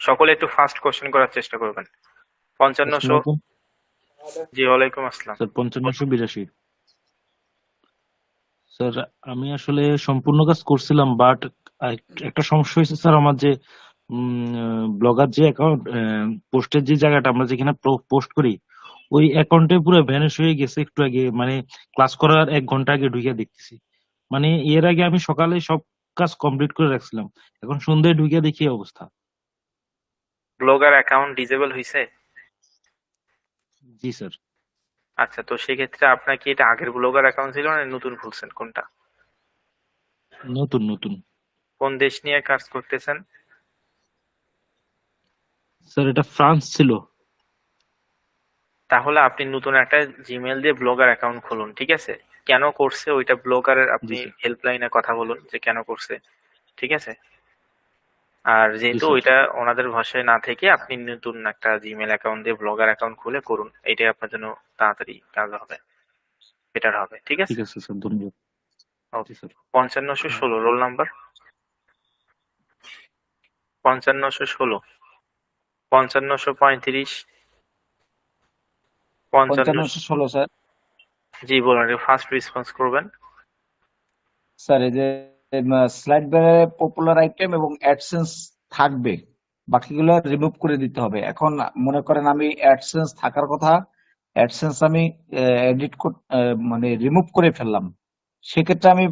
সকলে একটু ফাস্ট কোশ্চেন করার চেষ্টা করবেন। 5500। আসসালামু আলাইকুম জি, ওয়ালাইকুম আসসালাম। স্যার। 5582। স্যার, আমি আসলে সম্পূর্ণ কাজ করছিলাম, বাট একটা সমস্যা হয়েছে স্যার। আমার যে ব্লগার যে অ্যাকাউন্ট, পোস্টের যে জায়গাটা আমরা যেখানে পোস্ট করি, ওই অ্যাকাউন্টে পুরো ভ্যানিশ হয়ে গেছে একটু আগে, মানে ক্লাস করার 1 ঘন্টা আগে ঢুকে দেখতেছি। মানে এর আগে আমি সকালে সব কাজ কমপ্লিট করে রাখছিলাম, এখন সন্ধ্যায় ঢুকে দেখি এই অবস্থা। ব্লগার অ্যাকাউন্ট ডিসেবল হয়েছে? জি স্যার। আচ্ছা, তো সেক্ষেত্রে আপনার কি এটা আগের ব্লগার অ্যাকাউন্ট ছিল না নতুন খুলছেন, কোনটা? নতুন নতুন। কোন দেশ নিয়ে কাজ করতেছেন? স্যার, এটা ফ্রান্স ছিল। তাহলে আপনি নতুন একটা জিমেল দিয়ে ব্লগার অ্যাকাউন্ট খুলুন, ঠিক আছে? কেন করছে ওইটা ব্লগারের, জি আপনি স্যার। হেল্পলাইনে কথা বলুন যে কেন করছে, ঠিক আছে? আর জি যেহেতু স্যার। ওইটা ওনাদের ভাষায় না থেকে আপনি নতুন একটা জিমেল অ্যাকাউন্ট দিয়ে ব্লগার অ্যাকাউন্ট খুলে করুন, এটাই আপনার জন্য তাড়াতাড়ি কাজ হবে, বেটার হবে, ঠিক ঠিক আছে? আছে স্যার, ধন্যবাদ। জি ওকে, স্যার। 5516 roll number. 5516। 5535। 55। 5516 স্যার। জি, বলুন, ফার্স্ট রেসপন্স করবেন। স্যার এই যে স্লাইড বারে পপুলার আইটেম এবং অ্যাডসেন্স থাকবে, বাকিগুলো রিমুভ করে দিতে হবে। এখন মনে করেন আমি অ্যাডসেন্স থাকার কথা, অ্যাডসেন্স আমি এডিট মানে রিমুভ করে ফেললাম, সেক্ষেত্রে আমি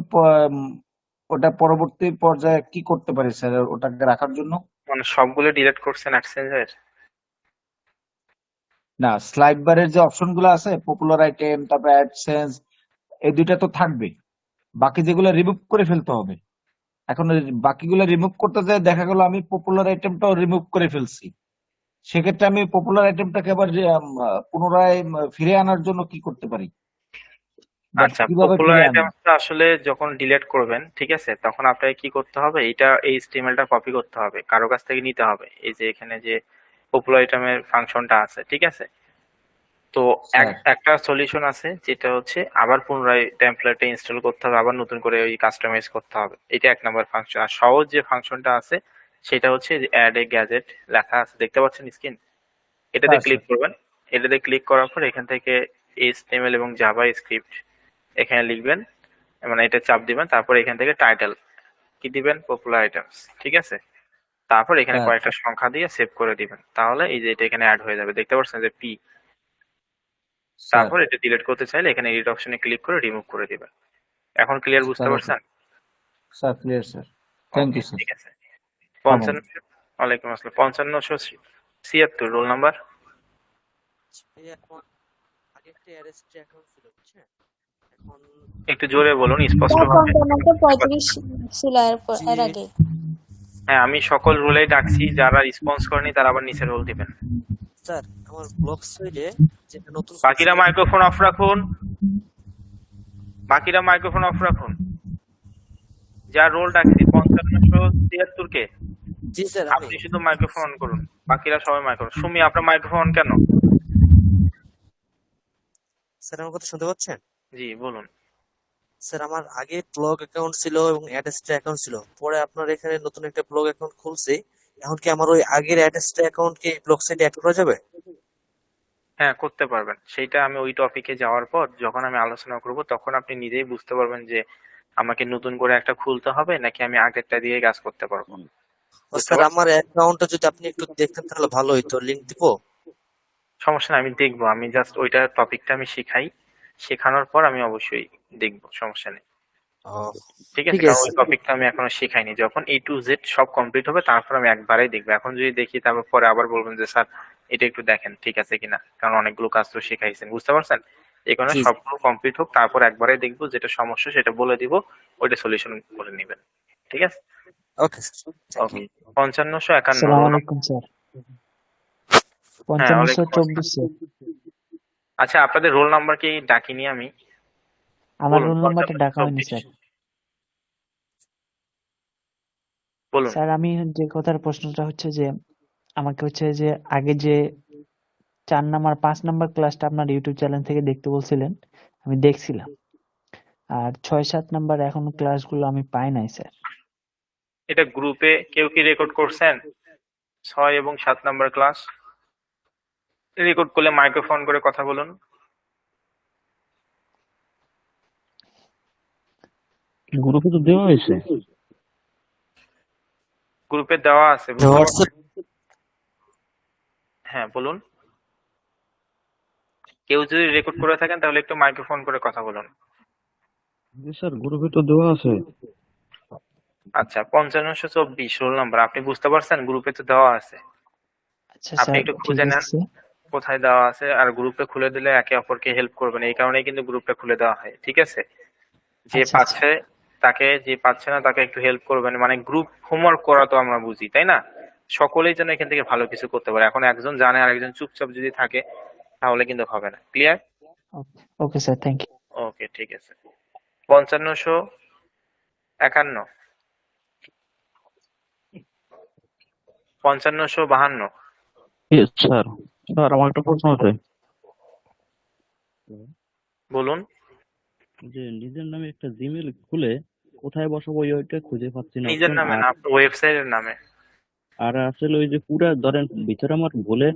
ওটা পরবর্তী পর্যায়ে কি করতে পারি স্যার ওটাকে রাখার জন্য? মানে সবগুলো ডিলিট করছেন অ্যাডসেন্সের? না, স্লাইড বারের যে অপশন গুলো আছে, পপুলার আইটেম, তারপরে অ্যাডসেন্স, এই দুইটা তো থাকবে। বাকি যেগুলো রিমুভ করে ফেলতে হবে। এখন ওই বাকিগুলো রিমুভ করতে যেয়ে দেখা গেল আমি পপুলার আইটেমটাও রিমুভ করে ফেলছি। সেক্ষেত্রে আমি পপুলার আইটেমটাকে আবার পুনরায় ফিরে আনার জন্য কি করতে পারি, বা আচ্ছা, কিভাবে পপুলার ফিরে আনবো? আইটেমসটা আসলে যখন ডিলিট করবেন, ঠিক আছে, তখন আপনাকে কি করতে হবে, এই HTML-টা কপি করতে হবে, কারো কাছ থেকে নিতে হবে। এই যে এখানে যে পপুলার আইটেমের ফাংশনটা আছে, ঠিক আছে। তো স্যার একটা সলিউশন আছে, যেটা হচ্ছে আবার পুনরায় টেমপ্লেটে ইনস্টল করতে হবে, আবার নতুন করে ওই কাস্টমাইজ করতে হবে। এটা 1 নম্বর ফাংশন। আর সহজ যে ফাংশনটা আছে সেটা হচ্ছে অ্যাড এ গ্যাজেট, লেখা আছে, দেখতে পাচ্ছেন স্ক্রিন, এটাতে স্যার ক্লিক স্যার করবেন। এটাতে ক্লিক করার পর এখান থেকে HTML এবং জাভা স্ক্রিপ্ট এখানে লিখবেন, মানে এটা চাপ দিবেন, তারপর এখান থেকে টাইটেল কি দিবেন, পপুলার আইটেমস, ঠিক আছে। তারপর এখানে স্যার কয়েকটা সংখ্যা দিয়ে সেভ করে দিবেন, তাহলে এই যে এটা এখানে অ্যাড হয়ে যাবে, দেখতে পাচ্ছেন যে পি। স্যার তারপর এটা ডিলিট করতে চাইলে এখানে এডিট অপশনে ক্লিক করে রিমুভ করে দিবেন। এখন ক্লিয়ার, বুঝতে স্যার ওকে পারছেন? Sir, clear sir, thank okay, you sir. ঠিক আছে। থামুন। 55, ওয়ালাইকুম আসসালাম। 5576 রোল নাম্বার। ভাইয়া আমার আগে একটা অ্যারেস্ট্রি অ্যাকাউন্ট ছিল বুঝছেন, এখন একটু জোরে বলুন, তার স্পষ্টভাবে। পঞ্চান্নটা 35 ছিল জি এর আগে। হ্যাঁ, আমি সকল রোলেই ডাকছি, যারা রেসপন্স করেনি তারা আবার নিচে রোল দিবেন। স্যার আমার ব্লক সাইডে যেটা নতুন বাকিরা খুলছিলাম। মাইক্রোফোন অফ রাখুন, বাকিরা মাইক্রোফোন অফ রাখুন। যা রোল ডাকছি 5576 কে, জি স্যার আমি আপনি শুধু মাইক্রোফোন অন করুন, বাকিরা সবাই মাইক্রোফোন। সুমি, আপনার মাইক্রোফোন অন কেন? স্যার আমার কথা শুনতে পাচ্ছেন? জি, বলুন। স্যার আমার আগে ব্লগ অ্যাকাউন্ট ছিল এবং অ্যাডেস্ট্রি অ্যাকাউন্ট ছিল, পরে আপনার এখানে নতুন একটা ব্লগ অ্যাকাউন্ট খুলছি। এখন কি আমার ওই আগের অ্যাডেস্ট্রি অ্যাকাউন্ট কি ব্লগ সাইডে অ্যাড করা যাবে? হ্যাঁ, করতে পারবেন। সেইটা আমি ওই টপিকে যাওয়ার পর যখন আমি আলোচনা করব তখন আপনি নিজেই বুঝতে পারবেন যে আমাকে নতুন করে একটা খুলতে হবে নাকি আমি আগেরটা দিয়ে কাজ করতে পারবো। ও বুঝতে স্যার পারছেন? আমার অ্যাকাউন্টটা যদি আপনি একটু দেখতেন তাহলে ভালো হইতো, লিংক দিব। সমস্যা নাই, আমি দেখবো। আমি জাস্ট ওইটা টপিকটা আমি শিখাই, শেখানোর পর আমি অবশ্যই দেখবো, সমস্যা নেই। ও ঠিক আছে, ঠিক কারণ আছে ওই টপিকটা আমি এখনো শেখাইনি। যখন A to Z সব কমপ্লিট হবে তারপর আমি একবারেই দেখবো। এখন যদি দেখি তারপর পরে আবার বলবেন যে স্যার এটা একটু দেখেন ঠিক আছে কিনা, কারণ অনেকগুলো কাজ তো শিখাইছেন, বুঝতে পারছেন। এই কারণে জি সবগুলো কমপ্লিট হোক, তারপর একবারে দেখবো, যেটা সমস্যা সেটা বলে দিব, ওইটা সলিউশন করে নেবেন। ঠিক আছে, okay sir, thank okay. You. 5551 আসসালামু রোল নাম্বার। আলাইকুম স্যার। হ্যাঁ, 5524 স্যার। আচ্ছা, আপনাদের রোল নাম্বার কি ডাকিনি আমি? আমার বলুন, রোল নাম্বারটা ডাকা হয়নি 5524 স্যার। বলুন। স্যার আমি যে কথার প্রশ্নটা হচ্ছে যে আমাকে হচ্ছে যে আগে যে 4 নাম্বার 5 নাম্বার ক্লাসটা আপনার ইউটিউব চ্যানেল থেকে দেখতে বলছিলেন, আমি দেখছিলাম। আর 6-7 নাম্বার এখনো ক্লাসগুলো আমি পাই নাই স্যার। এটা গ্রুপে কেউ কি রেকর্ড করছেন? 6 এবং 7 নাম্বার ক্লাস রেকর্ড করলে মাইক্রোফোন করে কথা বলুন। গ্রুপে তো দেওয়া হয়েছে। গ্রুপে দেওয়া আছে, বুঝতে হোয়াটসঅ্যাপ পারছেন? হ্যাঁ, বলুন। কেউ যদি রেকর্ড করে থাকেন তাহলে একটু মাইক্রোফোন করে কথা বলুন। জি স্যার, গ্রুপে তো দেওয়া আছে। আচ্ছা, 5524 রোল নাম্বার, আপনি বুঝতে পারছেন? গ্রুপে তো দেওয়া আছে, আচ্ছা আপনি স্যার, একটু ঠিক খুঁজে নেন আছে। কোথায় দেওয়া আছে। আর গ্রুপে খুলে দিলে একে অপরকে হেল্প করবেন, এই কারণেই কিন্তু গ্রুপটা খুলে দেওয়া হয়, ঠিক আছে। যে আচ্ছা আচ্ছা। পাচ্ছে যে পাচ্ছে না তাকে একটু হেল্প করবেন, মানে গ্রুপ হোমওয়ার্ক করা তো আমরা বুঝি, তাই না? সকলেই যেন এখান থেকে ভালো কিছু করতে পারে। এখন একজন জানে আর একজন চুপচাপ যদি থাকে তাহলে কিন্তু হবে না। Clear? Okay okay sir, thank you. Okay, ঠিক আছে। 5551, 5552। স্যার, স্যার আমার একটা প্রশ্ন আছে বলুন। যে নিজের নামে একটা জিমেল খুলে কোথায় বসাবো ওইটা খুঁজে পাচ্ছি না নিজের অপশন। নামে আর না, আপনার ওয়েবসাইটের নামে। আর আসলে ওই যে পুরা ধরেন ভিতরে আমার ভুলে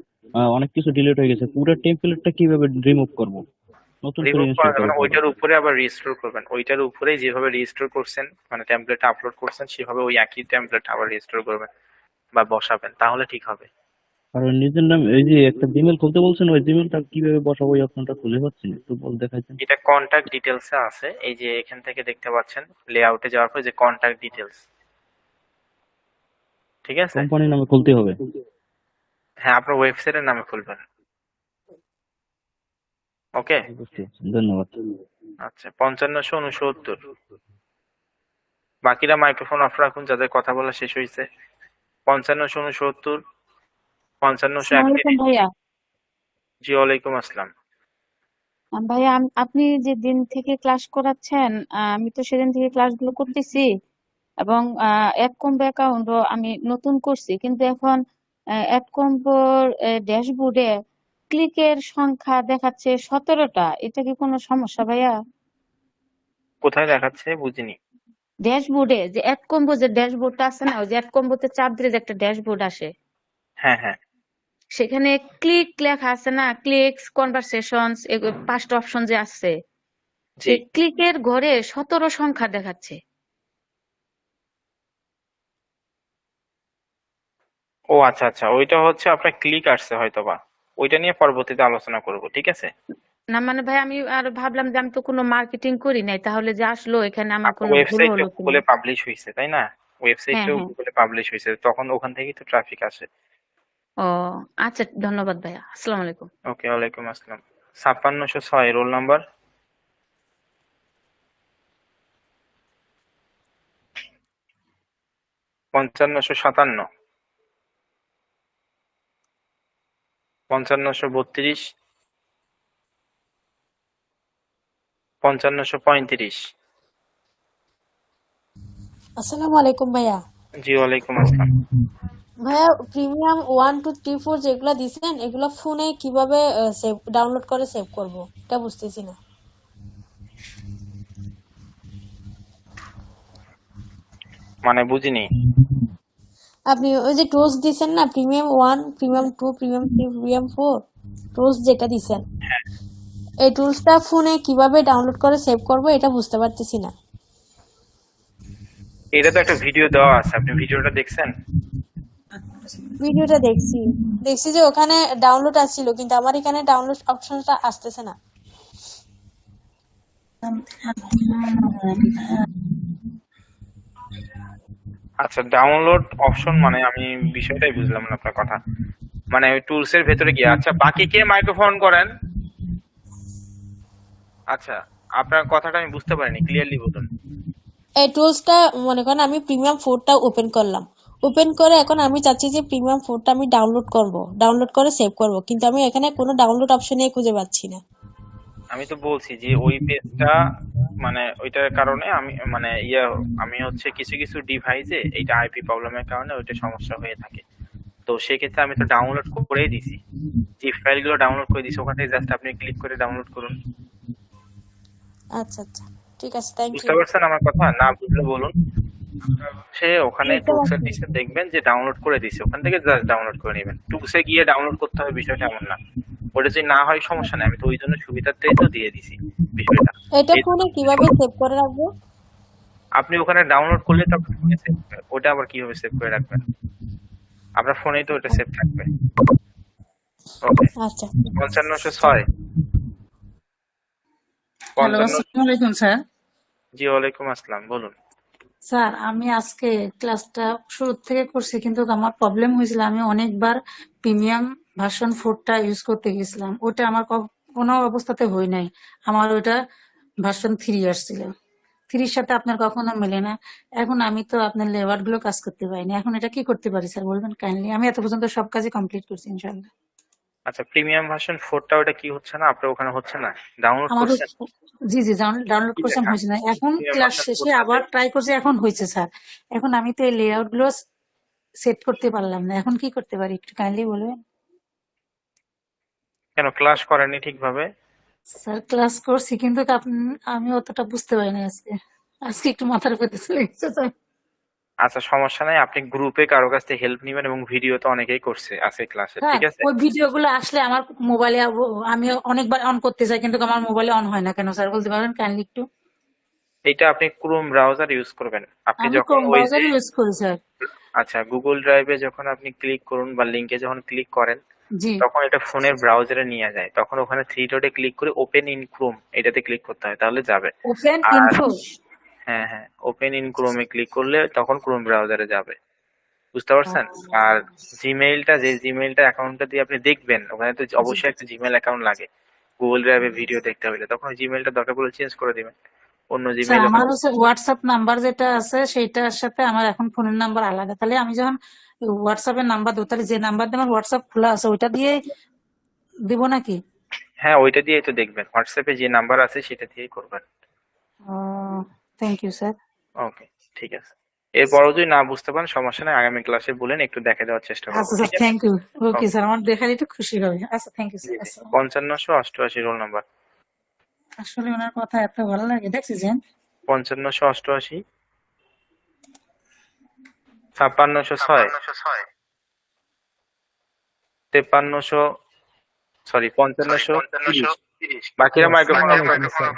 অনেক কিছু ডিলিট হয়ে গেছে, পুরা টেমপ্লেটটা কিভাবে রিমুভ করব, নতুন করে রিমুভ ইনস্টল করা যাবে করার না, পরে? ওইটার উপরে আবার রিস্টোর করবেন। ওইটার উপরে যেভাবে রিস্টোর করছেন, মানে টেমপ্লেট আপলোড করছেন, সেভাবে ওই একই টেমপ্লেট আবার রিস্টোর করবেন বা বসাবেন, তাহলে ঠিক হবে। আর ওই নিজের নাম এই যে একটা জিমেল খুলতে বলছেন, ওই জিমেলটা কিভাবে বসাবো ওই অপশনটা খুঁজে পাচ্ছি না, একটু বল দেখাইছেন। এটা কন্টাক্ট ডিটেলসে আছে, এই যে এখান থেকে দেখতে পাচ্ছেন, লেআউটে যাওয়ার পর যে কন্টাক্ট ডিটেলস, ঠিক আছে। কোম্পানির নামে খুলতে হবে? হ্যাঁ, আপনার ওয়েবসাইটের নামে খুলবেন। ওকে, বুঝছি, ধন্যবাদ। আচ্ছা 5569। বাকিরা মাইক্রোফোন অফ রাখুন যাদের কথা বলা শেষ হয়েছে। 5569, আসসালামু আলাইকুম 5531। ভাইয়া। জি ওয়ালাইকুম আসসালাম। ভাইয়া আপনি যে দিন থেকে ক্লাস করাচ্ছেন, আমি তো সেদিন থেকে ক্লাসগুলো করতেছি এবং অ্যাড কম্বো অ্যাকাউন্টও আমি নতুন করছি, কিন্তু এখন অ্যাড কম্বোর ড্যাশবোর্ডে ক্লিকের সংখ্যা দেখাচ্ছে 17টা। এটা কি কোনো সমস্যা ভাইয়া? কোথায় দেখাচ্ছে বুঝিনি। ড্যাশবোর্ডে যে অ্যাড কম্বো যে ড্যাশবোর্ডটা আছে না, ওই যে অ্যাড কম্বোতে চাপ দিলে যে একটা ড্যাশবোর্ড আসে, হ্যাঁ হ্যাঁ, সেখানে ক্লিক লেখা আছে না, ক্লিকস কনভারসেশনস 5টা অপশন যে আছে, জি। এই ক্লিকের ঘরে 17 সংখ্যা দেখাচ্ছে। ও আচ্ছা আচ্ছা, ওইটা হচ্ছে আপনার ক্লিক আসছে হয়তোবা, ওইটা নিয়ে পরবর্তীতে আলোচনা করব, ঠিক আছে। না মানে ভাই, আমি আর ভাবলাম যে আমি তো কোনো মার্কেটিং করি নাই, তাহলে যে আসলো এখানে আমার কোনো ভুল ওয়েবসাইটে হলো কিনা। গুগলে পাবলিশ হয়েছে তাই না, হ্যাঁ ওয়েবসাইটেও হ্যাঁ। গুগলে পাবলিশ হয়েছে, তখন ওখান থেকেই তো ট্রাফিক আসে। ও আচ্ছা, ধন্যবাদ ভাইয়া, আসসালামু আলাইকুম। ওকে, ওয়ালাইকুম আসসালাম। 5606 রোল নাম্বার। 5557, 5532, 5535। আসসালামু আলাইকুম ভাইয়া। জি ওয়ালাইকুম আসসালাম। ভাইয়া প্রিমিয়াম 1 2 3 4 যেগুলো দিছেন এগুলো ফোনে কিভাবে সেভ ডাউনলোড করে সেভ করব এটা বুঝতেছি না। মানে বুঝিনি। আপনি ওই যে টুলস দিছেন না, premium 1 premium 2 premium 3 premium 4 tools যেটা দিছেন, এই টুলসটা ফোনে কিভাবে ডাউনলোড করে সেভ করব এটা বুঝতে পারতেছি না। এটা তো একটা ভিডিও দেওয়া আছে, আপনি ভিডিওটা দেখছেন? ভিডিওটা দেখছি যে ওখানে ডাউনলোড আসছিল, কিন্তু আমার এখানে ডাউনলোড অপশনটা আসতেছে না। আচ্ছা, ডাউনলোড অপশন মানে আমি বিষয়টাই বুঝলাম না আপনার কথা। মানে ওই টুলস এর ভেতরে গিয়ে, আচ্ছা বাকি কে মাইক্রোফোন করেন? আচ্ছা, আপনার কথাটা আমি বুঝতে পারিনি, ক্লিয়ারলি বলুন। এই টুলসটা মনে করেন আমি প্রিমিয়াম 4টা ওপেন করলাম, ওপেন করে এখন আমি চাচ্ছি যে প্রিমিয়াম 4টা আমি ডাউনলোড করে সেভ করব, কিন্তু আমি এখানে কোনো ডাউনলোড অপশনই খুঁজে পাচ্ছি না। আমি তো বলছি যে ওই পেজটা, মানে ওইটার কারণে আমি মানে আমি হচ্ছে কিছু কিছু ডিভাইসে এইটা আইপি প্রবলেমের কারণে ওইটা সমস্যা হয়ে থাকে। তো সেক্ষেত্রে আমি তো ডাউনলোড করেই দিছি, যে ফাইলগুলো ডাউনলোড করে দিছি ওখান থেকে জাস্ট আপনি ক্লিক করে ডাউনলোড করুন। আচ্ছা আচ্ছা, ঠিক আছে, থ্যাংক বুঝতে ইউ। পারছেন আমার কথা? না বুঝলে বলুন। সে ওখানে বুঝতে টুলস এর পারছি। নিচে দেখবেন যে ডাউনলোড করে দিছে, ওখান থেকে জাস্ট ডাউনলোড করে নেবেন। টুলসে গিয়ে ডাউনলোড করতে হবে বিষয়টা এমন না। ওটা যদি না হয় সমস্যা নেই, আমি তো ওই জন্য সুবিধার্থেই তো দিয়ে দিছি বিষয়টা। এটা এই ফোনে কিভাবে সেভ করে রাখবো? আপনি ওখানে ডাউনলোড করলে তো আপনার ফোনে সেভ হবে, ওটা আবার কিভাবে সেভ করে রাখবেন? আপনার ফোনেই তো ওটা সেভ থাকবে। ওকে, আচ্ছা। 5506। হ্যালো, 55। আসসালামু আলাইকুম স্যার। জি ওয়ালাইকুম আসসালাম, বলুন। স্যার আমি আজকে ক্লাসটা শুরু থেকে করছি, কিন্তু আমার প্রবলেম হয়েছিল, আমি অনেকবার প্রিমিয়াম ভার্সন 4টা ইউজ করতে গেছিলাম, ওটা আমার কোনো অবস্থাতে হয় নাই। আমার ওইটা ভার্সন 3 আসছিল, 3-র সাথে আপনার কখনো মেলে না। এখন আমি তো আপনার লেবার গুলো কাজ করতে পারিনি, এখন এটা কি করতে পারি স্যার বলবেন কাইন্ডলি? আমি এত পর্যন্ত সব কাজই কমপ্লিট করছি ইনশাল্লাহ। আচ্ছা, প্রিমিয়াম ভার্সন 4টা ওটা কি হচ্ছে না, আপনার ওখানে হচ্ছে না, ডাউনলোড আমার করছেন? জি জি ডাউনলোড কি করছেন, লেখা হয়েছে না। এখন প্রিমিয়াম ক্লাস ভার্সন শেষে 4টাতে? আবার ট্রাই করছি, এখন হয়েছে স্যার। এখন আমি তো এই লেআউট গুলো সেট করতে পারলাম না, এখন কি করতে পারি একটু কাইন্ডলি বলবেন? কেন ক্লাস করেননি ঠিকভাবে? স্যার ক্লাস করছি, কিন্তু আমি অতটা বুঝতে পারি না আজকে। আজকে একটু মাথার উপরে চলে গেছে স্যার। আচ্ছা সমস্যা নাই, আপনি গ্রুপে কারো কাছ থেকে হেল্প নেবেন, এবং ভিডিও তো অনেকেই করছে আছে ক্লাসে, স্যার ঠিক আছে। ওই ভিডিও গুলো আসলে আমার মোবাইলে আমি অনেকবার অন করতে চাই, কিন্তু আমার মোবাইলে অন হয় না কেন স্যার, বলতে পারবেন কাইন্ডলি একটু? এটা আপনি ক্রোম ব্রাউজার ইউজ করবেন, আপনি আমি যখন ক্রোম ওই যে, ব্রাউজার ইউজ করি স্যার। আচ্ছা গুগল ড্রাইভে যখন আপনি ক্লিক করুন বা লিংকে যখন ক্লিক করেন, জি। তখন এটা ফোনের ব্রাউজারে নিয়ে যায়, তখন ওখানে থ্রি ডটে ক্লিক করে ওপেন ইন ক্রোম এটাতে ক্লিক করতে হয়, তাহলে যাবে। ওপেন আর ইনফো। হ্যাঁ হ্যাঁ, ওপেন ইন ক্রোমে ক্লিক করলে তখন ক্রোম ব্রাউজারে যাবে, বুঝতে পারছেন। আর জিমেইলটা, যে জিমেইলটা অ্যাকাউন্টটা দিয়ে আপনি দেখবেন, ওখানে তো অবশ্যই একটা জিমেইল অ্যাকাউন্ট লাগে, গুগল ড্রাইভে ভিডিও দেখতে হলে, তখন ওই জিমেলটা দরকার পড়লে চেঞ্জ করে দিবেন, অন্য আচ্ছা, জিমেইল আমার হচ্ছে হোয়াটসঅ্যাপ নাম্বার যেটা আছে সেইটার সাথে আমার এখন ফোনের নাম্বার আলাদা, তাহলে আমি যখন হোয়াটসঅ্যাপের নাম্বার দেবো তাহলে যে নাম্বার দিয়ে আমার হোয়াটসঅ্যাপ খোলা আছে ওইটা দিয়ে দিব নাকি? হ্যাঁ ওইটা দিয়েই তো দেখবেন, হোয়াটসঅ্যাপে যে নাম্বার আছে সেটা দিয়েই করবেন। Thank you sir. ওকে, ঠিক আছে। এরপরও যদি না বুঝতে পারেন সমস্যা নাই, আগামী ক্লাসে বলেন, একটু দেখে দেওয়ার চেষ্টা করবো, আচ্ছা স্যার, ঠিক আছে? Thank you. Okay okay, sir, আমার দেখার একটু খুশি হবে। আচ্ছা, থ্যাংক ইউ জি স্যার। জি। আসসালাম। 5588 রোল নাম্বার। আসলে ওনার কথা এত ভালো লাগে, দেখছেন? 5588 5606 5300, সরি 5530। বাকিরা মাইক্রোফোন অফ আসসালামু রাখবেন। আলাইকুম স্যার।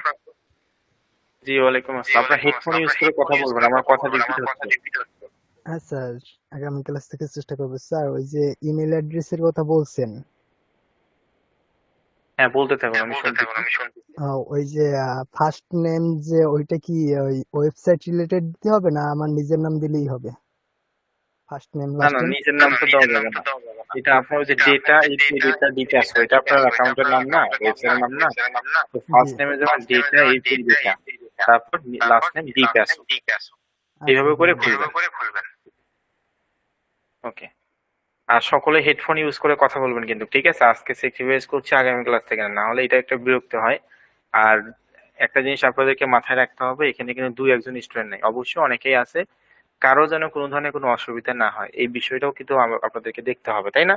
জি ওয়ালাইকুম আসসালাম। আপনার হেডফোন ইউজ করে কথা বলবেন, আমার কথা রিপিট হচ্ছে। হ্যাঁ স্যার, আগামী ক্লাস থেকে চেষ্টা করবো স্যার। ওই যে ইমেল অ্যাড্রেসের কথা বলছেন, হ্যাঁ বলতে থাকুন, আমি শুনতেছি। ওই যে ফার্স্ট নেম যে ওইটা কি ওই ওয়েবসাইট রিলেটেড দিতে হবে না আমার নিজের নাম দিলেই হবে? ফার্স্ট নেম না লাস্ট না, নেম? নিজের নাম তো দেওয়া যাবে না। এটা আপনার ওই যে ডেটা এইচ ডেটা ডিটেলস, এটা আপনার অ্যাকাউন্টের নাম না, ওয়েবসাইটের নাম না। তো জি। ফার্স্ট নেমে যাবেন ডেটা এইচ ডেটা, তারপর লাস্ট নেম ডি প্যাসো, এইভাবে আচ্ছা করে হ্যাঁ। খুলবেন। ওকে। আর সকলে হেডফোন ইউজ করে কথা বলবেন কিন্তু, ঠিক আছে? আজকে স্যাক্রিফাইস করছি, আগামী ক্লাস থেকে না হলে এটা একটা বিরক্ত হয়। আর একটা জিনিস আপনাদেরকে মাথায় রাখতে হবে, এখানে কিন্তু দুই একজন স্টুডেন্ট নেই, অবশ্যই অনেকেই আছে, কারো যেন কোনো ধরনের কোনো অসুবিধা না হয় এই বিষয়টাও কিন্তু আপনাদেরকে দেখতে হবে, তাই না?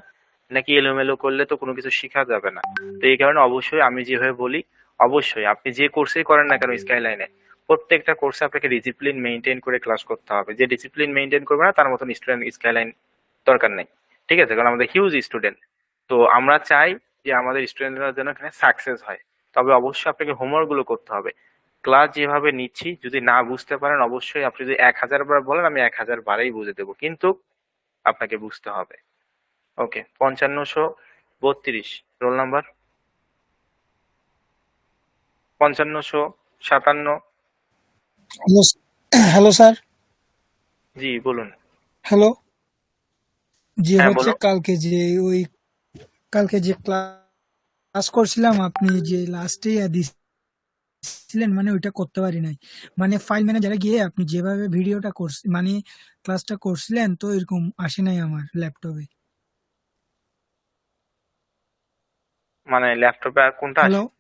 নাকি এলোমেলো করলে তো কোনো কিছু শেখা যাবে না। তো এই কারণে অবশ্যই আমি যেভাবে বলি, অবশ্যই আপনি যে কোর্সেই করেন না কেন স্কাইলাইনে, প্রত্যেকটা কোর্সে আপনাকে ডিসিপ্লিন মেনটেন করে ক্লাস করতে হবে। যে ডিসিপ্লিন মেনটেন করবে না তার মতন স্টুডেন্ট স্কাইলাইন দরকার নেই, ঠিক আছে? কারণ আমাদের হিউজ স্টুডেন্ট, তো আমরা চাই যে আমাদের স্টুডেন্টরা যেন এখানে সাকসেস হয়। তবে অবশ্যই আপনাকে হোমওয়ার্ক গুলো করতে হবে। ক্লাস যেভাবে নিচ্ছি যদি না বুঝতে পারেন, অবশ্যই আপনি যদি 1000 বার বলেন আমি 1000 বারেই বুঝে দেবো, কিন্তু আপনাকে বুঝতে হবে। Okay, 5532 roll number. 5557। Hello sir. জি বলুন। হ্যালো। জি হ্যাঁ হচ্ছে বলুন। কালকে যে ক্লাস করছিলাম আপনি যে লাস্টে দিছিলেন মানে ওইটা করতে পারি নাই। মানে ফাইল ম্যানেজারে গিয়ে আপনি যেভাবে ভিডিওটা মানে ক্লাসটা করছিলেন তো এরকম আসে নাই আমার ল্যাপটপে। মানে ল্যাপটপে আর কোনটা হ্যালো। আসে?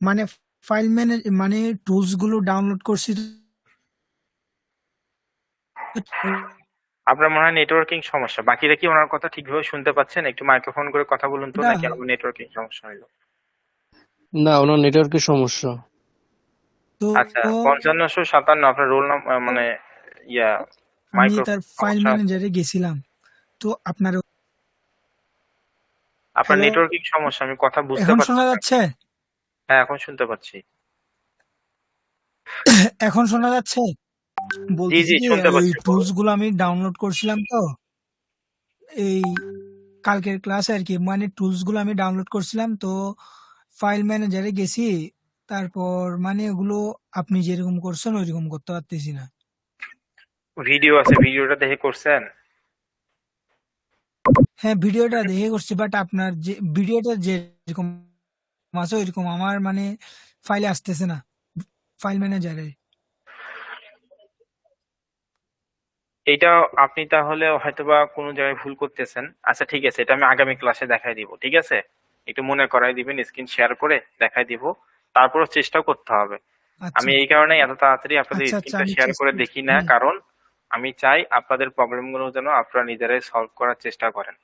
মানে ফাইল ম্যানেজ মানে টুলস গুলো ডাউনলোড করছি তো আপনার মনে হয় নেটওয়ার্কিং সমস্যা। বাকিরা কি ওনার কথা ঠিকভাবে শুনতে পাচ্ছেন? একটু মাইক্রোফোন করে কথা বলুন তো, ওটা নাকি আমার নেটওয়ার্কিং সমস্যা হলো? না, ওনার নেটওয়ার্কের সমস্যা। তো আচ্ছা, 5557 আপনার রোল নাম্বার মানে ইয়া আমি মাইক্রো তার ফাইল সমস্যা। ম্যানেজারে গেছিলাম তো আপনার আপনার হ্যালো নেটওয়ার্কিং সমস্যা, আমি কথা বুঝতে এখন পারছি শোনা না। যাচ্ছে? হ্যাঁ এখন শুনতে পাচ্ছি। এখন শোনা যাচ্ছে? জি বলতেছি জি কি শুনতে ওই পাচ্ছি, বলুন। টুলস গুলো আমি ডাউনলোড করছিলাম তো এই কালকের ক্লাসে আর কি, মানে টুলস গুলো আমি ডাউনলোড করছিলাম তো ফাইল ম্যানেজারে গেছি, তারপর মানে ওগুলো আপনি যেরকম করছেন ওইরকম করতে পারতেছি না। ভিডিও আছে, ভিডিওটা দেখে করছেন? হ্যাঁ ভিডিওটা দেখে করছি, বাট আপনার যে ভিডিওটা যেরকম আছে ওইরকম আমার মানে ফাইলে আসতেছে না, ফাইল ম্যানেজারে। এইটা আপনি তাহলে হয়তোবা কোনো জায়গায় ভুল করতেছেন। আচ্ছা ঠিক আছে, এটা আমি আগামী ক্লাসে দেখাই দিব, ঠিক আছে? একটু মনে করাই দিবেন, স্ক্রিন শেয়ার করে দেখাই দিব, তারপরও চেষ্টাও করতে হবে। আমি আচ্ছা এই কারণে এত তাড়াতাড়ি আপনাদের আচ্ছা আচ্ছা স্ক্রিনটা আমি শেয়ার করে চেষ্টা দেখি না, কারণ আমি চাই আপনাদের প্রবলেমগুলো যেন আপনারা নিজেরাই সলভ করার চেষ্টা করেন।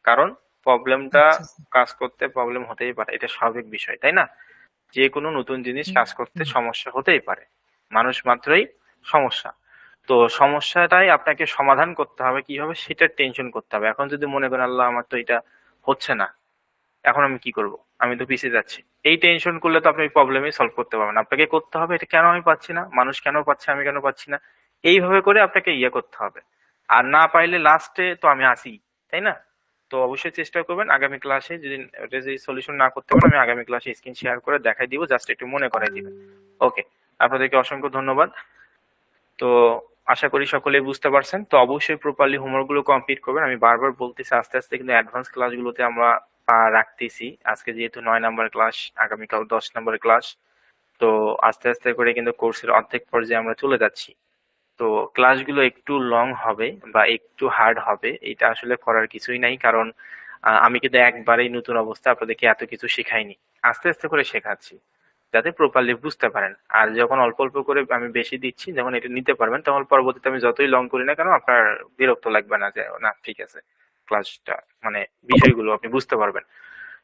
কারণ প্রবলেমটা আচ্ছা কাজ করতে প্রবলেম হতেই পারে, এটা স্বাভাবিক বিষয়, তাই না? যে কোনো নতুন জিনিস হুম, কাজ করতে হুম। সমস্যা হতেই পারে, মানুষ মাত্রই সমস্যা। তো সমস্যাটাই আপনাকে সমাধান করতে হবে, কিভাবে সেটার টেনশন করতে হবে। এখন যদি মনে করেন আল্লাহ আমার তো এটা হচ্ছে না, এখন আমি কি করব, আমি তো পিছিয়ে যাচ্ছি, এই টেনশন করলে তো আপনি প্রবলেমই সলভ করতে পারবেন না। আপনাকে করতে হবে এটা কেন আমি পাচ্ছি না, মানুষ কেন পাচ্ছে আমি কেন পাচ্ছি না, এইভাবে করে আপনাকে ইয়ে করতে হবে। আর না পাইলে লাস্টে তো আমি আসি, তাই না? তো অবশ্যই চেষ্টা করবেন আগামী ক্লাসে, যদি এটা যদি সলিউশন না করতে পারেন আমি আগামী ক্লাসে স্ক্রিন শেয়ার করে দেখাই দিব, জাস্ট একটু মনে করাই দিবেন। ওকে, আপনাদেরকে অসংখ্য ধন্যবাদ। তো আশা করি সকলেই বুঝতে পারছেন। তো অবশ্যই প্রপারলি হোমওয়ার্ক গুলো কমপ্লিট করবেন। আমি বারবার বলতেছি আস্তে আস্তে কিন্তু অ্যাডভান্স ক্লাসগুলোতে আমরা পা রাখতেছি। আজকে যেহেতু 9 নাম্বার ক্লাস, আগামীকাল 10 নাম্বার ক্লাস। তো আস্তে আস্তে করে কিন্তু কোর্সের অর্ধেক পর্যায়ে আমরা চলে যাচ্ছি। তো ক্লাসগুলো একটু লং হবে বা একটু হার্ড হবে, এটা আসলে করার কিছুই নাই, কারণ আমি কিন্তু একবারেই নতুন অবস্থা আপনাদেরকে এত কিছু শেখাইনি, আস্তে আস্তে করে শেখাচ্ছি যাতে প্রপারলি বুঝতে পারেন। আর যখন অল্প অল্প করে আমি বেশি দিচ্ছি, যখন এটা নিতে পারবেন, তখন পরবর্তীতে আমি যতই লং করি না কেন আপনার বিরক্ত লাগবে না, যে না ঠিক আছে ক্লাসটা মানে বিষয়গুলো আপনি বুঝতে পারবেন।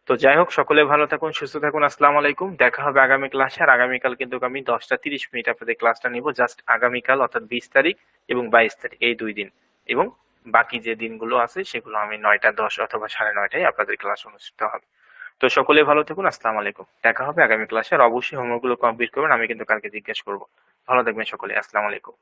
তো যাই হোক, সকলে ভালো থাকুন, সুস্থ থাকুন। আসসালামু আলাইকুম, দেখা হবে আগামী ক্লাসে। আর আগামীকাল কিন্তু আমি 10টা 30 মিনিট আপনাদের ক্লাসটা নিব, জাস্ট আগামীকাল অর্থাৎ 20 তারিখ এবং 22 তারিখ, এই 2 দিন। এবং বাকি যে দিনগুলো আছে সেগুলো আমি 9টা 10 অথবা 9:30টায় আপনাদের ক্লাস অনুষ্ঠিত হবে। তো সকলে ভালো থাকুন, আসসালামু আলাইকুম, দেখা হবে আগামী ক্লাসে। আর অবশ্যই হোমওয়ার্ক গুলো কমপ্লিট করবেন, আমি কিন্তু কালকে জিজ্ঞেস করবো। ভালো থাকবেন সকলে, আসসালামু আলাইকুম।